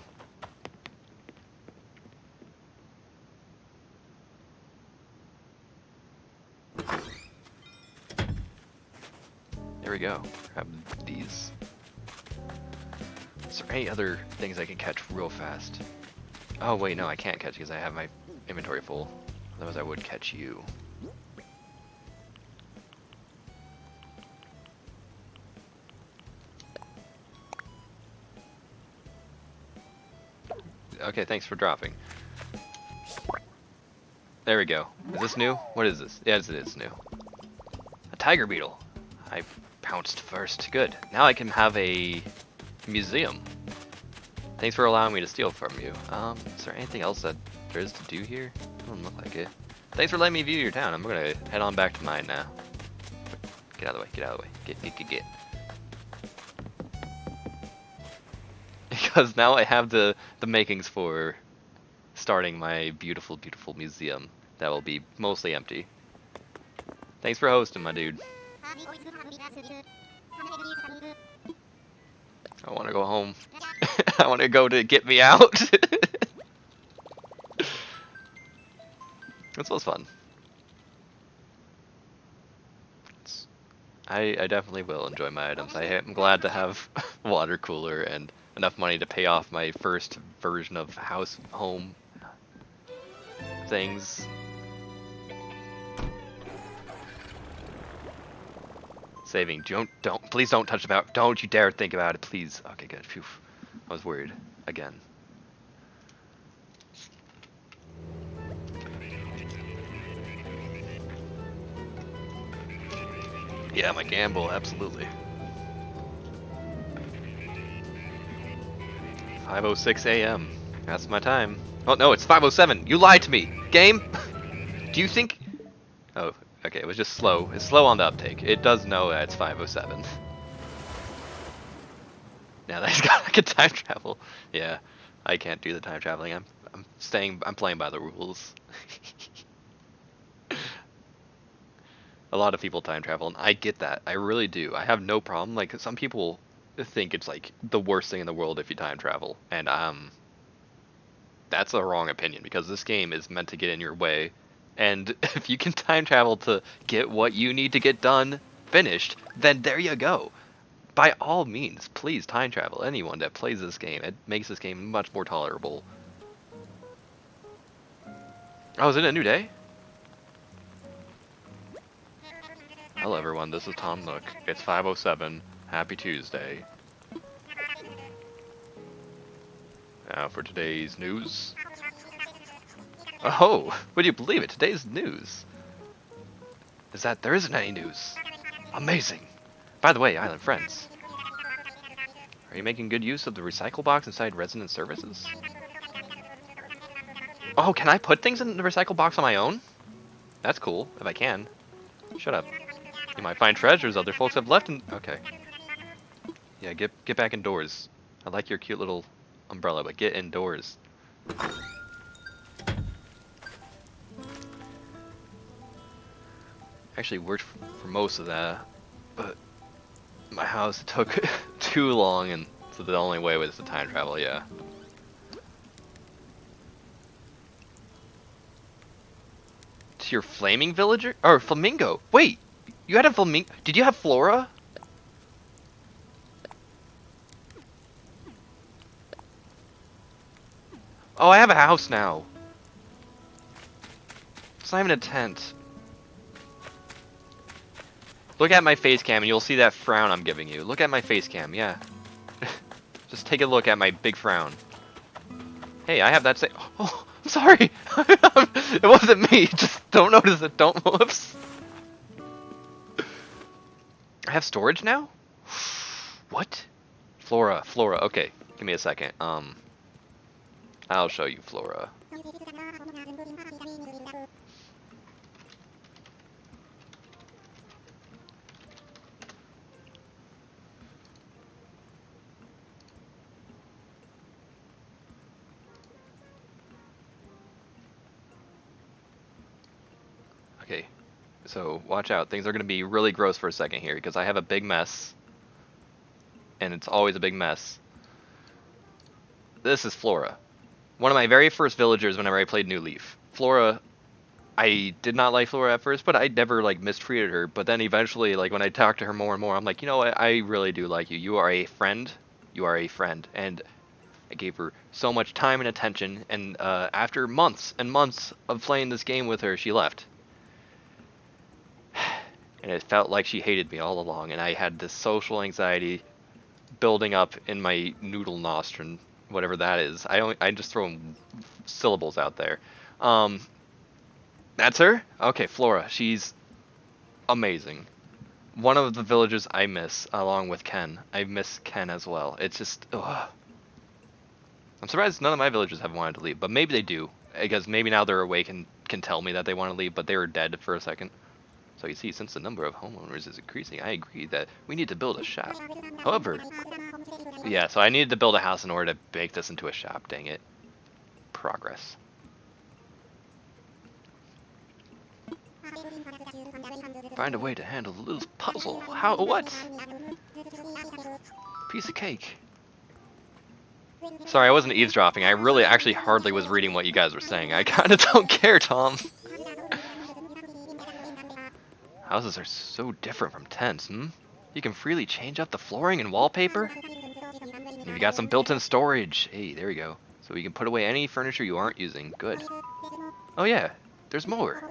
There we go. Grab these. Is there any other things I can catch real fast? Oh wait, no, I can't catch because I have my inventory full. Otherwise I would catch you. Okay, thanks for dropping. There we go. Is this new? What is this? Yes, it is new. A tiger beetle. I pounced first. Good. Now I can have a museum. Thanks for allowing me to steal from you. Is there anything else that there is to do here? Doesn't look like it. Thanks for letting me view your town. I'm gonna head on back to mine now. Get out of the way, get out of the way. Get. Because now I have the makings for starting my beautiful, beautiful museum that will be mostly empty. Thanks for hosting, my dude. I want to go home. I want to go to get me out. This was fun. I definitely will enjoy my items. I am glad to have a water cooler and enough money to pay off my first version of home things. Saving. Please don't touch about. Don't you dare think about it, please. Okay, good. Phew. I was worried again. Yeah, my gamble, absolutely. 5:06 a.m. That's my time. Oh no, it's 5:07. You lied to me, game. Do you think? Oh, okay. It was just slow. It's slow on the uptake. It does know that it's 5:07. Now that he's got like a time travel. Yeah, I can't do the time traveling. I'm playing by the rules. A lot of people time travel, and I get that. I really do. I have no problem. Like, some people think it's like the worst thing in the world if you time travel, and that's a wrong opinion, because this game is meant to get in your way, and if you can time travel to get what you need to get done finished, then there you go. By all means, please time travel. Anyone that plays this game, it makes this game much more tolerable. Oh, is it a new day? Hello everyone, this is Tom Nook. It's 5:07. Happy Tuesday. Now for today's news. Oh, would you believe it? Today's news is that there isn't any news. Amazing. By the way, Island friends, are you making good use of the recycle box inside Resident Services? Oh, can I put things in the recycle box on my own? That's cool, if I can. Shut up. You might find treasures other folks have left in... Okay. Yeah, get back indoors. I like your cute little umbrella, but get indoors. Actually worked for most of that, but my house took too long, and so the only way was to time travel, yeah. To your flaming villager? Or flamingo? Wait! You had a flamingo? Did you have Flora? Oh, I have a house now. It's not even a tent. Look at my face cam and you'll see that frown I'm giving you. Look at my face cam, yeah. Just take a look at my big frown. Hey, I have that same... Oh, I'm sorry! It wasn't me. Just don't notice it. Don't... Whoops. I have storage now? What? Flora. Okay, give me a second. I'll show you Flora. Okay, so watch out. Things are going to be really gross for a second here, because I have a big mess. And it's always a big mess. This is Flora. One of my very first villagers whenever I played New Leaf. Flora, I did not like Flora at first, but I never like mistreated her. But then eventually, like when I talked to her more and more, I'm like, you know what, I really do like you. You are a friend. You are a friend. And I gave her so much time and attention, and after months and months of playing this game with her, she left. And it felt like she hated me all along, and I had this social anxiety building up in my Noodle Nostrin, whatever that is. I just throw syllables out there. That's her? Okay, Flora. She's amazing. One of the villagers I miss, along with Ken. I miss Ken as well. It's just... Ugh. I'm surprised none of my villagers have wanted to leave, but maybe they do. Because maybe now they're awake and can tell me that they want to leave, but they were dead for a second. So you see, since the number of homeowners is increasing, I agree that we need to build a shop. However, yeah, so I needed to build a house in order to make this into a shop, dang it. Progress. Find a way to handle the little puzzle. How? What? Piece of cake. Sorry, I wasn't eavesdropping. I really actually hardly was reading what you guys were saying. I kind of don't care, Tom. Houses are so different from tents, hmm? You can freely change up the flooring and wallpaper? And you got some built-in storage. Hey, there you go. So you can put away any furniture you aren't using. Good. Oh yeah, there's more.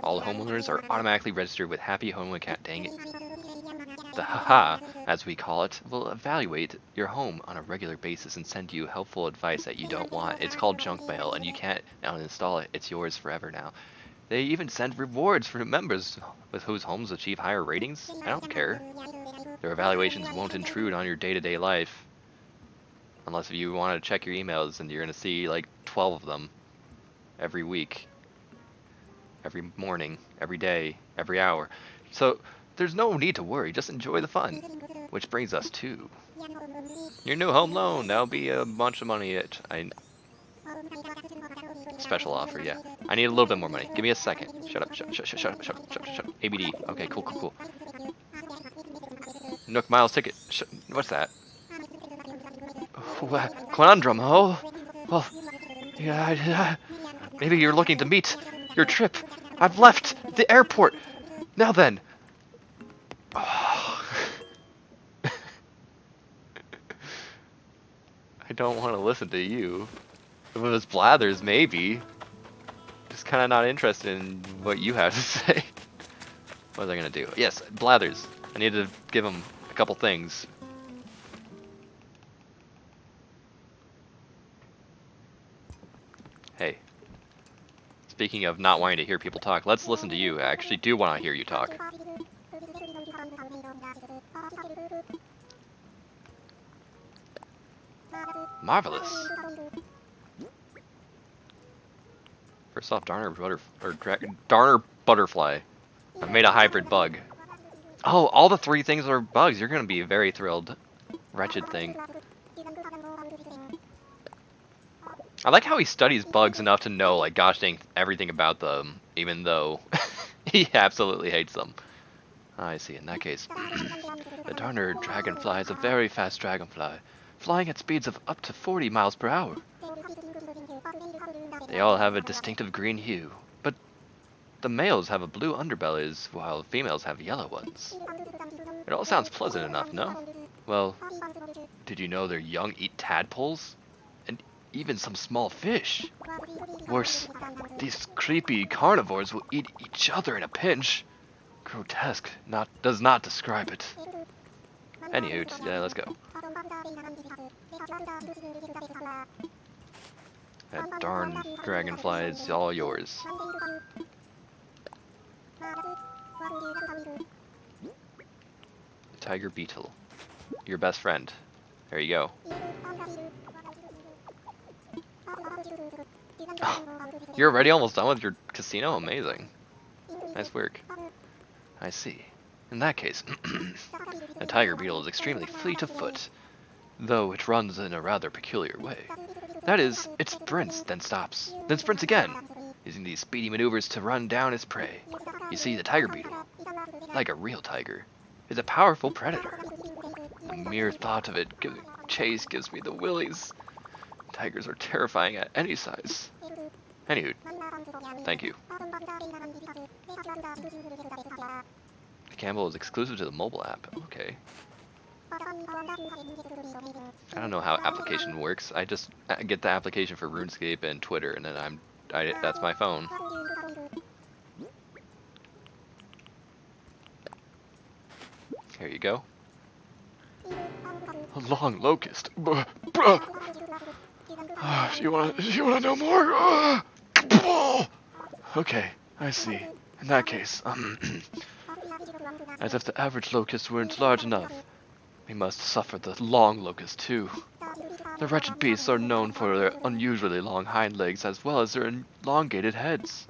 All the homeowners are automatically registered with Happy Home Account. Dang it. The haha, as we call it, will evaluate your home on a regular basis and send you helpful advice that you don't want. It's called junk mail, and you can't uninstall it. It's yours forever now. They even send rewards for members with whose homes achieve higher ratings. I don't care. Their evaluations won't intrude on your day-to-day life. Unless if you want to check your emails and you're going to see like 12 of them every week. Every morning, every day, every hour. So there's no need to worry, just enjoy the fun. Which brings us to your new home loan. That'll be a bunch of money. Special offer, yeah. I need a little bit more money. Give me a second. Shut up, shut up. ABD. Okay, cool. Nook Miles ticket. What's that? Conundrum, oh? Well, yeah, maybe you're looking to meet your trip. I've left the airport. Now then. Oh. I don't want to listen to you. If it was Blathers, maybe. Just kind of not interested in what you have to say. What was I going to do? Yes, Blathers. I need to give him a couple things. Hey. Speaking of not wanting to hear people talk, let's listen to you. I actually do want to hear you talk. Marvelous. First off, Darner Butterfly. I've made a hybrid bug. Oh, all the 3 things are bugs. You're going to be very thrilled. Wretched thing. I like how he studies bugs enough to know, like, gosh dang, everything about them, even though he absolutely hates them. I see, in that case. The Darner dragonfly is a very fast dragonfly, flying at speeds of up to 40 miles per hour. They all have a distinctive green hue, but the males have a blue underbellies, while females have yellow ones. It all sounds pleasant enough, no? Well, did you know their young eat tadpoles? And even some small fish. Worse, these creepy carnivores will eat each other in a pinch. Grotesque does not describe it. Anywho, yeah, let's go. That darn dragonfly is all yours. Tiger beetle. Your best friend. There you go. Oh, you're already almost done with your casino? Amazing. Nice work. I see. In that case, a tiger beetle is extremely fleet of foot, though it runs in a rather peculiar way. That is, it sprints, then stops, then sprints again, using these speedy maneuvers to run down its prey. You see, the tiger beetle, like a real tiger, is a powerful predator. The mere thought of it chase gives me the willies. Tigers are terrifying at any size. Anywho, thank you. The Campbell is exclusive to the mobile app. Okay. I don't know how application works. I just get the application for RuneScape and Twitter, and then that's my phone. Here you go. A long locust. You wanna know more? Okay, I see. In that case, as if the average locust weren't large enough, we must suffer the long locust too. The wretched beasts are known for their unusually long hind legs as well as their elongated heads.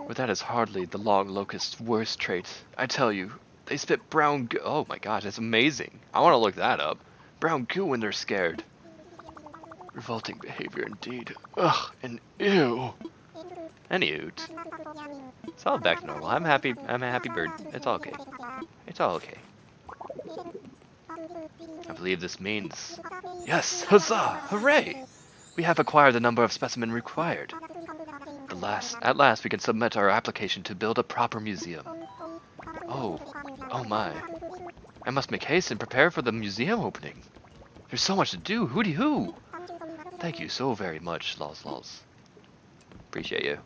But that is hardly the long locust's worst trait. I tell you, they spit brown goo. Oh my gosh, that's amazing. I want to look that up. Brown goo when they're scared. Revolting behavior indeed. Ugh, and ew. Anywho, it's all back to normal. I'm happy. I'm a happy bird. It's all okay. It's all okay. I believe this means... Yes! Huzzah! Hooray! We have acquired the number of specimens required. At last we can submit our application to build a proper museum. Oh my. I must make haste and prepare for the museum opening. There's so much to do, hooty hoo! Thank you so very much, lols. Appreciate you.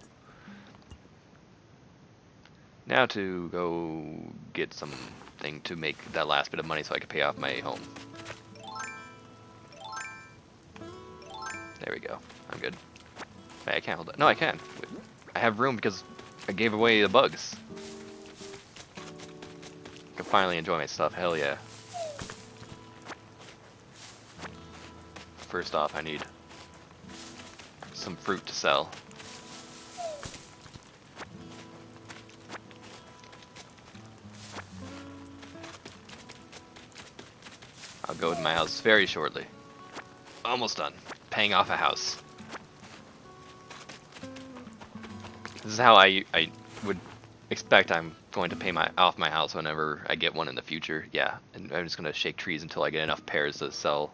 Now to go get something to make that last bit of money so I can pay off my home. There we go. I'm good. Wait, I can't hold it. No, I can. Wait. I have room because I gave away the bugs. I can finally enjoy my stuff. Hell yeah. First off, I need some fruit to sell. I'll go to my house very shortly. Almost done. Paying off a house. This is how I would expect I'm going to pay off my house whenever I get one in the future. Yeah, and I'm just going to shake trees until I get enough pears to sell.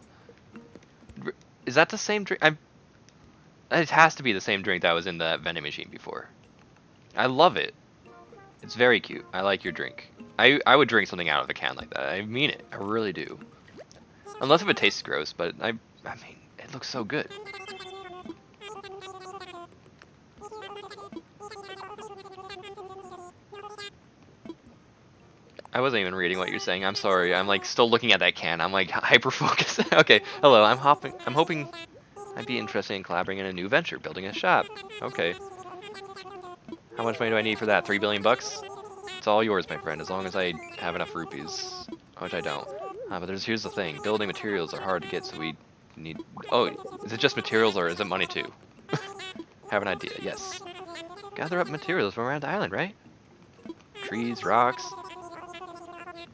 Is that the same drink? It has to be the same drink that was in that vending machine before. I love it. It's very cute. I like your drink. I would drink something out of a can like that. I mean it. I really do. Unless if it tastes gross, but I mean, it looks so good. I wasn't even reading what you're saying. I'm sorry. I'm like still looking at that can. I'm like hyper focused. Okay. Hello. I'm hoping I'd be interested in collaborating in a new venture, building a shop. Okay. How much money do I need for that? 3 billion bucks? It's all yours, my friend, as long as I have enough rupees, which I don't. But here's the thing. Building materials are hard to get, so we need... Oh, is it just materials or is it money too? Have an idea. Yes. Gather up materials from around the island, right? Trees, rocks.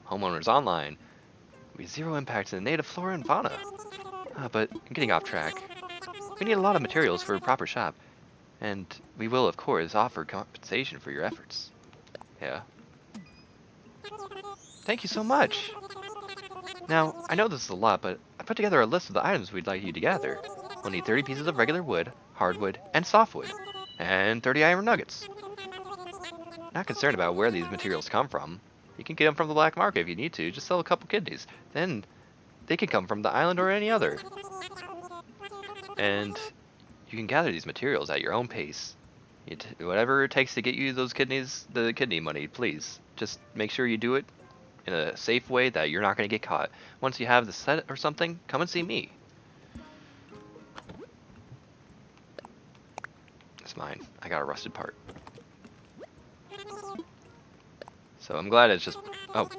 Homeowners online. We zero impact to the native flora and fauna. But I'm getting off track. We need a lot of materials for a proper shop. And we will, of course, offer compensation for your efforts. Yeah. Thank you so much. Now, I know this is a lot, but I put together a list of the items we'd like you to gather. We'll need 30 pieces of regular wood, hardwood, and softwood, and 30 iron nuggets. Not concerned about where these materials come from. You can get them from the black market if you need to. Just sell a couple kidneys. Then they can come from the island or any other. And you can gather these materials at your own pace. Whatever it takes to get you those kidneys, the kidney money, please. Just make sure you do it in a safe way that you're not going to get caught. Once you have the set or something, come and see me. It's mine. I got a rusted part. So I'm glad it's just... Oh.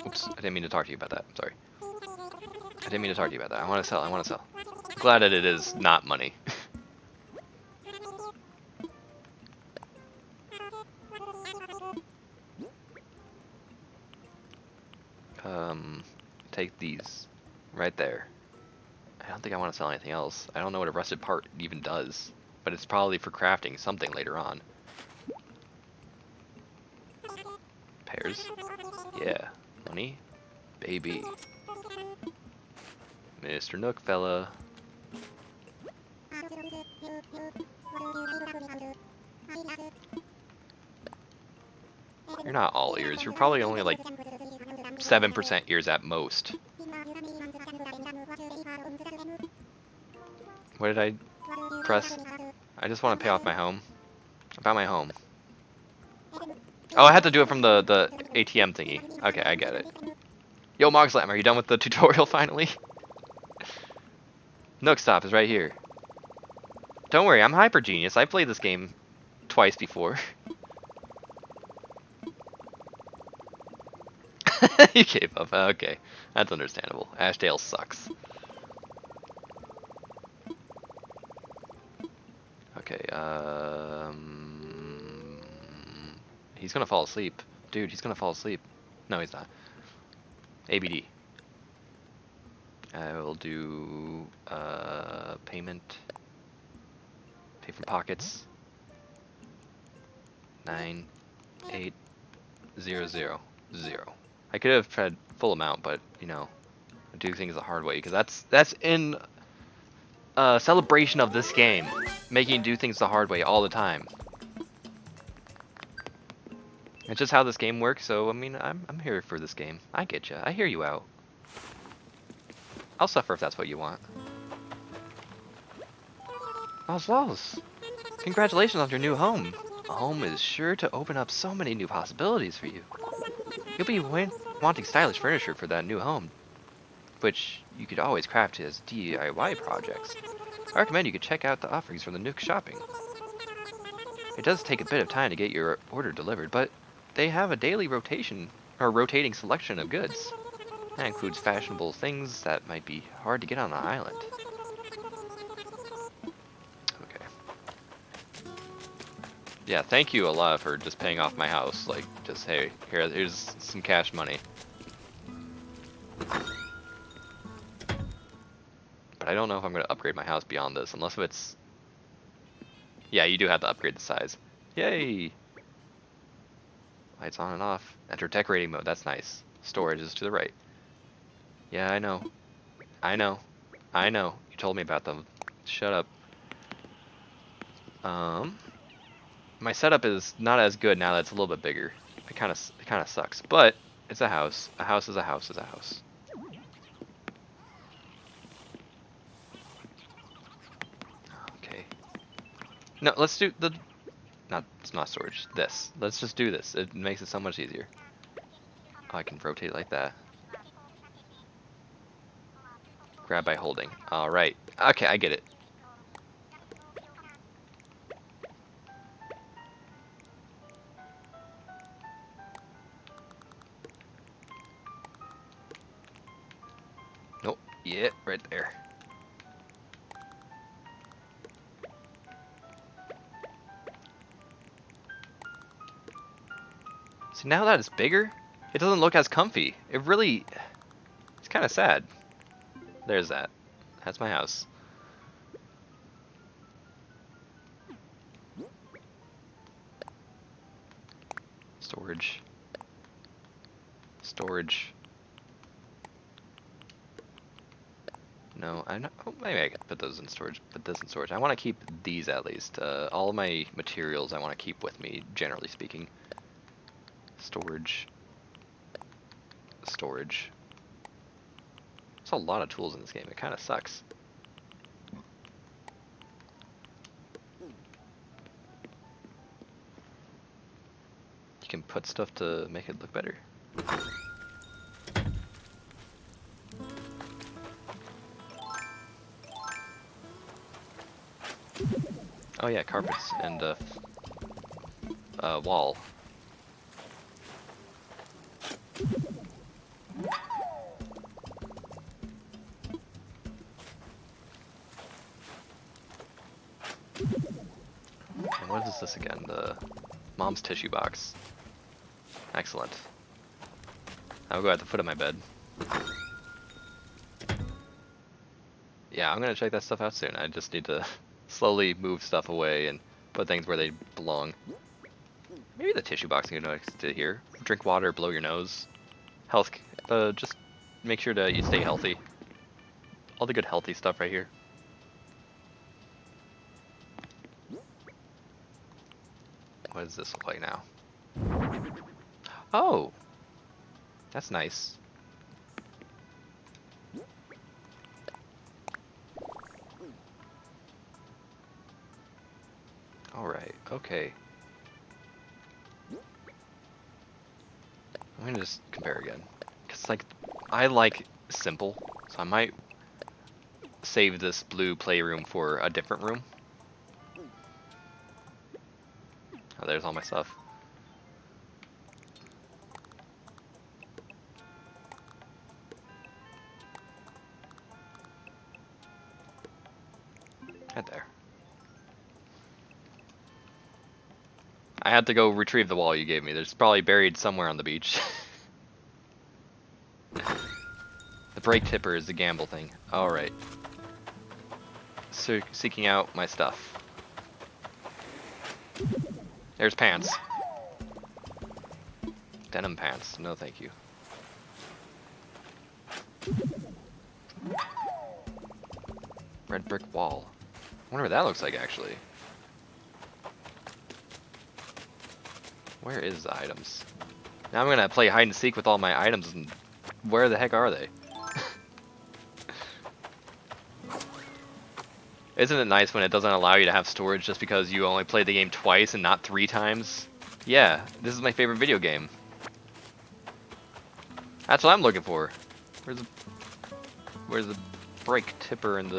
Oops. I didn't mean to talk to you about that. I'm sorry. I didn't mean to talk to you about that. I want to sell. I'm glad that it is not money. Take these. Right there. I don't think I want to sell anything else. I don't know what a rusted part even does. But it's probably for crafting something later on. Pears. Yeah. Money. Baby. Mr. Nook fella. You're not all ears. You're probably only like 7% ears at most. What did I press? I just want to pay off my home. I found my home. Oh, I had to do it from the ATM thingy. Okay, I get it. Yo, Mogslam, are you done with the tutorial finally? Nookstop is right here. Don't worry, I'm hyper genius. I played this game twice before. You gave up. Okay, that's understandable. Ashdale sucks. Okay, he's gonna fall asleep. Dude, he's gonna fall asleep. No, he's not. ABD. I will do, payment. Pay from pockets. 9, 8, 0, 0, 0. I could have tried full amount, but you know, I do things the hard way because that's in celebration of this game, making you do things the hard way all the time. It's just how this game works. So I mean, I'm here for this game. I get you. I hear you out. I'll suffer if that's what you want. Walls. Congratulations on your new home. A home is sure to open up so many new possibilities for you. You'll be wanting stylish furniture for that new home, which you could always craft as DIY projects. I recommend you could check out the offerings from the Nook Shopping. It does take a bit of time to get your order delivered, but they have a daily rotating selection of goods. That includes fashionable things that might be hard to get on an island. Okay. Yeah, thank you a lot for just paying off my house. Like, just, hey, here's some cash money. But I don't know if I'm going to upgrade my house beyond this, unless it's... Yeah, you do have to upgrade the size. Yay! Lights on and off. Enter decorating mode, that's nice. Storage is to the right. Yeah, I know. I know. You told me about them. Shut up. My setup is not as good now that it's a little bit bigger. It kind of sucks, but it's a house. A house is a house is a house. Okay. No, let's do the... It's not storage. This. Let's just do this. It makes it so much easier. Oh, I can rotate like that. Grab by holding. Alright. Okay, I get it. Nope. Yeah, right there. See, now that it's bigger, it doesn't look as comfy. It really... It's kind of sad. There's that. That's my house. Storage. Storage. No, I know. Oh, maybe I could put those in storage. Put this in storage. I want to keep these at least. All my materials I want to keep with me, generally speaking. Storage. Storage. There's a lot of tools in this game. It kind of sucks. You can put stuff to make it look better. Oh yeah, carpets and wall. And what is this again? The mom's tissue box. Excellent. I'll go at the foot of my bed. Yeah, I'm gonna check that stuff out soon. I just need to slowly move stuff away and put things where they belong. Maybe the tissue box can go next to here. Drink water, blow your nose. Health, just make sure to stay healthy. All the good healthy stuff right here. What does this look like now? Oh! That's nice. Alright, okay. I'm gonna just compare again. Cause like, I like simple, so I might save this blue playroom for a different room. Oh, there's all my stuff. Right there. I had to go retrieve the wall you gave me. There's probably buried somewhere on the beach. The brake tipper is the gamble thing. Alright. So, seeking out my stuff. There's pants. Denim pants. No, thank you. Red brick wall. I wonder what that looks like, actually. Where is the items? Now I'm gonna play hide and seek with all my items, and where the heck are they? Isn't it nice when it doesn't allow you to have storage just because you only played the game twice and not 3 times? Yeah, this is my favorite video game. That's what I'm looking for. Where's the brake tipper and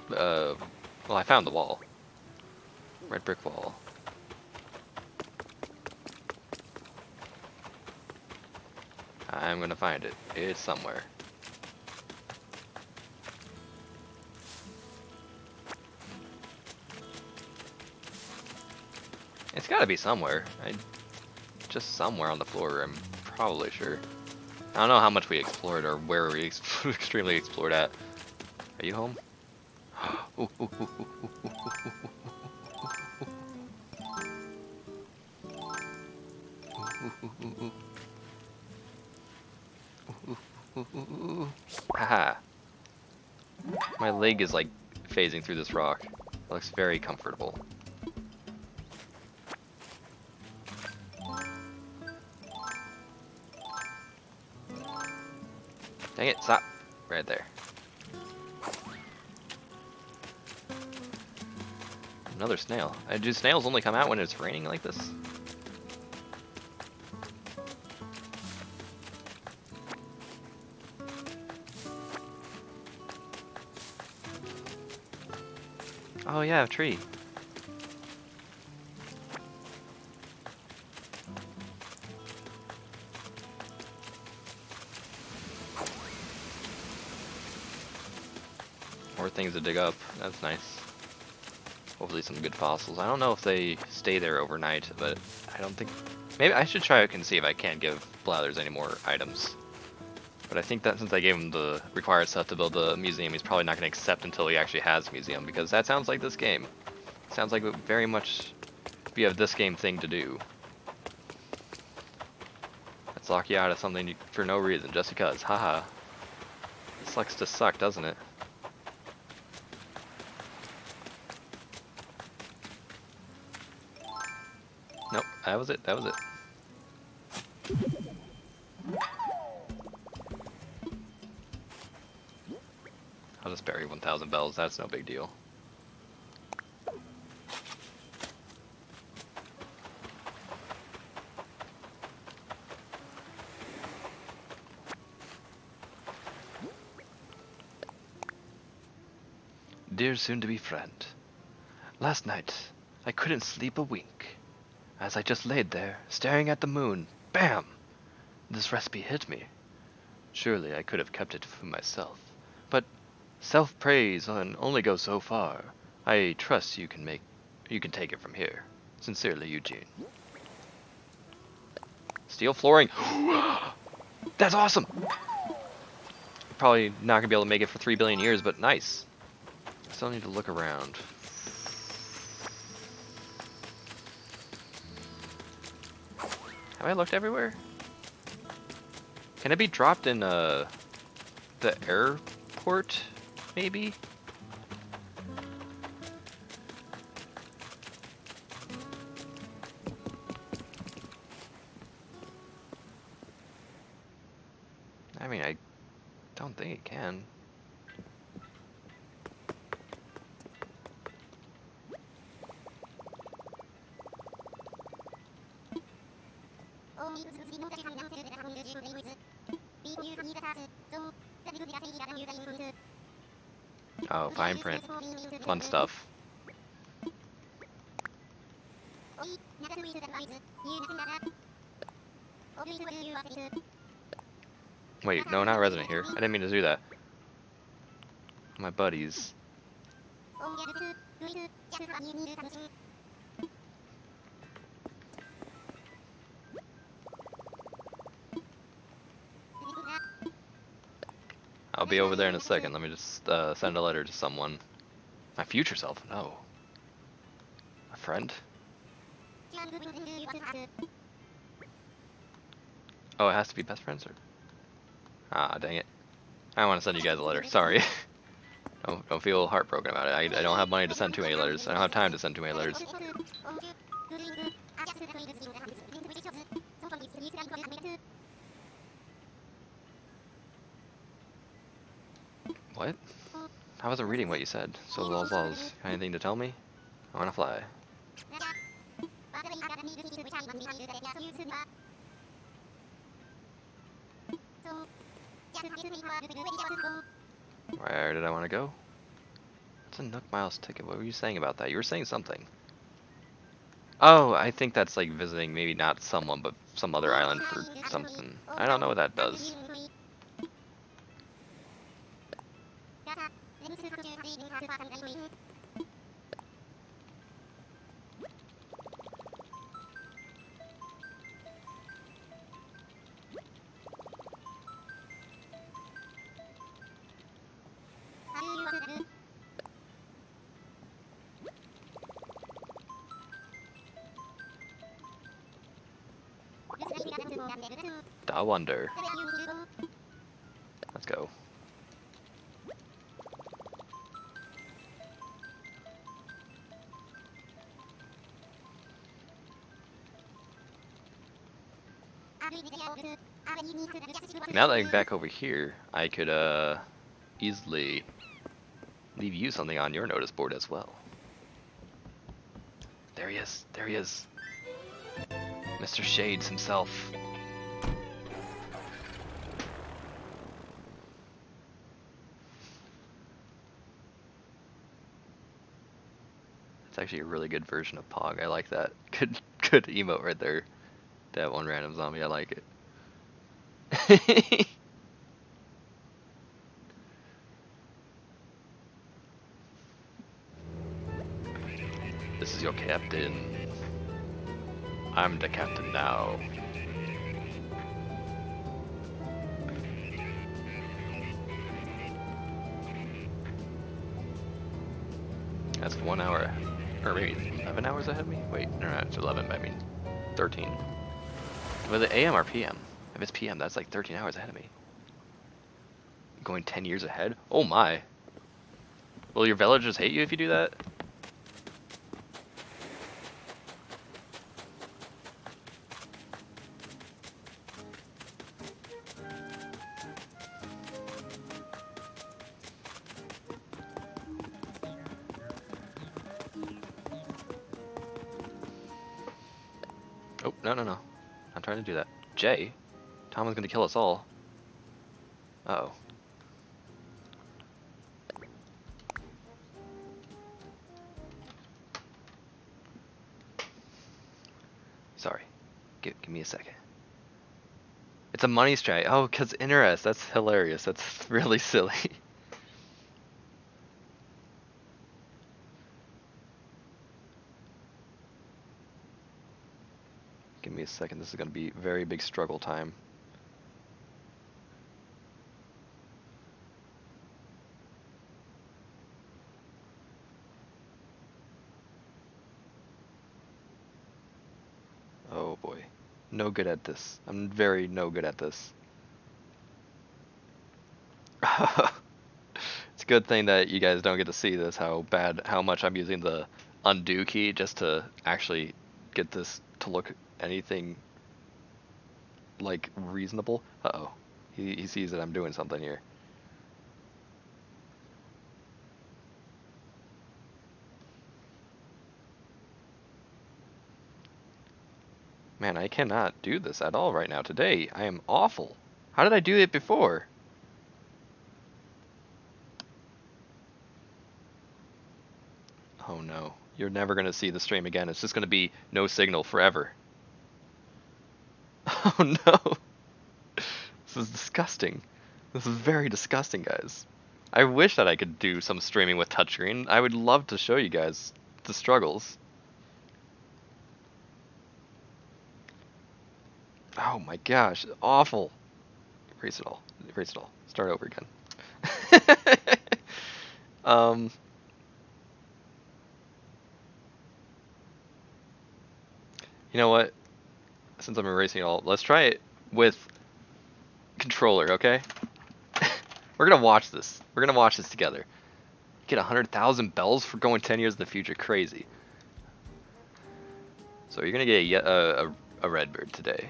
well, I found the wall. Red brick wall. I'm gonna find it. It's somewhere. It's gotta be somewhere. Just somewhere on the floor, I'm probably sure. I don't know how much we explored or where we extremely explored at. Are you home? Ooh, ooh, ooh, ooh, ooh, ooh, ooh. Haha. My leg is like phasing through this rock. It looks very comfortable. Dang it, stop. Right there. Another snail. Do snails only come out when it's raining like this? Oh yeah, a tree. More things to dig up. That's nice. Hopefully some good fossils. I don't know if they stay there overnight, but I don't think... Maybe I should try and see if I can't give Blathers any more items. But I think that since I gave him the required stuff to build the museum, he's probably not going to accept until he actually has a museum, because that sounds like this game. Sounds like it would very much be a this game thing to do. Let's lock you out of something for no reason, just because. Haha. It sucks to suck, doesn't it? Nope, that was it, that was it. I'll just bury 1,000 bells, that's no big deal. Dear soon-to-be friend, last night I couldn't sleep a wink. As I just laid there, staring at the moon, BAM! This recipe hit me. Surely I could have kept it for myself, but self-praise only goes so far. I trust you can take it from here. Sincerely, Eugene. Steel flooring. That's awesome! Probably not gonna be able to make it for 3 billion years, but nice. Still need to look around. Have I looked everywhere? Can it be dropped in the airport, maybe? I mean, I don't think it can. Oh, fine print. Fun stuff. Wait, no, not resident here. I didn't mean to do that. My buddies. I'll be over there in a second. Let me just send a letter to someone. My future self? No. A friend? Oh, it has to be best friends, or? Ah, dang it. I want to send you guys a letter. Sorry. Don't feel heartbroken about it. I don't have money to send too many letters. I don't have time to send too many letters. What? I wasn't reading what you said. So lols. Anything to tell me? I wanna fly. Where did I want to go? It's a Nook Miles ticket. What were you saying about that? You were saying something. Oh, I think that's like visiting maybe not someone, but some other island for something. I don't know what that does. I wonder. Let's go. Now that I'm back over here, I could easily leave you something on your notice board as well. There he is. There he is. Mr. Shades himself. It's actually a really good version of Pog. I like that. Good emote right there. That one random zombie. I like it. This is your captain. I'm the captain now. That's 1 hour, or maybe 11 hours ahead of me? Wait, no, it's 11, I mean 13. Was it AM or PM? If it's PM, that's like 13 hours ahead of me. Going 10 years ahead? Oh my. Will your villagers hate you if you do that? Oh, no. I'm trying to do that. Jay? Tom is going to kill us all. Uh-oh. Sorry. Give me a second. It's a money strat. Oh, because interest. That's hilarious. That's really silly. Give me a second. This is going to be very big struggle time. Oh boy. No good at this. I'm very no good at this. It's a good thing that you guys don't get to see this, how much I'm using the undo key just to actually get this to look anything like reasonable. Uh-oh. He sees that I'm doing something here. Man, I cannot do this at all right now. Today, I am awful. How did I do it before? Oh no. You're never going to see the stream again. It's just going to be no signal forever. Oh no. This is disgusting. This is very disgusting, guys. I wish that I could do some streaming with touchscreen. I would love to show you guys the struggles. Oh my gosh, awful. Erase it all. Erase it all. Start over again. You know what? Since I'm erasing it all, let's try it with controller, okay? We're gonna watch this. We're gonna watch this together. Get 100,000 bells for going 10 years in the future. Crazy. So you're gonna get a red bird today.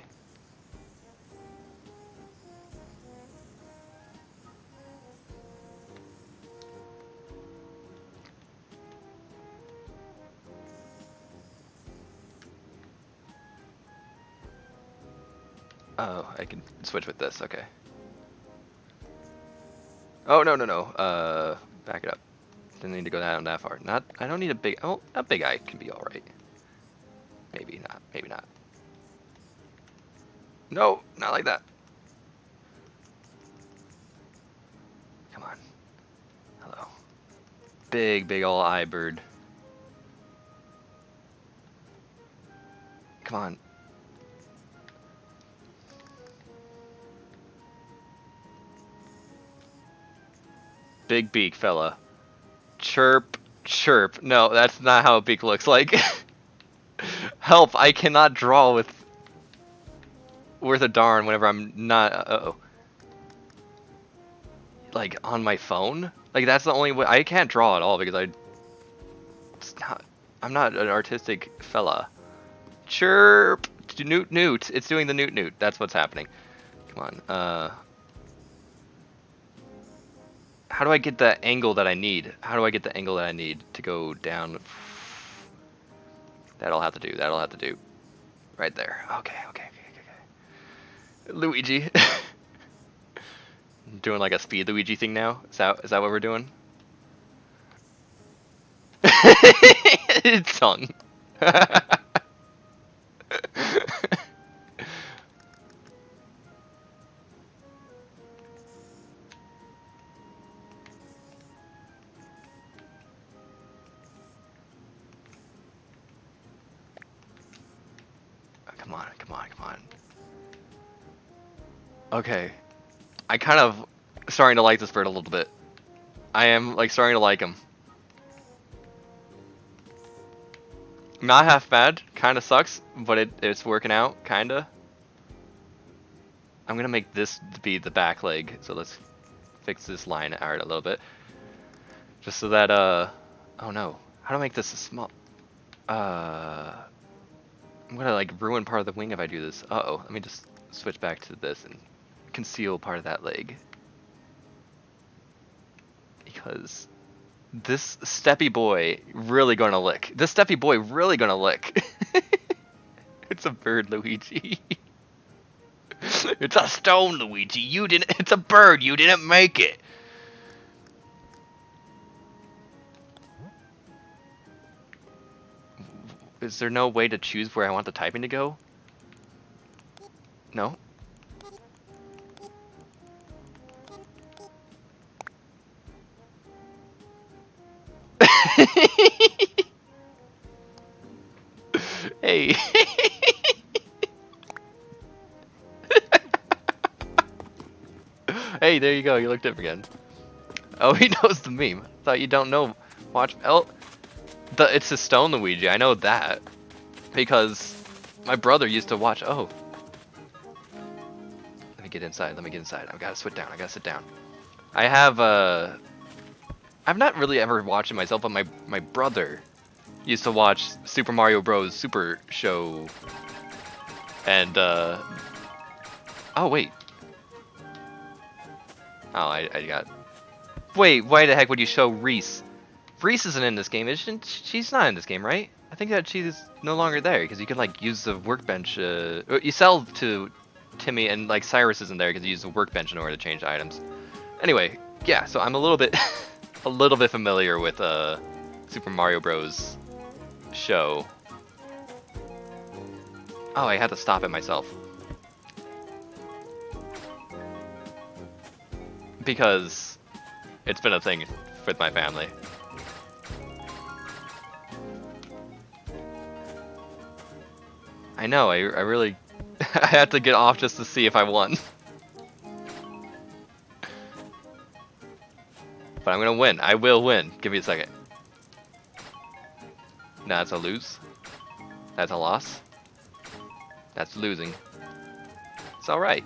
Oh, I can switch with this. Okay. Oh no. Back it up. Didn't need to go down that far. Not. I don't need a big. Oh, a big eye can be all right. Maybe not. Maybe not. No, not like that. Come on. Hello. Big ol' eye bird. Come on. Big beak, fella. Chirp, chirp. No, that's not how a beak looks like. Help, I cannot draw with worth a darn whenever I'm not, uh-oh. Like, on my phone? Like, that's the only way, I can't draw at all because I'm not an artistic fella. Chirp! Newt newt, it's doing the newt newt, that's what's happening. Come on, how do I get the angle that I need? How do I get the angle that I need to go down? That'll have to do. Right there. Okay. Luigi. Doing like a speed Luigi thing now? Is that what we're doing? Tongue. Come on. Okay. I kind of starting to like this bird a little bit. I am like starting to like him. Not half bad. Kind of sucks, but it's working out. Kinda. I'm gonna make this be the back leg. So let's fix this line out a little bit. Just so that oh no. How do I make this a small I'm gonna like ruin part of the wing if I do this. Uh-oh, let me just switch back to this and conceal part of that leg. Because this steppy boy really gonna lick. This steppy boy really gonna lick. It's a bird, Luigi. It's a stone, Luigi. You didn't. It's a bird. You didn't make it. Is there no way to choose where I want the typing to go? No? Hey. Hey, there you go. You looked up again. Oh, he knows the meme. Thought you don't know. Watch. Oh. It's a stone Luigi, I know that. Because my brother used to watch. Oh. Let me get inside. I've got to sit down. I have I've not really ever watched it myself, but my brother used to watch Super Mario Bros. Super Show. And oh wait. Oh, I got. Wait, why the heck would you show Reese? Reese isn't in this game, isn't she? She's not in this game, right? I think that she's no longer there because you can like use the workbench. You sell to Timmy and like Cyrus isn't there because you use the workbench in order to change items. Anyway, yeah. So I'm a little bit, a little bit familiar with Super Mario Bros. Show. Oh, I had to stop it myself because it's been a thing with my family. I know, I really I had to get off just to see if I won. But I'm gonna win. I will win. Give me a second. No, that's a lose. That's a loss. That's losing. It's alright.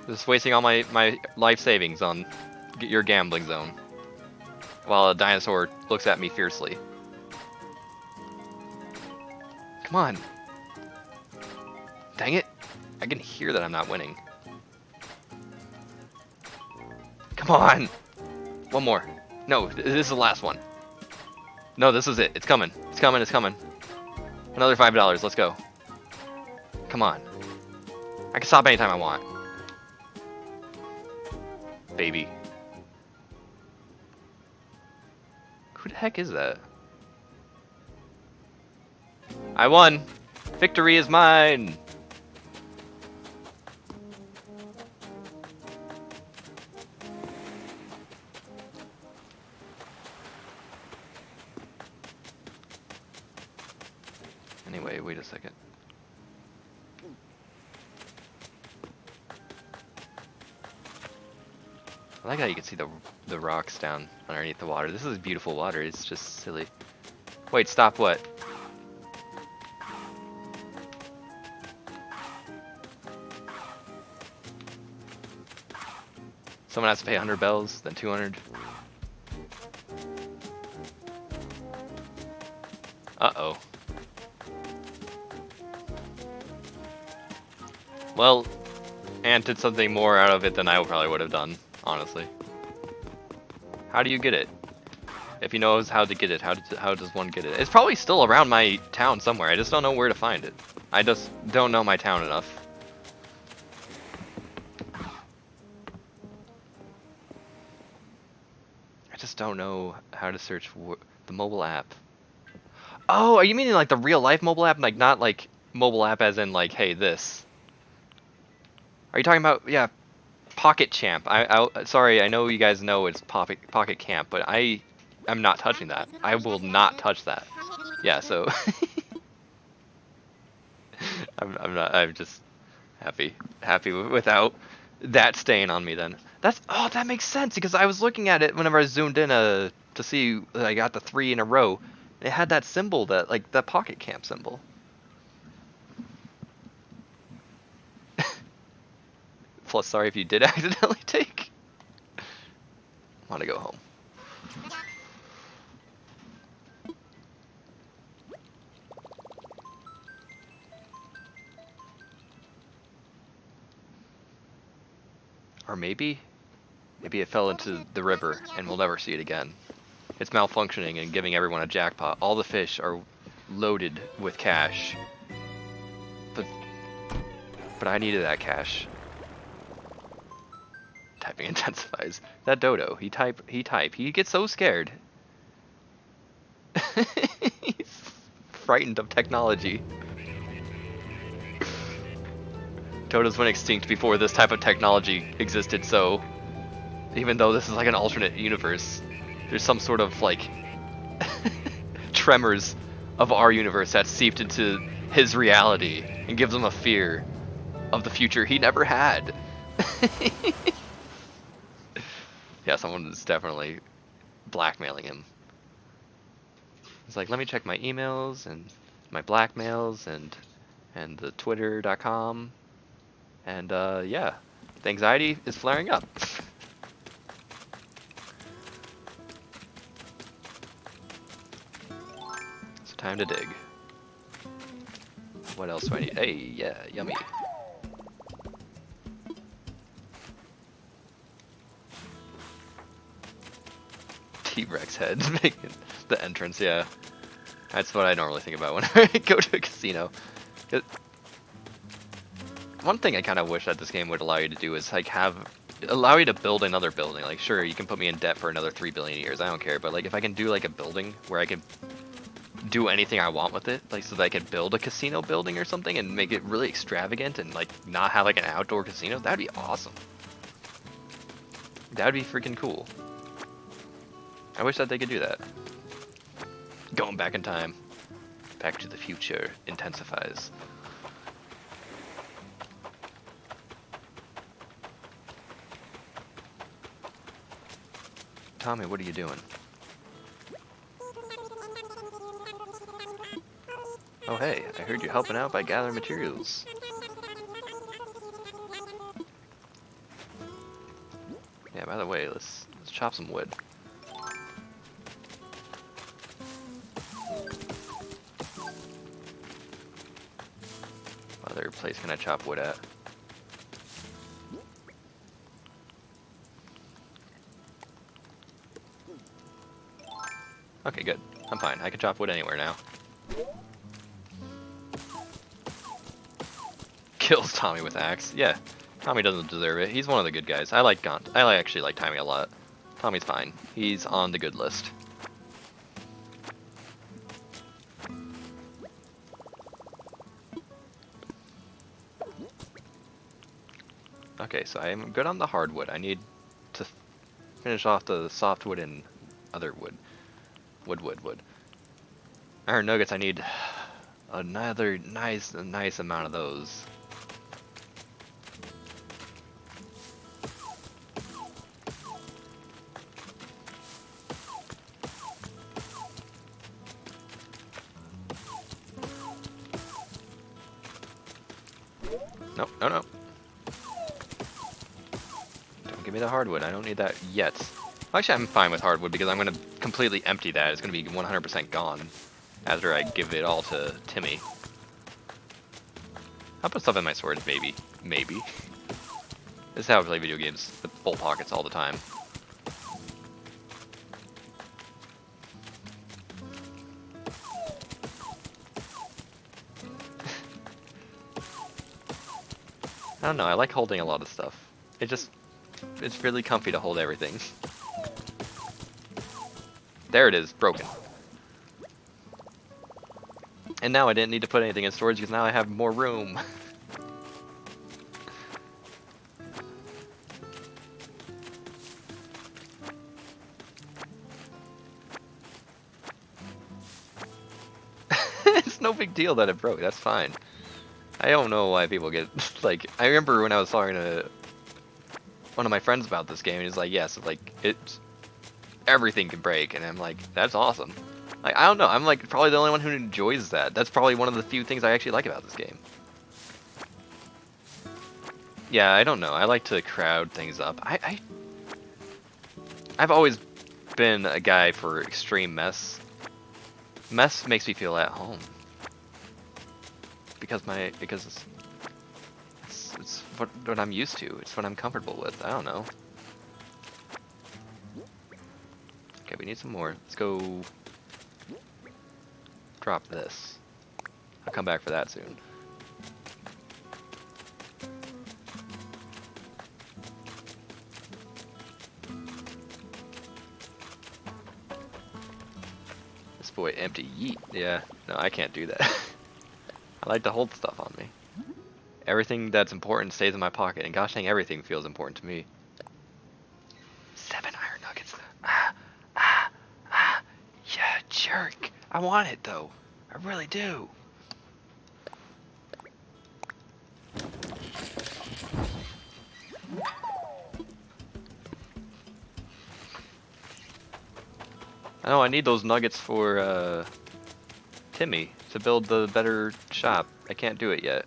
Just wasting all my life savings on your gambling zone. While a dinosaur looks at me fiercely. Come on. Dang it. I can hear that I'm not winning. Come on. One more. No, this is the last one. No, this is it. It's coming. It's coming. It's coming. Another $5. Let's go. Come on. I can stop anytime I want. Baby. Who the heck is that? I won. Victory is mine. Anyway, wait a second. I like how you can see the rocks down underneath the water. This is beautiful water. It's just silly. Wait, stop what? Someone has to pay 100 bells, then 200. Uh-oh. Well, Ant did something more out of it than I probably would have done, honestly. How do you get it? If he knows how to get it, how does one get it? It's probably still around my town somewhere. I just don't know where to find it. I just don't know my town enough. I just don't know how to search the mobile app. Oh, are you meaning like the real life mobile app? Like not like mobile app as in like, hey, this. Are you talking about, yeah, Pocket Champ? Sorry, I know you guys know it's Pocket Camp, but I'm not touching that. I will not touch that. Yeah, so I'm just happy without that staying on me then. That makes sense because I was looking at it whenever I zoomed in to see that I got the 3 in a row. It had that symbol, that like the Pocket Camp symbol. Plus, sorry if you did accidentally take. I want to go home. Or maybe it fell into the river and we'll never see it again. It's malfunctioning and giving everyone a jackpot. All the fish are loaded with cash. But I needed that cash. Typing intensifies. That dodo, he gets so scared. He's frightened of technology. Dodos went extinct before this type of technology existed, so even though this is like an alternate universe, there's some sort of like tremors of our universe that seeped into his reality and gives him a fear of the future he never had. Yeah, someone is definitely blackmailing him. He's like, let me check my emails and my blackmails and the twitter.com. And yeah, the anxiety is flaring up. So time to dig. What else do I need? Hey, yeah, yummy. T-Rex head making the entrance, yeah. That's what I normally think about when I go to a casino. One thing I kind of wish that this game would allow you to do is like allow you to build another building. Like sure, you can put me in debt for another 3 billion years, I don't care, but like if I can do like a building where I can do anything I want with it, like so that I could build a casino building or something and make it really extravagant and like not have like an outdoor casino, that'd be awesome. That'd be freaking cool. I wish that they could do that. Going back in time. Back to the future intensifies. Tommy, what are you doing? Oh hey, I heard you're helping out by gathering materials. Yeah, by the way, let's chop some wood. What other place can I chop wood at? Okay, good. I'm fine. I can chop wood anywhere now. Kills Tommy with axe. Yeah, Tommy doesn't deserve it. He's one of the good guys. I actually like Tommy a lot. Tommy's fine. He's on the good list. Okay, so I am good on the hardwood. I need to finish off the softwood and other wood. Wood. Iron nuggets, I need another nice amount of those. Nope, no. Don't give me the hardwood. I don't need that yet. Actually, I'm fine with hardwood because I'm going to completely empty that. It's going to be 100% gone after I give it all to Timmy. I'll put stuff in my swords, maybe. Maybe. This is how I play video games with full pockets all the time. I don't know, I like holding a lot of stuff. It's really comfy to hold everything. There it is, broken. And now I didn't need to put anything in storage because now I have more room. It's no big deal that it broke, that's fine. I don't know why people get, like, I remember when I was talking to one of my friends about this game, and he's like, yes, like, everything can break, and I'm like, that's awesome. Like, I don't know, I'm like probably the only one who enjoys that. That's probably one of the few things I actually like about this game. Yeah, I don't know, I like to crowd things up. I've always been a guy for extreme mess. Mess makes me feel at home. Because it's what I'm used to. It's what I'm comfortable with. I don't know. Okay, we need some more. Let's go drop this. I'll come back for that soon. This boy empty yeet. Yeah, no, I can't do that. I like to hold stuff on me. Everything that's important stays in my pocket, and gosh dang, everything feels important to me. 7 iron nuggets. Yeah, jerk. I want it though. I really do. I know I need those nuggets for Timmy to build the better shop. I can't do it yet.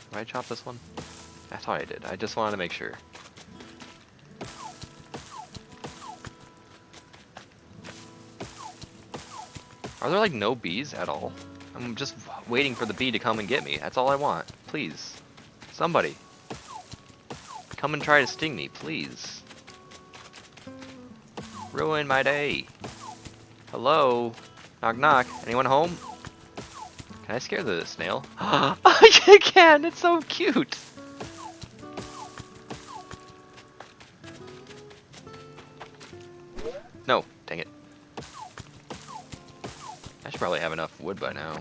Did I chop this one? I thought I did. I just wanted to make sure. Are there like no bees at all? I'm just waiting for the bee to come and get me. That's all I want. Please. Somebody. Come and try to sting me, please. Ruin my day. Hello? Knock knock. Anyone home? Can I scare the snail? I can! It's so cute! No, dang it. I should probably have enough wood by now.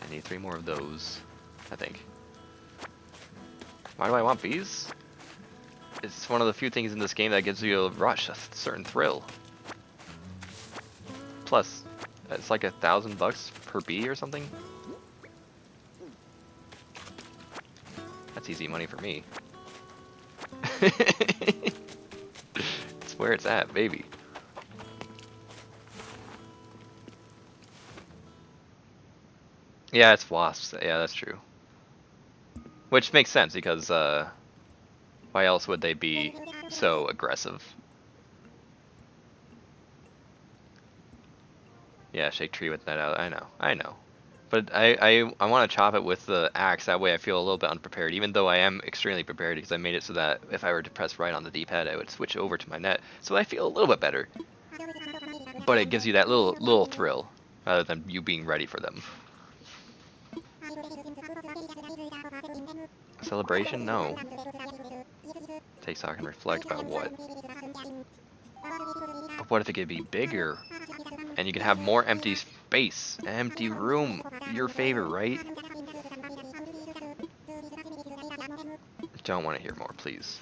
I need 3 more of those, I think. Why do I want bees? It's one of the few things in this game that gives you a rush, a certain thrill. Plus, it's like $1,000 per bee or something. That's easy money for me. It's where it's at, baby. Yeah, it's wasps. Yeah, that's true. Which makes sense because why else would they be so aggressive? Yeah, shake tree with that out. I know. But I want to chop it with the axe. That way I feel a little bit unprepared, even though I am extremely prepared because I made it so that if I were to press right on the D-pad, I would switch over to my net. So I feel a little bit better. But it gives you that little thrill, rather than you being ready for them. Celebration? No. Take stock and reflect about what? But what if it could be bigger? And you could have more empty space, empty room. Your favorite, right? Don't want to hear more, please.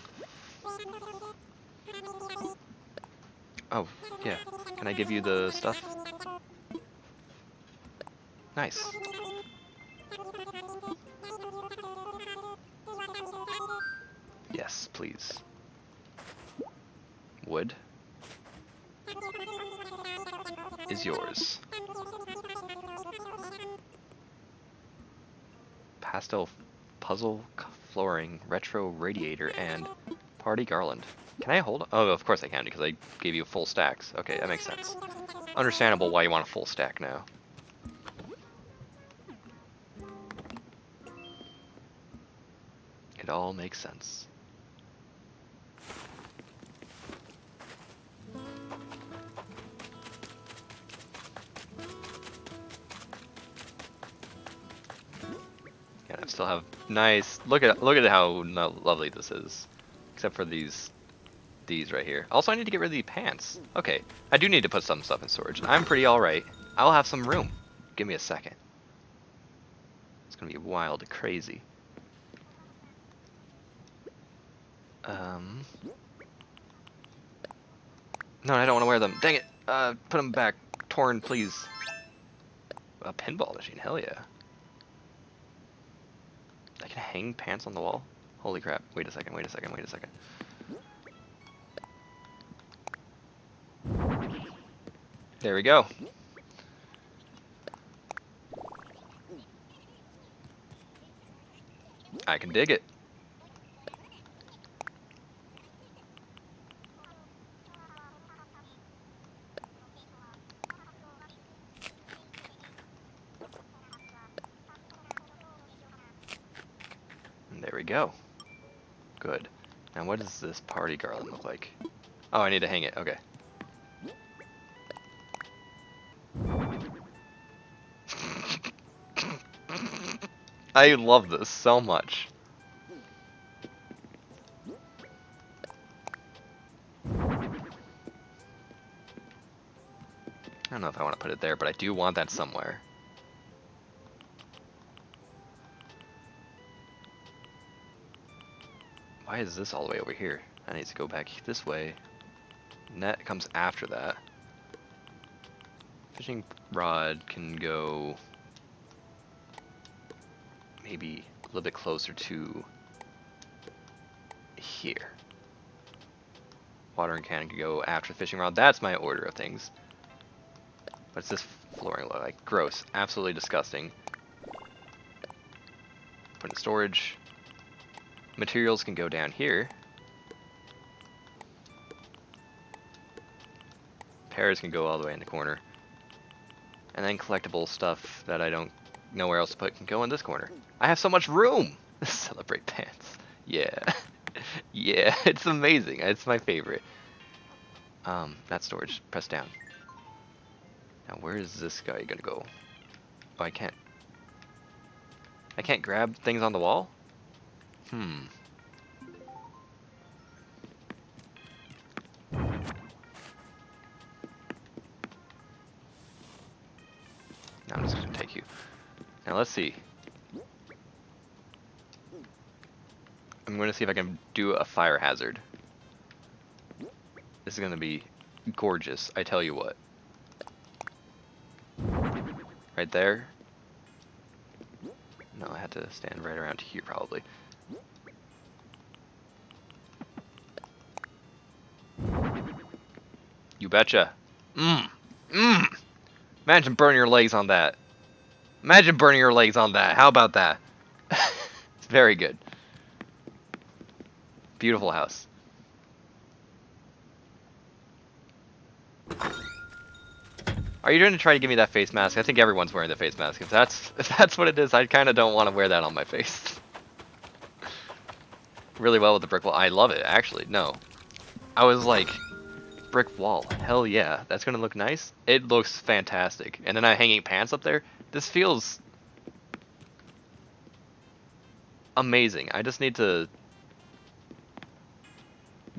Oh, yeah. Can I give you the stuff? Nice. Yes, please. Wood is yours. Pastel puzzle flooring, retro radiator, and party garland. Can I hold? Oh, of course I can because I gave you full stacks. Okay, that makes sense. Understandable why you want a full stack now. It all makes sense. And I still have nice. Look at how lovely this is, except for these right here. Also, I need to get rid of the pants. Okay, I do need to put some stuff in storage. I'm pretty alright. I'll have some room. Give me a second. It's gonna be wild and crazy. No, I don't want to wear them. Dang it! Put them back. Torn, please. A pinball machine. Hell yeah. I can hang pants on the wall? Holy crap. Wait a second, wait a second, wait a second. There we go. I can dig it. And there we go. Good. Now what does this party garland look like? Oh, I need to hang it. Okay. I love this so much. I don't know if I want to put it there, but I do want that somewhere. Why is this all the way over here? I need to go back this way. Net comes after that. Fishing rod can go maybe a little bit closer to here. Watering can can go after the fishing rod. That's my order of things. What's this flooring look like? Gross. Absolutely disgusting. Put in storage. Materials can go down here. Pears can go all the way in the corner. And then collectible stuff that I don't know where else to put can go in this corner. I have so much room! Celebrate pants. Yeah. Yeah, it's amazing. It's my favorite. That's storage. Press down. Now where is this guy gonna go? Oh, I can't grab things on the wall? Now I'm just gonna take you. Now let's see. I'm gonna see if I can do a fire hazard. This is gonna be gorgeous, I tell you what. Right there. No, I had to stand right around here probably. You betcha. Imagine burning your legs on that. Imagine burning your legs on that. How about that? It's very good. Beautiful house. Are you going to try to give me that face mask? I think everyone's wearing the face mask. If that's what it is, I kind of don't want to wear that on my face. Really well with the brick wall. I love it, actually. No. I was like, brick wall. Hell yeah. That's going to look nice. It looks fantastic. And then I hanging pants up there. This feels amazing. I just need to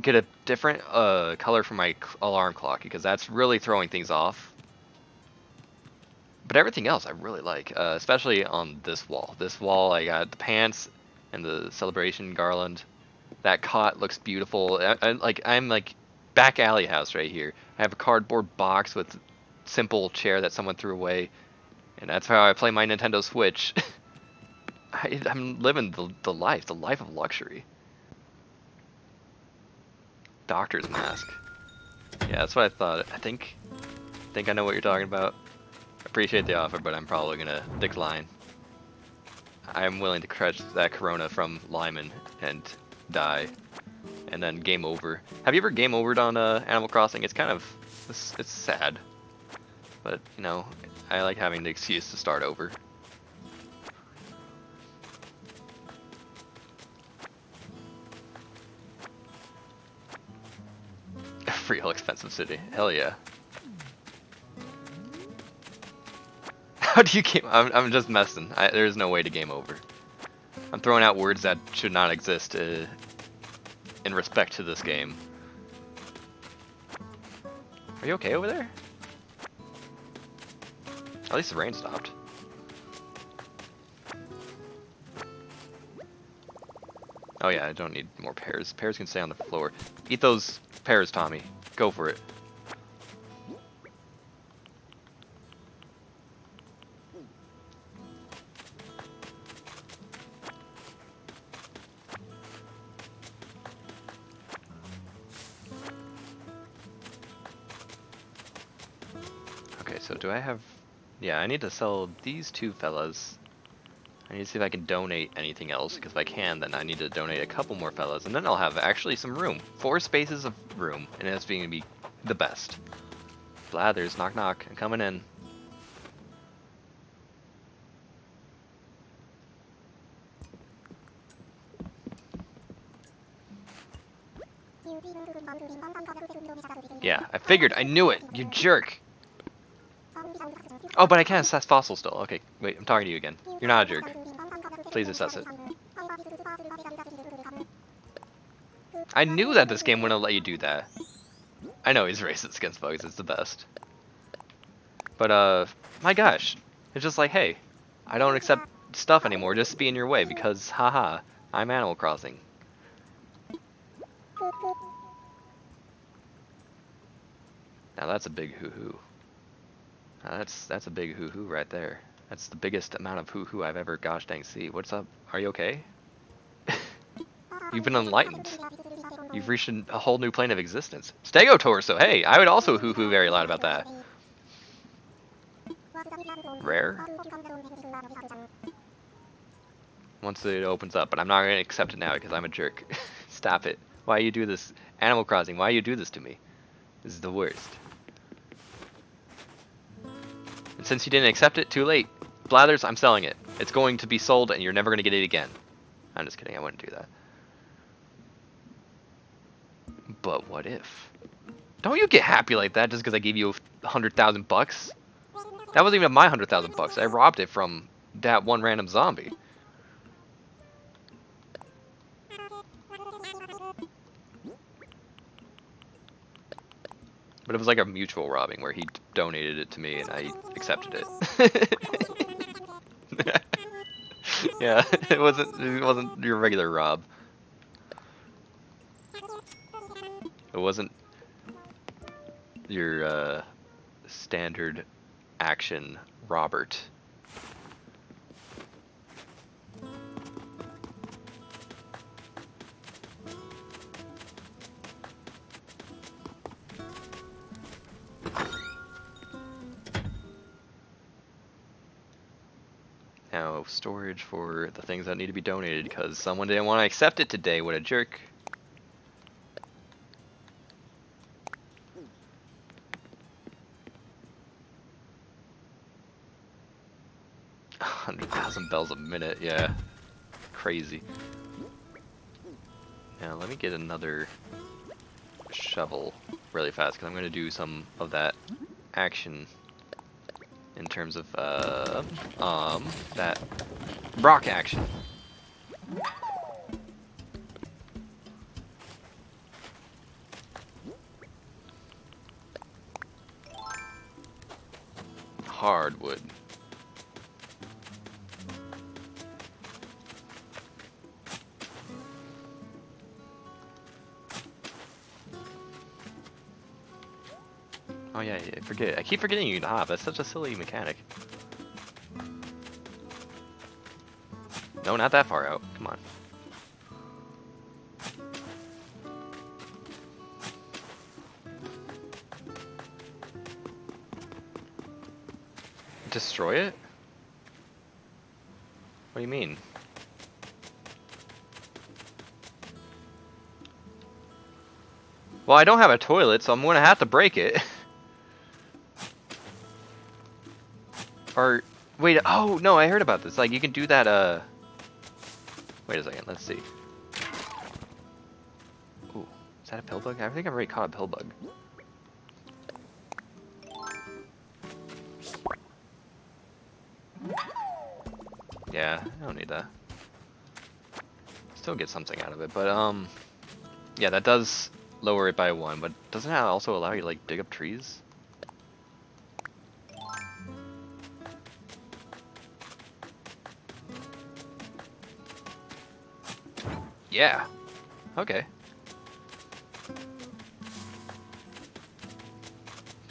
get a different color for my alarm clock because that's really throwing things off. But everything else I really like, especially on this wall. This wall, I got the pants and the celebration garland. That cot looks beautiful. I'm like back alley house right here. I have a cardboard box with simple chair that someone threw away, and that's how I play my Nintendo Switch. I'm living the life of luxury. Doctor's mask. Yeah, that's what I thought. I think I know what you're talking about. Appreciate the offer, but I'm probably gonna decline. I'm willing to crush that Corona from Lyman and die, and then game over. Have you ever game overed on Animal Crossing? It's kind of it's sad, but you know, I like having the excuse to start over. A real expensive city. Hell yeah. How do you game? I'm just messing. There's no way to game over. I'm throwing out words that should not exist in respect to this game. Are you okay over there? At least the rain stopped. Oh yeah, I don't need more pears. Pears can stay on the floor. Eat those pears, Tommy. Go for it. Okay, so do I have... Yeah, I need to sell these two fellas. I need to see if I can donate anything else, because if I can, then I need to donate a couple more fellas, and then I'll have actually some room. 4 spaces of room, and it's going to be the best. Blathers, knock knock, I'm coming in. Yeah, I figured, I knew it, you jerk! Oh, but I can't assess fossil still. Okay, wait, I'm talking to you again. You're not a jerk. Please assess it. I knew that this game wouldn't let you do that. I know he's racist against bugs, it's the best. But, my gosh. It's just like, hey, I don't accept stuff anymore, just be in your way, because, haha, I'm Animal Crossing. Now that's a big hoo-hoo. That's a big hoo-hoo right there. That's the biggest amount of hoo-hoo I've ever gosh dang see. What's up? Are you okay? You've been enlightened. You've reached a whole new plane of existence. Stego torso, hey, I would also hoo-hoo very loud about that. Rare? Once it opens up, but I'm not going to accept it now because I'm a jerk. Stop it. Why you do this? Animal Crossing, why you do this to me? This is the worst. And since you didn't accept it, too late. Blathers, I'm selling it. It's going to be sold and you're never going to get it again. I'm just kidding, I wouldn't do that. But what if? Don't you get happy like that just because I gave you 100,000 bucks? That wasn't even my 100,000 bucks. I robbed it from that one random zombie. But it was like a mutual robbing where he donated it to me and I accepted it. Yeah, it wasn't your regular rob. It wasn't your standard action Robert. Now, storage for the things that need to be donated, because someone didn't want to accept it today. What a jerk. $100,000 bells a minute, yeah. Crazy. Now, let me get another shovel really fast, because I'm going to do some of that action in terms of, that rock action. Hardwood. Oh yeah, I forget. I keep forgetting you can hop. That's such a silly mechanic. No, not that far out. Come on. Destroy it? What do you mean? Well, I don't have a toilet, so I'm gonna have to break it. Or, wait, oh, no, I heard about this. Like, you can do that, wait a second, let's see. Ooh, is that a pill bug? I think I've already caught a pill bug. Yeah, I don't need that. Still get something out of it, but, yeah, that does lower it by 1, but doesn't that also allow you to, like, dig up trees? Yeah. Okay.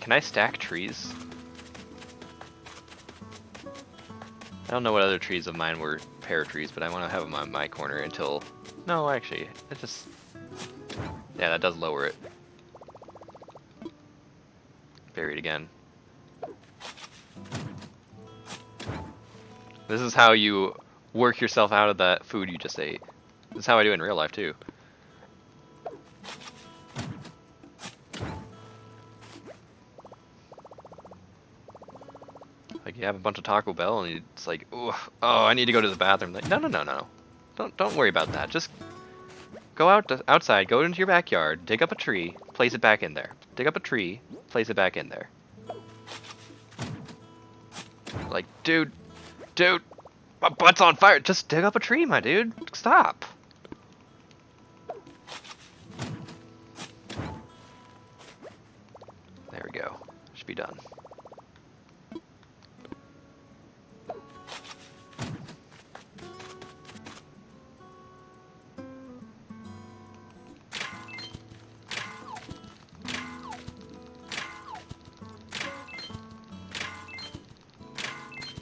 Can I stack trees? I don't know what other trees of mine were pear trees, but I want to have them on my corner until... No, actually, it just... Yeah, that does lower it. Buried again. This is how you work yourself out of that food you just ate. This is how I do it in real life, too. Like, you have a bunch of Taco Bell, and it's like, oh, I need to go to the bathroom. Like, no. Don't worry about that. Just go outside, go into your backyard, dig up a tree, place it back in there. Dig up a tree, place it back in there. Like, dude, my butt's on fire. Just dig up a tree, my dude. Stop. There we go. Should be done.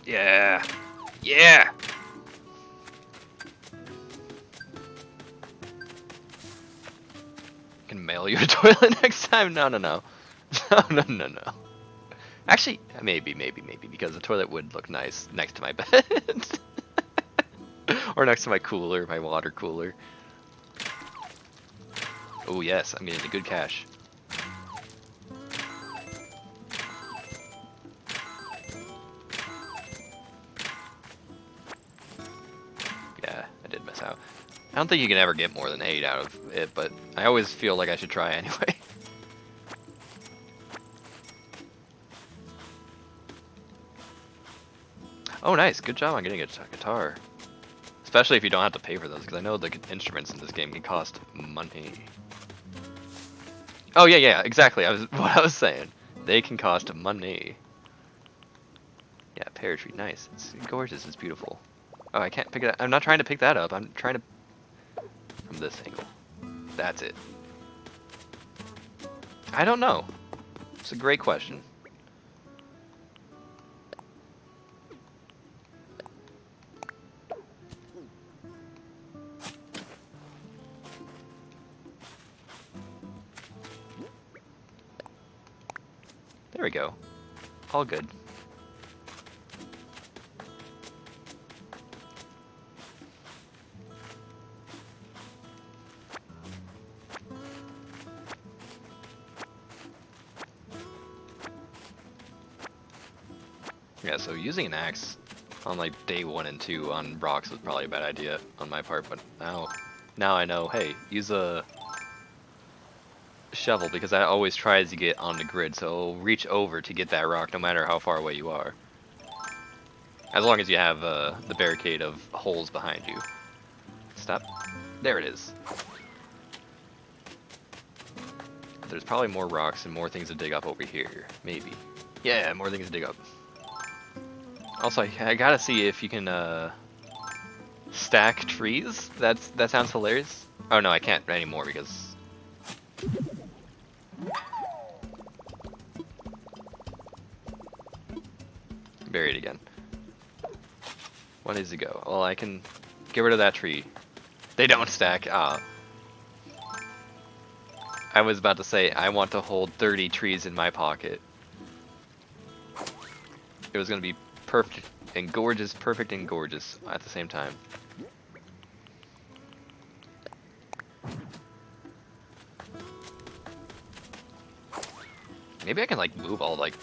Yeah. Yeah. I can mail you a toilet next time. No. No. Actually, maybe, because the toilet would look nice next to my bed. Or next to my cooler, my water cooler. Oh yes, I'm getting the good cash. Yeah, I did miss out. I don't think you can ever get more than 8 out of it, but I always feel like I should try anyway. Oh, nice. Good job on getting a guitar. Especially if you don't have to pay for those, because I know the instruments in this game can cost money. Oh, yeah, exactly. What I was saying. They can cost money. Yeah, pear tree. Nice. It's gorgeous. It's beautiful. Oh, I can't pick it up. I'm not trying to pick that up. I'm trying to... From this angle. That's it. I don't know. It's a great question. There we go. All good. Yeah, so using an axe on like day 1 and 2 on rocks was probably a bad idea on my part, but now I know, hey, use a shovel, because that always tries to get on the grid, so it'll reach over to get that rock no matter how far away you are. As long as you have the barricade of holes behind you. Stop. There it is. There's probably more rocks and more things to dig up over here. Maybe. Yeah, more things to dig up. Also, I gotta see if you can stack trees. That sounds hilarious. Oh no, I can't anymore because... Buried again. What needs to go? Well, I can get rid of that tree. They don't stack. Ah. I was about to say, I want to hold 30 trees in my pocket. It was going to be perfect and gorgeous at the same time. Maybe I can like move all like...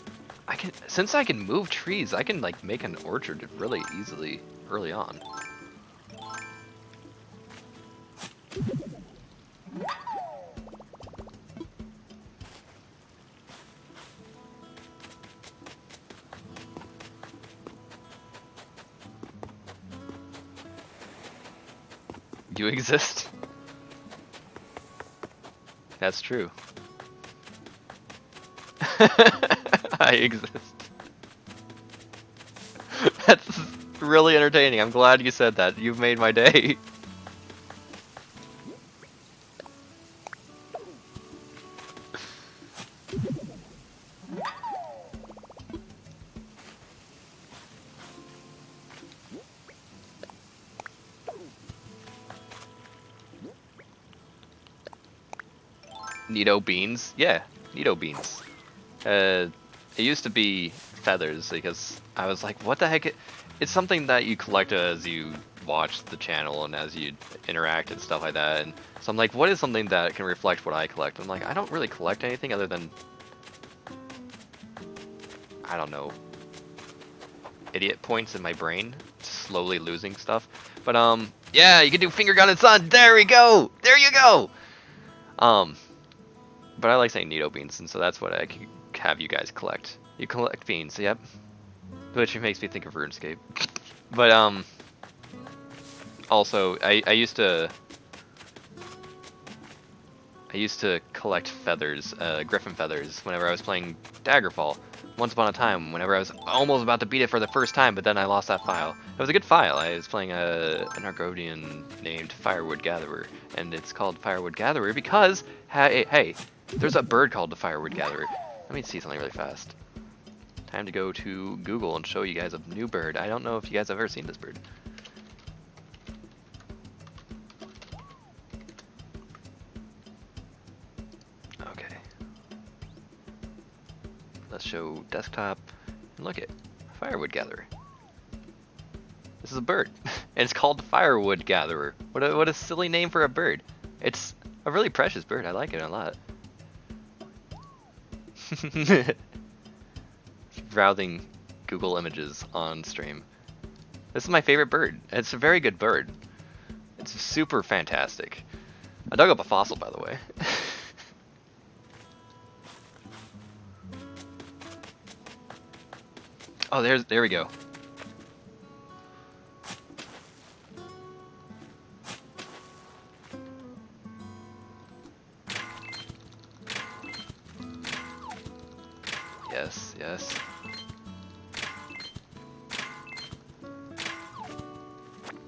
since I can move trees, I can like make an orchard really easily early on. You exist? That's true. I exist. That's really entertaining. I'm glad you said that. You've made my day. Nito beans? Yeah, Nito beans. It used to be feathers because I was like, what the heck? It's something that you collect as you watch the channel and as you interact and stuff like that. And so I'm like, what is something that can reflect what I collect? I'm like, I don't really collect anything other than, I don't know, idiot points in my brain, slowly losing stuff. But yeah, you can do finger gun and sun. There we go. There you go. But I like saying Nito beans, and so that's what I can have you guys collect. You collect beans, yep. Which makes me think of RuneScape. But also I used to collect feathers, griffin feathers, whenever I was playing Daggerfall. Once upon a time, whenever I was almost about to beat it for the first time, but then I lost that file. It was a good file. I was playing an Argonian named Firewood Gatherer, and it's called Firewood Gatherer because, hey, there's a bird called the Firewood Gatherer. Let me see something really fast. Time to go to Google and show you guys a new bird. I don't know if you guys have ever seen this bird. Okay. Let's show desktop and look at Firewood Gatherer. This is a bird, and it's called Firewood Gatherer. What a silly name for a bird. It's a really precious bird. I like it a lot. Browsing Google images on stream. This is my favorite bird. It's a very good bird. It's super fantastic. I dug up a fossil, by the way. Oh, there we go. Yes.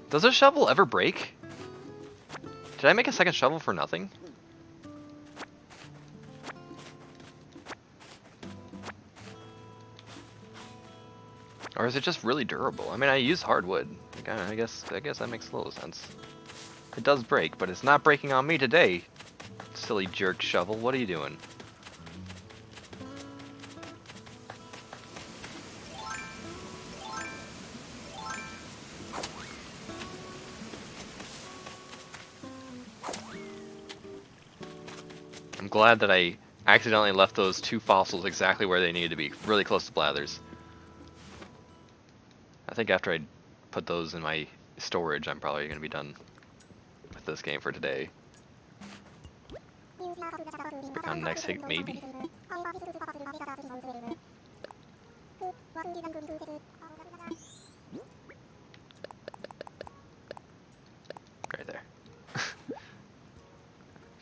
Does a shovel ever break? Did I make a second shovel for nothing? Or is it just really durable? I mean, I use hardwood. I guess that makes a little sense. It does break, but it's not breaking on me today. Silly jerk shovel, what are you doing? I'm glad that I accidentally left those two fossils exactly where they needed to be, really close to Blathers. I think after I put those in my storage, I'm probably going to be done with this game for today. On the next hit, maybe. Right there.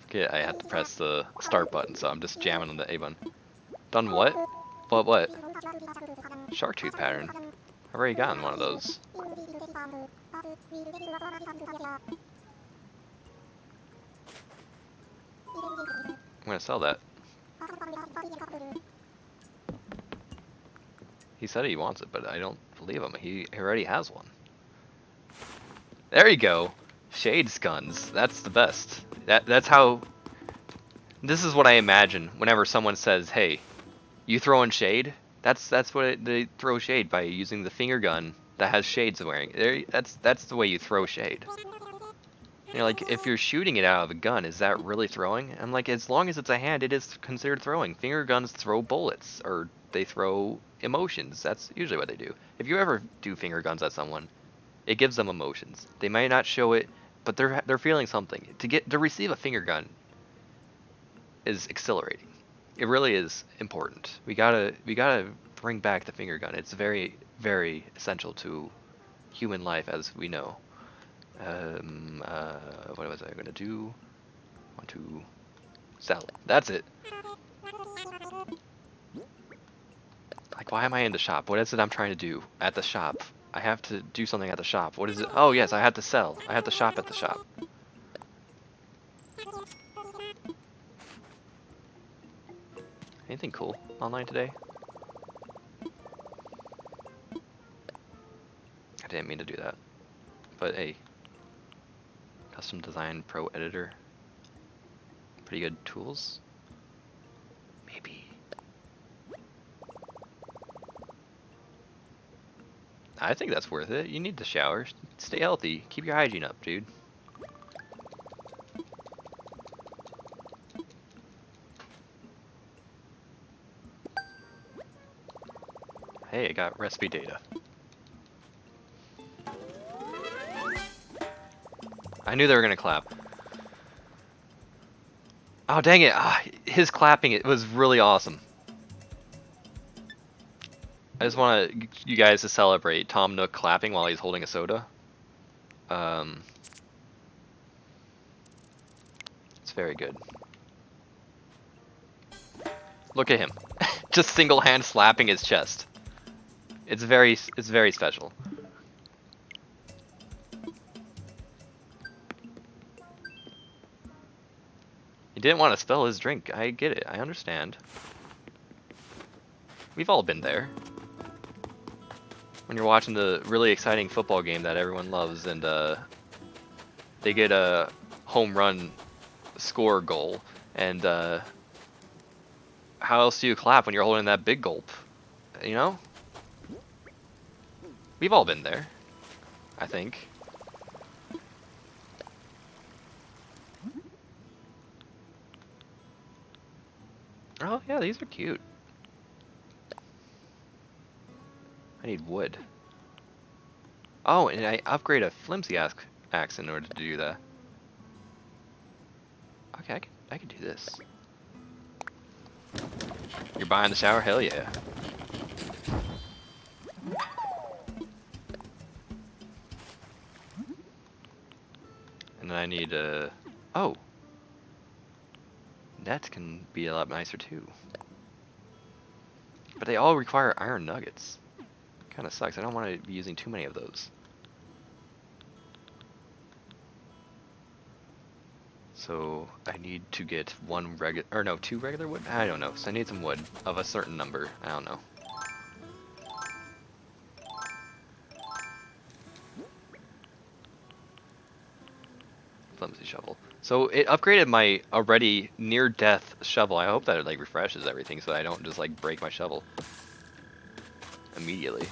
Forget I had to press the start button, so I'm just jamming on the A button. Done what? What? Shark tooth pattern. I've already gotten one of those. I'm gonna sell that. He said he wants it, but I don't believe him. He already has one. There you go. Shades guns. That's the best. That's how. This is what I imagine whenever someone says, "Hey, you throwing shade?" That's what they throw shade by using the finger gun that has shades wearing. That's the way you throw shade. You know, like if you're shooting it out of a gun, is that really throwing? I'm like, as long as it's a hand, it is considered throwing. Finger guns throw bullets, or they throw emotions. That's usually what they do. If you ever do finger guns at someone, it gives them emotions. They might not show it, but they're feeling something. To receive a finger gun is exhilarating. It really is important. We gotta bring back the finger gun. It's very, very essential to human life, as we know. What was I gonna do? Want to sell. That's it. Like, why am I in the shop? What is it I'm trying to do at the shop? I have to do something at the shop. What is it? Oh yes, I have to sell. I have to shop at the shop. Anything cool online today? I didn't mean to do that. But hey. Custom Design Pro Editor. Pretty good tools. Maybe. I think that's worth it. You need to shower. Stay healthy. Keep your hygiene up, dude. Hey, I got recipe data. I knew they were gonna clap. Oh, dang it. His clapping, it was really awesome. I just want you guys to celebrate Tom Nook clapping while he's holding a soda. It's very good. Look at him. Just single hand slapping his chest. It's very special. He didn't want to spill his drink. I get it. I understand. We've all been there. When you're watching the really exciting football game that everyone loves, and they get a home run score goal, and how else do you clap when you're holding that big gulp? You know? We've all been there, I think. Oh yeah, these are cute. I need wood. Oh, and I upgrade a flimsy axe in order to do that. Okay, I can do this. You're buying the shower? Hell yeah. And then I need oh. That can be a lot nicer too. But they all require iron nuggets. Kinda sucks. I don't want to be using too many of those. So I need to get two regular wood? I don't know. So I need some wood of a certain number. I don't know. Flimsy shovel. So it upgraded my already near-death shovel. I hope that it like refreshes everything so I don't just like break my shovel immediately.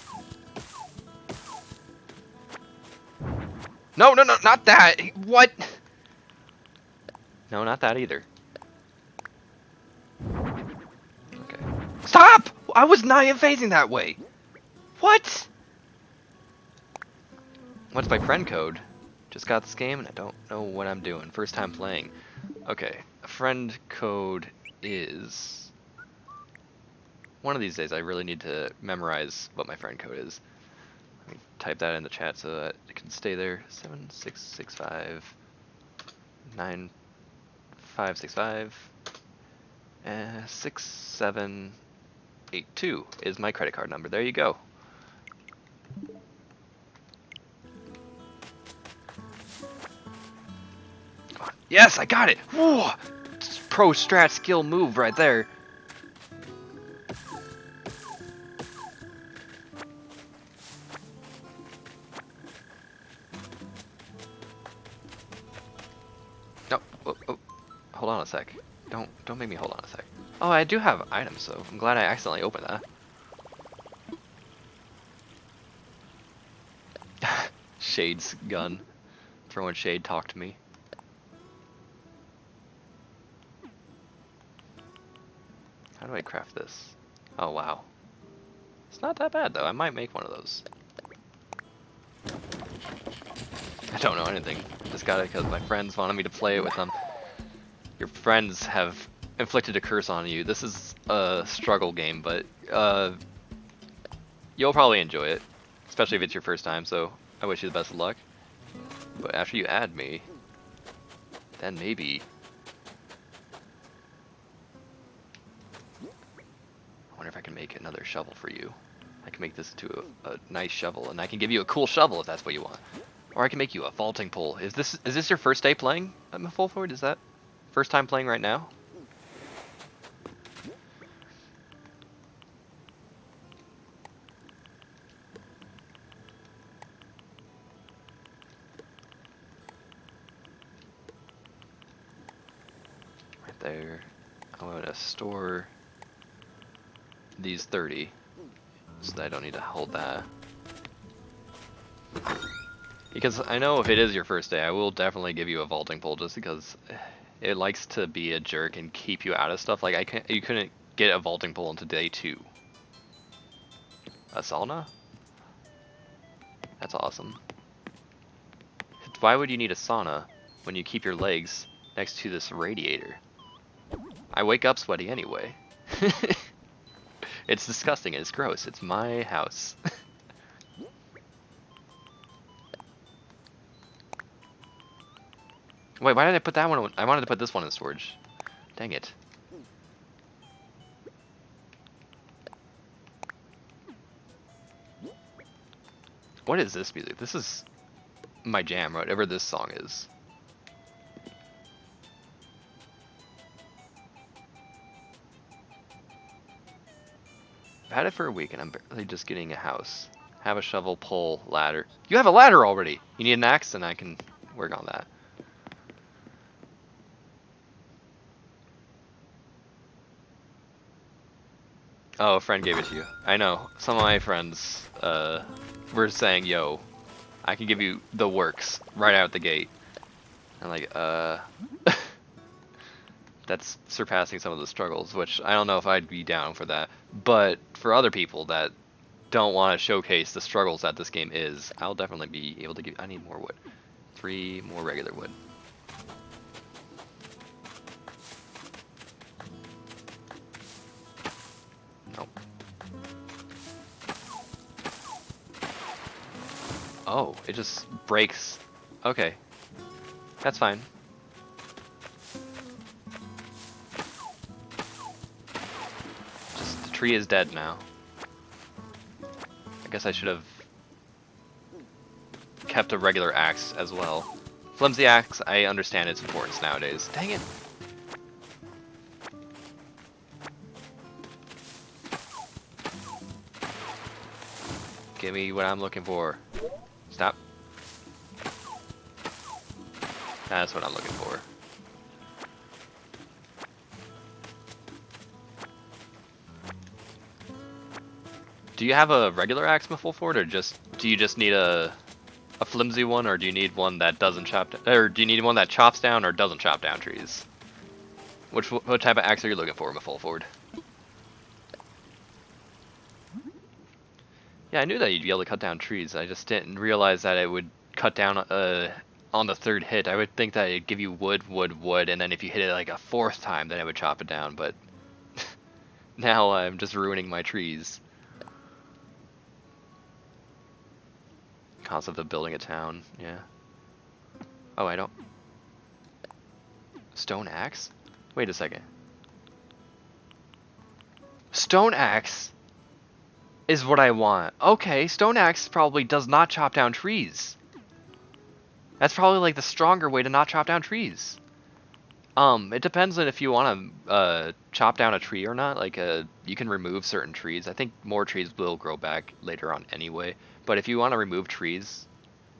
No, not that! What? No, not that either. Okay. Stop! I was not even facing that way! What? What's my friend code? Just got this game and I don't know what I'm doing. First time playing. Okay, friend code is... One of these days I really need to memorize what my friend code is. Let me type that in the chat so that it can stay there. 7665 9565 6782 is my credit card number. There you go. Come on. Yes, I got it! Whoa! Pro strat skill move right there. No, oh, hold on a sec. Don't make me hold on a sec. Oh, I do have items, so I'm glad I accidentally opened that. Shade's gun. Throwing shade, talk to me. How do I craft this? Oh, wow. It's not that bad, though. I might make one of those. I don't know anything. Just got it because my friends wanted me to play it with them. Your friends have inflicted a curse on you. This is a struggle game, but you'll probably enjoy it. Especially if it's your first time, so I wish you the best of luck. But after you add me, then maybe... I wonder if I can make another shovel for you. I can make this into a nice shovel, and I can give you a cool shovel if that's what you want. Or I can make you a vaulting pole. Is this your first day playing at Full Forward? Is that first time playing right now? Right there. I'm gonna store these 30, so that I don't need to hold that. Because I know if it is your first day, I will definitely give you a vaulting pole just because it likes to be a jerk and keep you out of stuff. Like you couldn't get a vaulting pole into day 2. A sauna? That's awesome. Why would you need a sauna when you keep your legs next to this radiator? I wake up sweaty anyway. It's disgusting, it's gross, it's my house. Wait, why did I put that one? I wanted to put this one in storage. Dang it. What is this music? This is my jam, whatever this song is. I've had it for a week and I'm barely just getting a house. Have a shovel, pole, ladder. You have a ladder already! You need an axe and I can work on that. Oh, a friend gave it to you. I know. Some of my friends were saying, yo, I can give you the works right out the gate. I'm like, that's surpassing some of the struggles, which I don't know if I'd be down for that. But for other people that don't want to showcase the struggles that this game is, I'll definitely be able to give... I need more wood. 3 more regular wood. Nope. Oh, it just breaks. Okay. That's fine. Just the tree is dead now. I guess I should have kept a regular axe as well. Flimsy axe, I understand its importance nowadays. Dang it. Give me what I'm looking for. Stop. That's what I'm looking for. Do you have a regular axe full forward, or do you just need a flimsy one, or do you need one that doesn't chop down, or do you need one that chops down or doesn't chop down trees? What type of axe are you looking for, full forward? Yeah, I knew that you'd be able to cut down trees. I just didn't realize that it would cut down on the third hit. I would think that it'd give you wood, and then if you hit it like a fourth time, then it would chop it down. But now I'm just ruining my trees. Concept of building a town, yeah. Oh, I don't. Stone axe? Wait a second. Stone axe is what I want. Okay, stone axe probably does not chop down trees. That's probably like the stronger way to not chop down trees. It depends on if you want to chop down a tree or not. Like, you can remove certain trees. I think more trees will grow back later on anyway. But if you want to remove trees,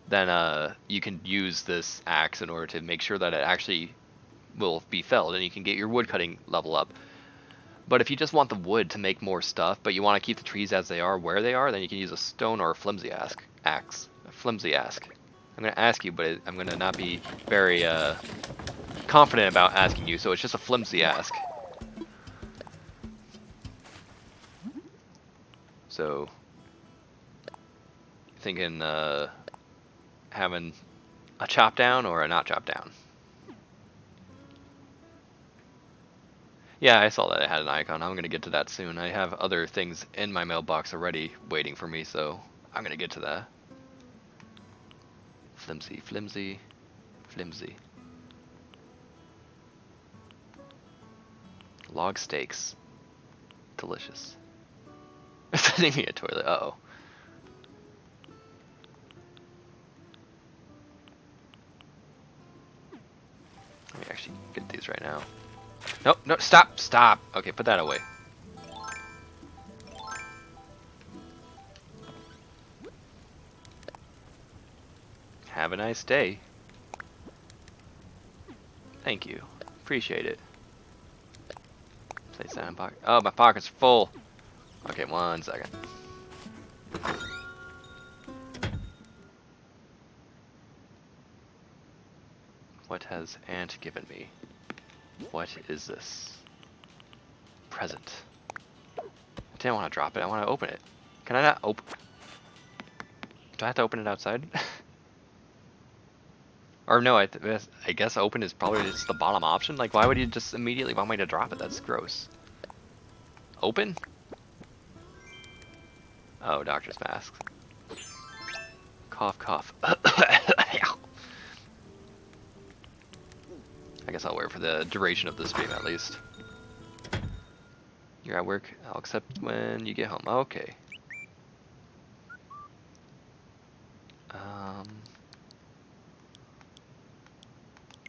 then you can use this axe in order to make sure that it actually will be felled, and you can get your wood cutting level up. But if you just want the wood to make more stuff, but you want to keep the trees as they are, where they are, then you can use a stone or a flimsy axe. A flimsy axe. I'm going to ask you, but I'm going to not be very confident about asking you, so it's just a flimsy ask. So, thinking having a chop down or a not chop down? Yeah, I saw that it had an icon. I'm going to get to that soon. I have other things in my mailbox already waiting for me, so I'm going to get to that. Flimsy, flimsy, flimsy. Log steaks. Delicious. Sending me a toilet. Uh-oh. Let me actually get these right now. Nope, no, stop, stop. Okay, put that away. Have a nice day. Thank you. Appreciate it. Place that in pocket. Oh, my pocket's full. Okay, 1 second. What has Ant given me? What is this? Present. I didn't want to drop it. I want to open it. Can I not open? Do I have to open it outside? Or no, I guess open is probably just the bottom option. Like, why would you just immediately want me to drop it? That's gross. Open? Oh, doctor's mask. Cough, cough. I guess I'll wear it for the duration of the stream at least. You're at work? I'll accept when you get home. Okay.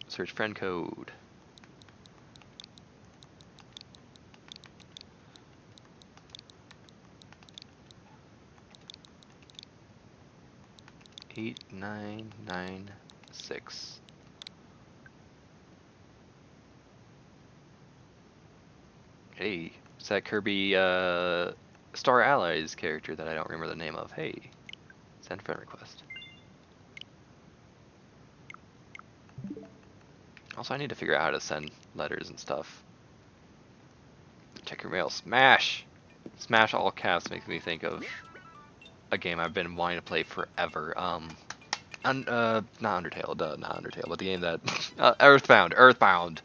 Search friend code. Eight, 9, 9, 6. Hey, it's that Kirby Star Allies character that I don't remember the name of. Hey, send friend request. Also, I need to figure out how to send letters and stuff. Check your mail. Smash! Smash all caps makes me think of a game I've been wanting to play forever. Not Undertale, not Undertale, but the game that... Earthbound! Earthbound!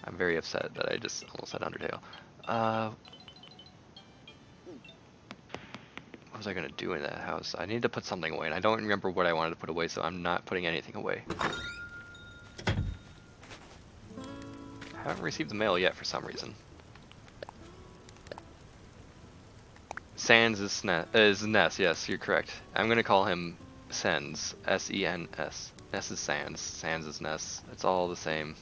I'm very upset that I just almost said Undertale. What was I gonna do in that house? I need to put something away, and I don't remember what I wanted to put away, so I'm not putting anything away. I haven't received the mail yet for some reason. Sans is Ness, yes, you're correct. I'm gonna call him Sens, S-E-N-S. Ness is Sans, Sans is Ness. It's all the same.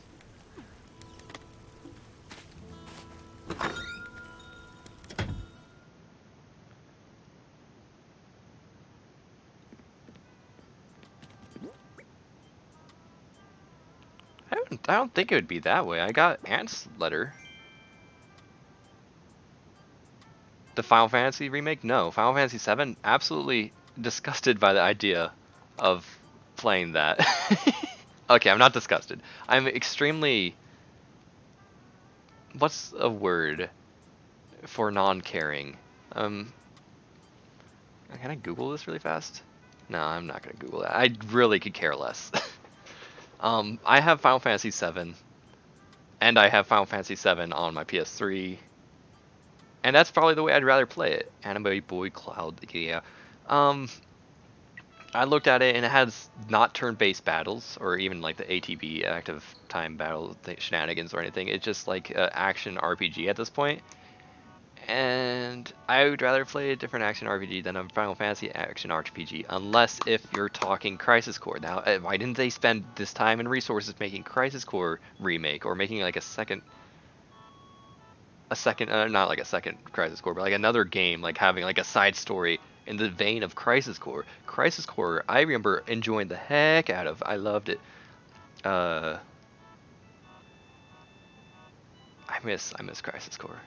I don't think it would be that way. I got Ant's letter. The Final Fantasy remake? No. Final Fantasy 7? Absolutely disgusted by the idea of playing that. Okay, I'm not disgusted. I'm extremely... What's a word for non-caring? Can I Google this really fast? No, I'm not gonna Google that. I really could care less. I have Final Fantasy VII, and I have Final Fantasy VII on my PS3, and that's probably the way I'd rather play it. Anime Boy Cloud, yeah. I looked at it, and it has not turn-based battles, or even like the ATB, active time battle shenanigans or anything. It's just like an action RPG at this point. And I would rather play a different action RPG than a Final Fantasy action RPG, unless if you're talking Crisis Core. Now, why didn't they spend this time and resources making Crisis Core remake, or making like not like a second Crisis Core, but like another game, like having like a side story in the vein of Crisis Core. Crisis Core, I remember enjoying the heck out of. I loved it. I miss Crisis Core.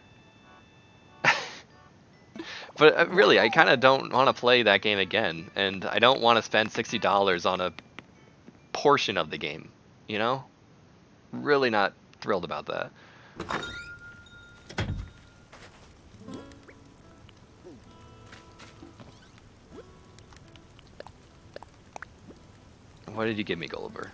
But really, I kind of don't want to play that game again, and I don't want to spend $60 on a portion of the game, you know? Really not thrilled about that. What did you give me, Gulliver?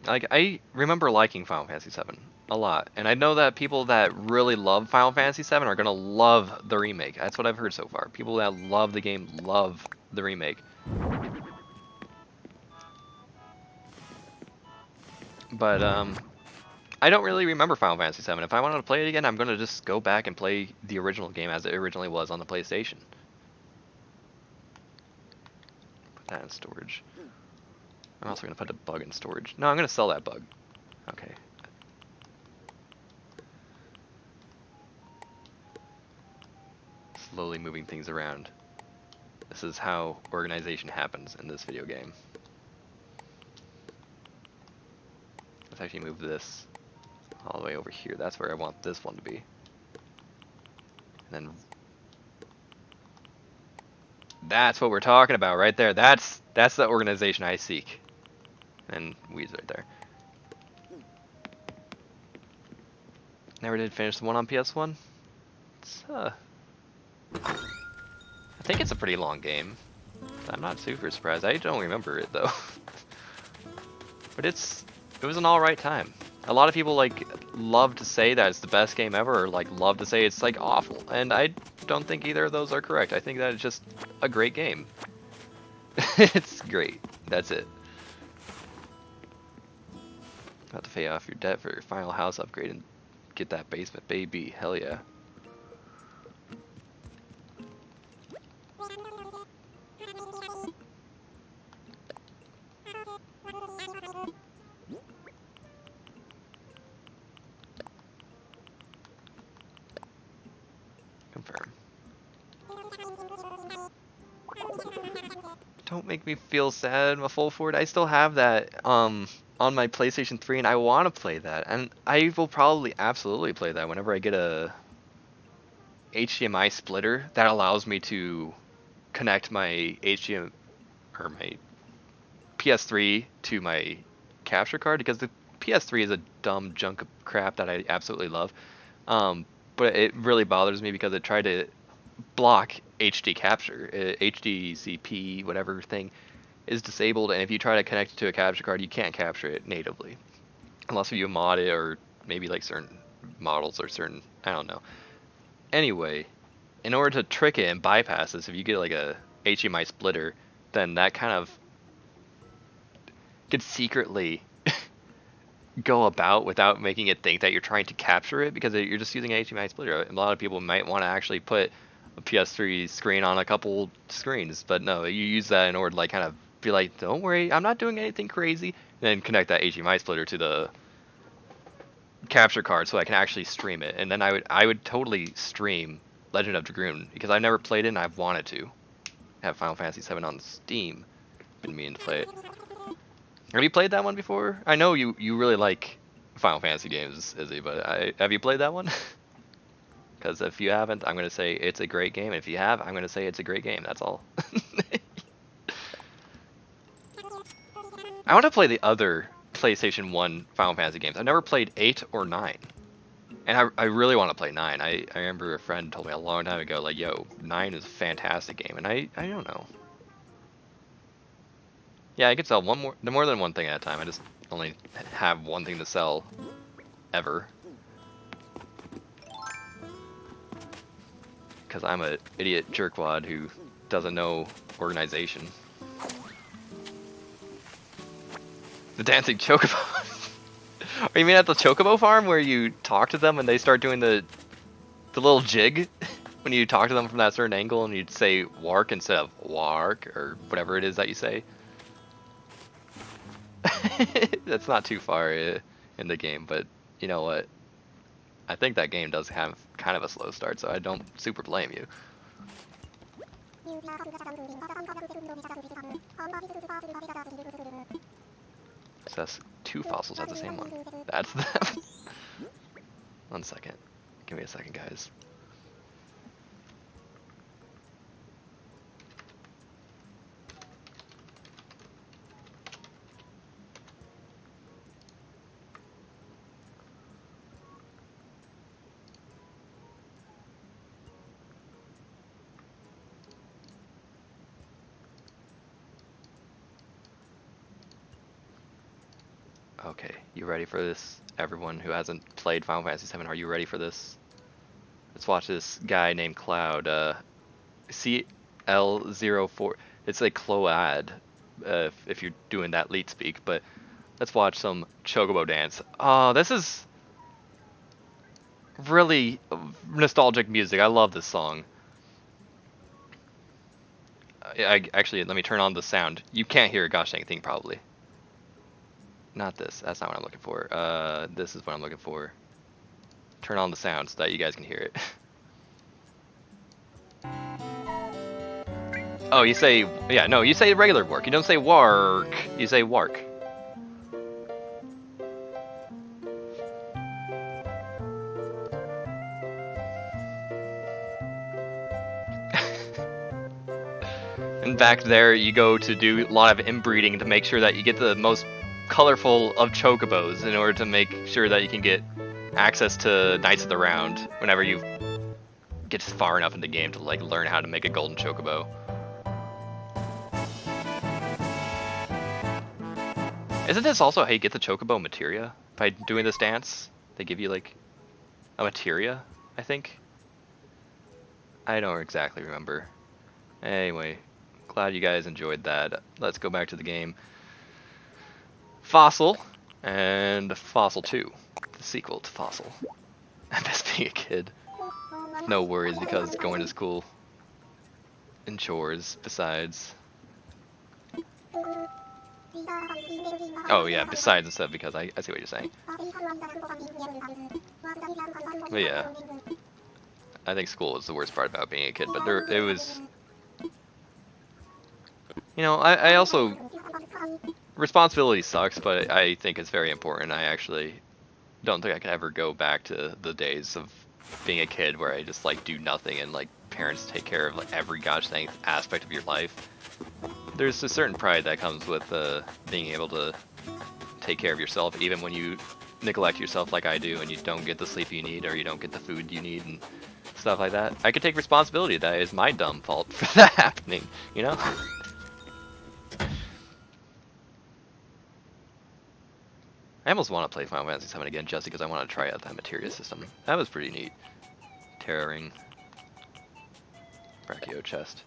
Like, I remember liking Final Fantasy VII a lot, and I know that people that really love Final Fantasy VII are gonna love the remake. That's what I've heard so far. People that love the game love the remake. But I don't really remember Final Fantasy VII. If I wanted to play it again, I'm gonna just go back and play the original game as it originally was on the PlayStation. Put that in storage. I'm also going to put a bug in storage. No, I'm going to sell that bug. Okay. Slowly moving things around. This is how organization happens in this video game. Let's actually move this all the way over here. That's where I want this one to be. And then that's what we're talking about right there. That's the organization I seek. And weeds right there. Never did finish the one on PS1. I think it's a pretty long game. I'm not super surprised. I don't remember it though. But it was an alright time. A lot of people like love to say that it's the best game ever, or like love to say it's like awful. And I don't think either of those are correct. I think that it's just a great game. It's great. That's it. About to pay off your debt for your final house upgrade and get that basement, baby. Hell yeah. Confirm. Don't make me feel sad, my full forward. I still have that on my PlayStation 3, and I want to play that, and I will probably absolutely play that whenever I get a HDMI splitter that allows me to connect my HDMI or my PS3 to my capture card, because the PS3 is a dumb junk of crap that I absolutely love, but it really bothers me because it tried to block HD capture. HDCP whatever thing is disabled, and if you try to connect it to a capture card, you can't capture it natively unless you mod it, or maybe like certain models or certain, I don't know. Anyway, in order to trick it and bypass this, if you get like a HDMI splitter, then that kind of could secretly go about without making it think that you're trying to capture it, because you're just using an HDMI splitter. A lot of people might want to actually put a PS3 screen on a couple screens, but no, you use that in order to like kind of be like, don't worry, I'm not doing anything crazy, and then connect that HDMI splitter to the capture card so I can actually stream it. And then I would totally stream Legend of Dragoon, because I've never played it and I've wanted to. I have Final Fantasy VII on Steam. Been meaning to play it. Have you played that one before? I know you really like Final Fantasy games, Izzy, but have you played that one? Because if you haven't, I'm going to say it's a great game. And if you have, I'm going to say it's a great game. That's all. I want to play the other PlayStation 1 Final Fantasy games. I've never played 8 or 9. And I really want to play 9. I remember a friend told me a long time ago, like, yo, 9 is a fantastic game, and I don't know. Yeah, I could sell more than one thing at a time. I just only have one thing to sell, ever. Because I'm an idiot jerkwad who doesn't know organization. The dancing chocobo. Are you mean at the chocobo farm where you talk to them and they start doing the little jig? When you talk to them from that certain angle and you'd say wark instead of wark or whatever it is that you say? That's not too far in the game, but you know what? I think that game does have kind of a slow start, so I don't super blame you. So that's 2 fossils have the same one. That's them. 1 second. Give me a second, guys. Okay, you ready for this? Everyone who hasn't played Final Fantasy VII, are you ready for this? Let's watch this guy named Cloud, CL04. It's a Cload, if you're doing that leet speak, but let's watch some Chocobo dance. Oh, this is really nostalgic music. I love this song. Actually, let me turn on the sound. You can't hear a gosh dang thing, probably. Not this. That's not what I'm looking for. This is what I'm looking for. Turn on the sound so that you guys can hear it. Oh, you say... Yeah, no, you say regular work. You don't say wark. You say wark. And back there, you go to do a lot of inbreeding to make sure that you get the most colorful of chocobos in order to make sure that you can get access to Knights of the Round whenever you get far enough in the game to like learn how to make a golden chocobo. Isn't this also how you get the chocobo materia? By doing this dance? They give you like a materia, I think? I don't exactly remember. Anyway, glad you guys enjoyed that. Let's go back to the game. Fossil and Fossil 2, the sequel to Fossil. I miss being a kid. No worries because going to school and chores besides. Oh yeah, besides instead of because I see what you're saying. But yeah, I think school was the worst part about being a kid, but it was, you know, I also, responsibility sucks, but I think it's very important. I actually don't think I could ever go back to the days of being a kid where I just like do nothing and like parents take care of like every gosh dang aspect of your life. There's a certain pride that comes with being able to take care of yourself even when you neglect yourself like I do and you don't get the sleep you need or you don't get the food you need and stuff like that. I could take responsibility. That is my dumb fault for that happening, you know? I almost want to play Final Fantasy VII again just because I want to try out that materia system. That was pretty neat. Terra ring. Brachio chest.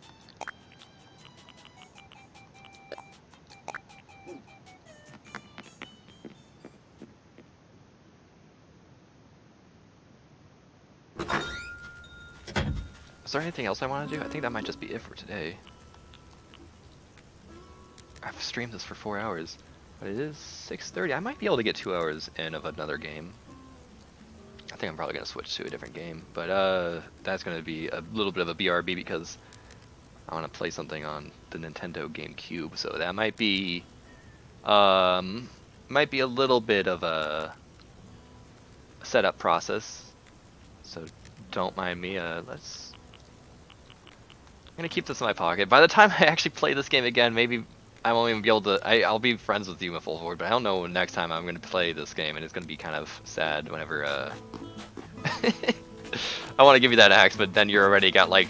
Is there anything else I want to do? I think that might just be it for today. I've streamed this for 4 hours, but it is 6:30. I might be able to get 2 hours in of another game. I think I'm probably going to switch to a different game, but that's going to be a little bit of a BRB because I want to play something on the Nintendo GameCube, so that might be a little bit of a setup process, so don't mind me. I'm gonna keep this in my pocket. By the time I actually play this game again, maybe I won't even be able to. I'll be friends with you in full forward, but I don't know when next time I'm gonna play this game, and it's gonna be kind of sad whenever I want to give you that axe, but then you're already got like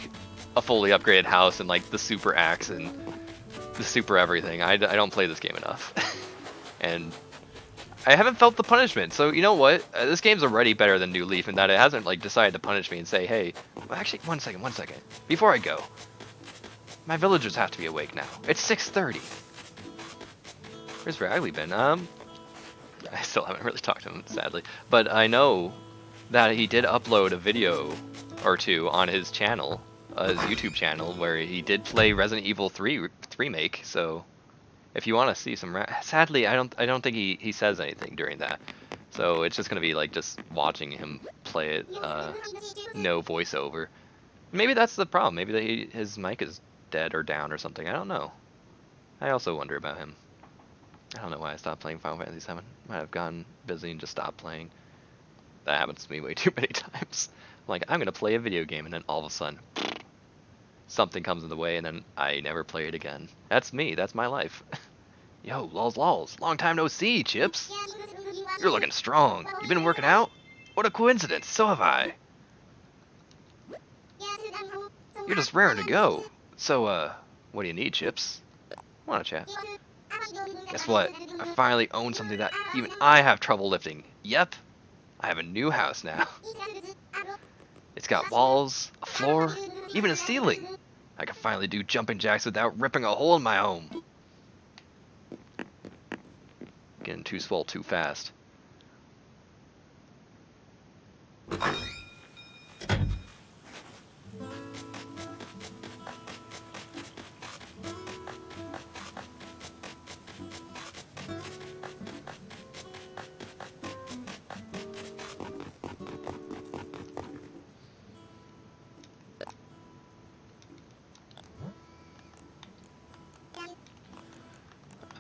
a fully upgraded house and like the super axe and the super everything. I don't play this game enough. And I haven't felt the punishment. So you know what? This game's already better than New Leaf in that it hasn't like decided to punish me and say, hey, well, actually, one second. Before I go, my villagers have to be awake now. It's 6:30. Where's Ragley been? I still haven't really talked to him, sadly. But I know that he did upload a video or two on his channel, his YouTube channel, where he did play Resident Evil 3 remake. So if you want to see some, sadly, I don't think he says anything during that. So it's just gonna be like just watching him play it, no voiceover. Maybe that's the problem. Maybe his mic is dead or down or something. I don't know. I also wonder about him. I don't know why I stopped playing Final Fantasy VII. Might have gone busy and just stopped playing. That happens to me way too many times. I'm like, I'm gonna play a video game, and then all of a sudden, something comes in the way, and then I never play it again. That's me. That's my life. Yo, lols. Long time no see, Chips. You're looking strong. You been working out? What a coincidence. So have I. You're just raring to go. So, what do you need, Chips? Wanna chat? Guess what? I finally own something that even I have trouble lifting. Yep, I have a new house now. It's got walls, a floor, even a ceiling. I can finally do jumping jacks without ripping a hole in my home. Getting too swole too fast.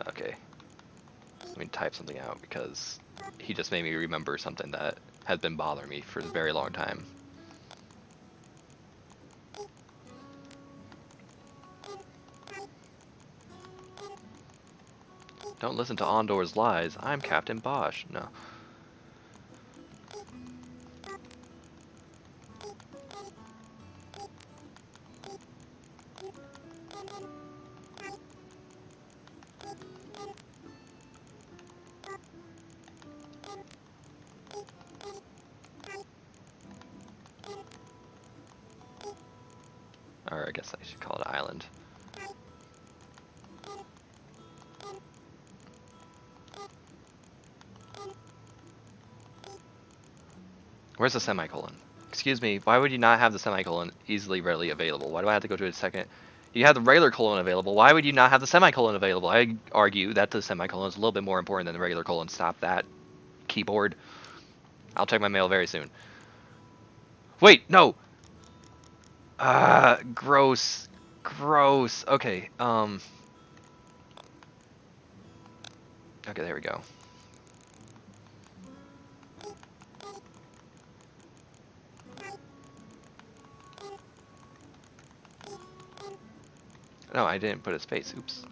Okay. Let me type something out because he just made me remember something that has been bothering me for a very long time. Don't listen to Ondor's lies. I'm Captain Bosch. No. Or I guess I should call it island. Where's the semicolon? Excuse me, why would you not have the semicolon easily, readily available? Why do I have to go to a second? You have the regular colon available. Why would you not have the semicolon available? I argue that the semicolon is a little bit more important than the regular colon. Stop that, keyboard. I'll check my mail very soon. Wait, no! Gross. Gross. Okay, okay, there we go. No, I didn't put a space. Oops.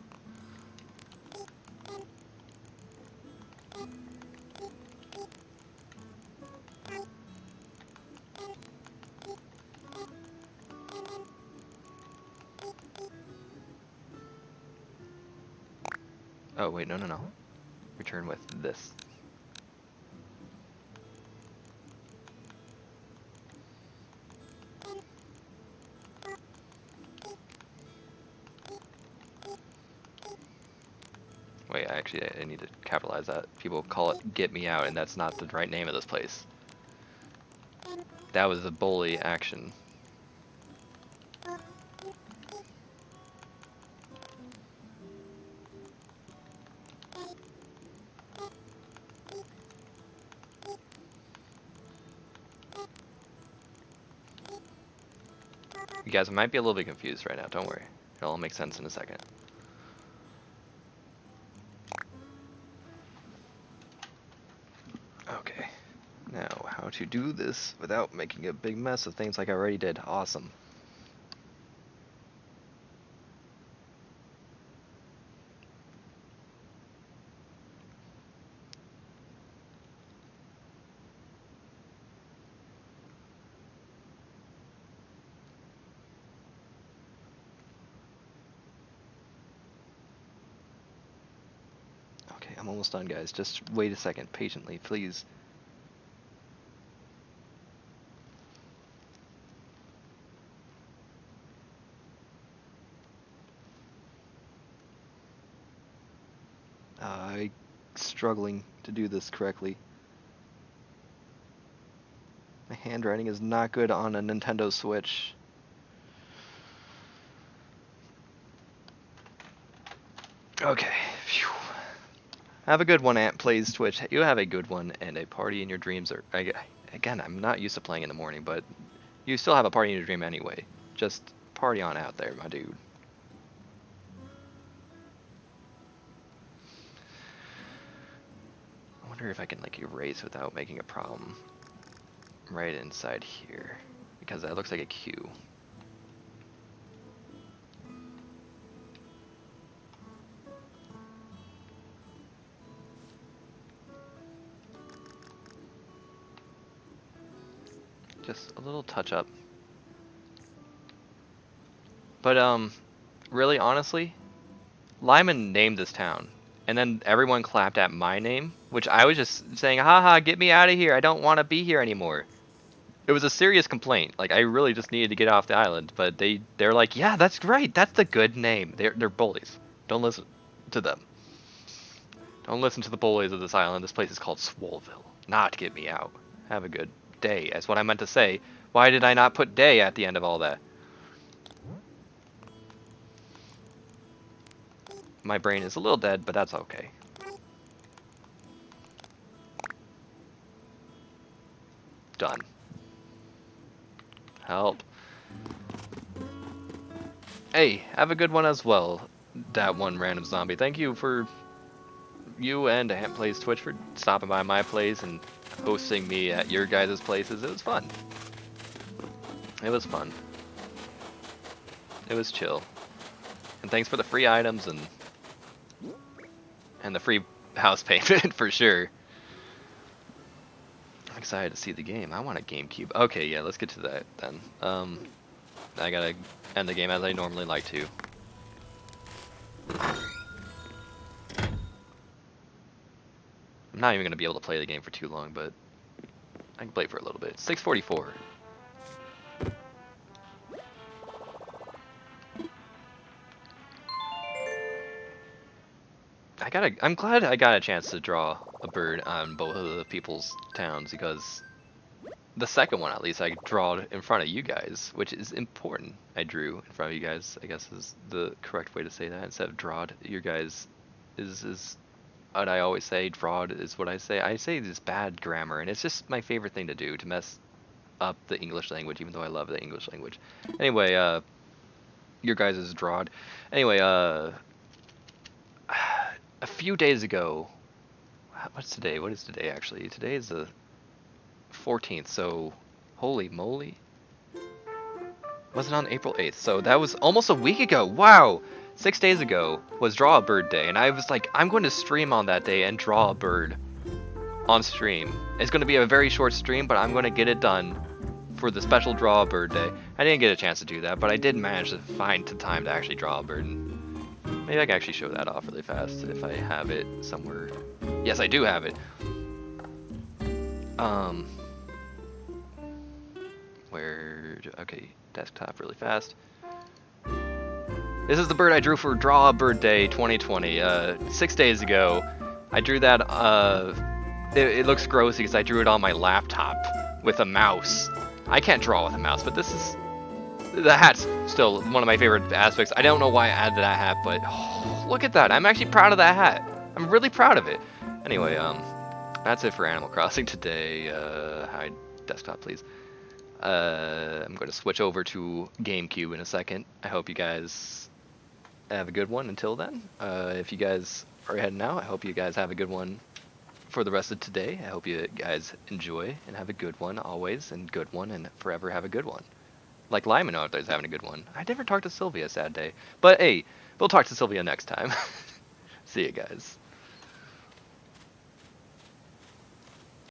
Oh, wait, no. Return with this. Wait, actually, I need to capitalize that. People call it Get Me Out, and that's not the right name of this place. That was a bully action. You guys might be a little bit confused right now, don't worry. It'll all make sense in a second. Okay, now how to do this without making a big mess of things like I already did. Awesome. I'm almost done, guys. Just wait a second, patiently, please. I'm struggling to do this correctly. My handwriting is not good on a Nintendo Switch. Okay. Phew. Have a good one, Ant Plays Twitch. You have a good one, and a party in your dreams. Or again, I'm not used to playing in the morning, but you still have a party in your dream anyway. Just party on out there, my dude. I wonder if I can like erase without making a problem right inside here, because that looks like a Q. Just a little touch up. But really honestly, Lyman named this town, and then everyone clapped at my name, which I was just saying, haha, get me out of here, I don't want to be here anymore. It was a serious complaint. Like, I really just needed to get off the island, but they're like, yeah, that's right, that's the good name. They're bullies. Don't listen to them. Don't listen to the bullies of this island. This place is called Swoleville. Not get me out. Have a good day. That's what I meant to say. Why did I not put day at the end of all that? My brain is a little dead, but that's okay. Done. Help. Hey, have a good one as well, that one random zombie. Thank you for you and Ant Plays Twitch for stopping by my place and hosting me at your guys' places. It was fun. It was fun. It was chill. And thanks for the free items and the free house payment for sure. I'm excited to see the game. I want a GameCube. Okay, yeah, let's get to that then. I gotta end the game as I normally like to. I'm not even gonna be able to play the game for too long, but I can play for a little bit. 6:44. I'm glad I got a chance to draw a bird on both of the people's towns, because the second one, at least, I drew in front of you guys, which is important. I drew in front of you guys, I guess is the correct way to say that, instead of drawed. Your guys is what I always say. Drawed is what I say. I say this bad grammar, and it's just my favorite thing to do, to mess up the English language, even though I love the English language. Anyway, your guys is drawed. Anyway, a few days ago, what's today? What is today, actually? Today is the 14th, so holy moly. Was it on April 8th? So that was almost a week ago. Wow! 6 days ago was Draw a Bird Day, and I was like, I'm going to stream on that day and draw a bird on stream. It's going to be a very short stream, but I'm going to get it done for the special Draw a Bird Day. I didn't get a chance to do that, but I did manage to find the time to actually draw a bird. Maybe I can actually show that off really fast if I have it somewhere. Yes, I do have it. Okay, desktop really fast. This is the bird I drew for Draw a Bird Day 2020. 6 days ago, I drew that. It looks gross because I drew it on my laptop with a mouse. I can't draw with a mouse, but this is... The hat's still one of my favorite aspects. I don't know why I added that hat, but oh, look at that. I'm actually proud of that hat. I'm really proud of it. Anyway, that's it for Animal Crossing today. Hide desktop, please. I'm going to switch over to GameCube in a second. I hope you guys have a good one until then. If you guys are heading out, I hope you guys have a good one for the rest of today. I hope you guys enjoy and have a good one always, and good one, and forever have a good one. Like Lyman out there's having a good one. I never talked to Sylvia, sad day. But hey, we'll talk to Sylvia next time. See you guys.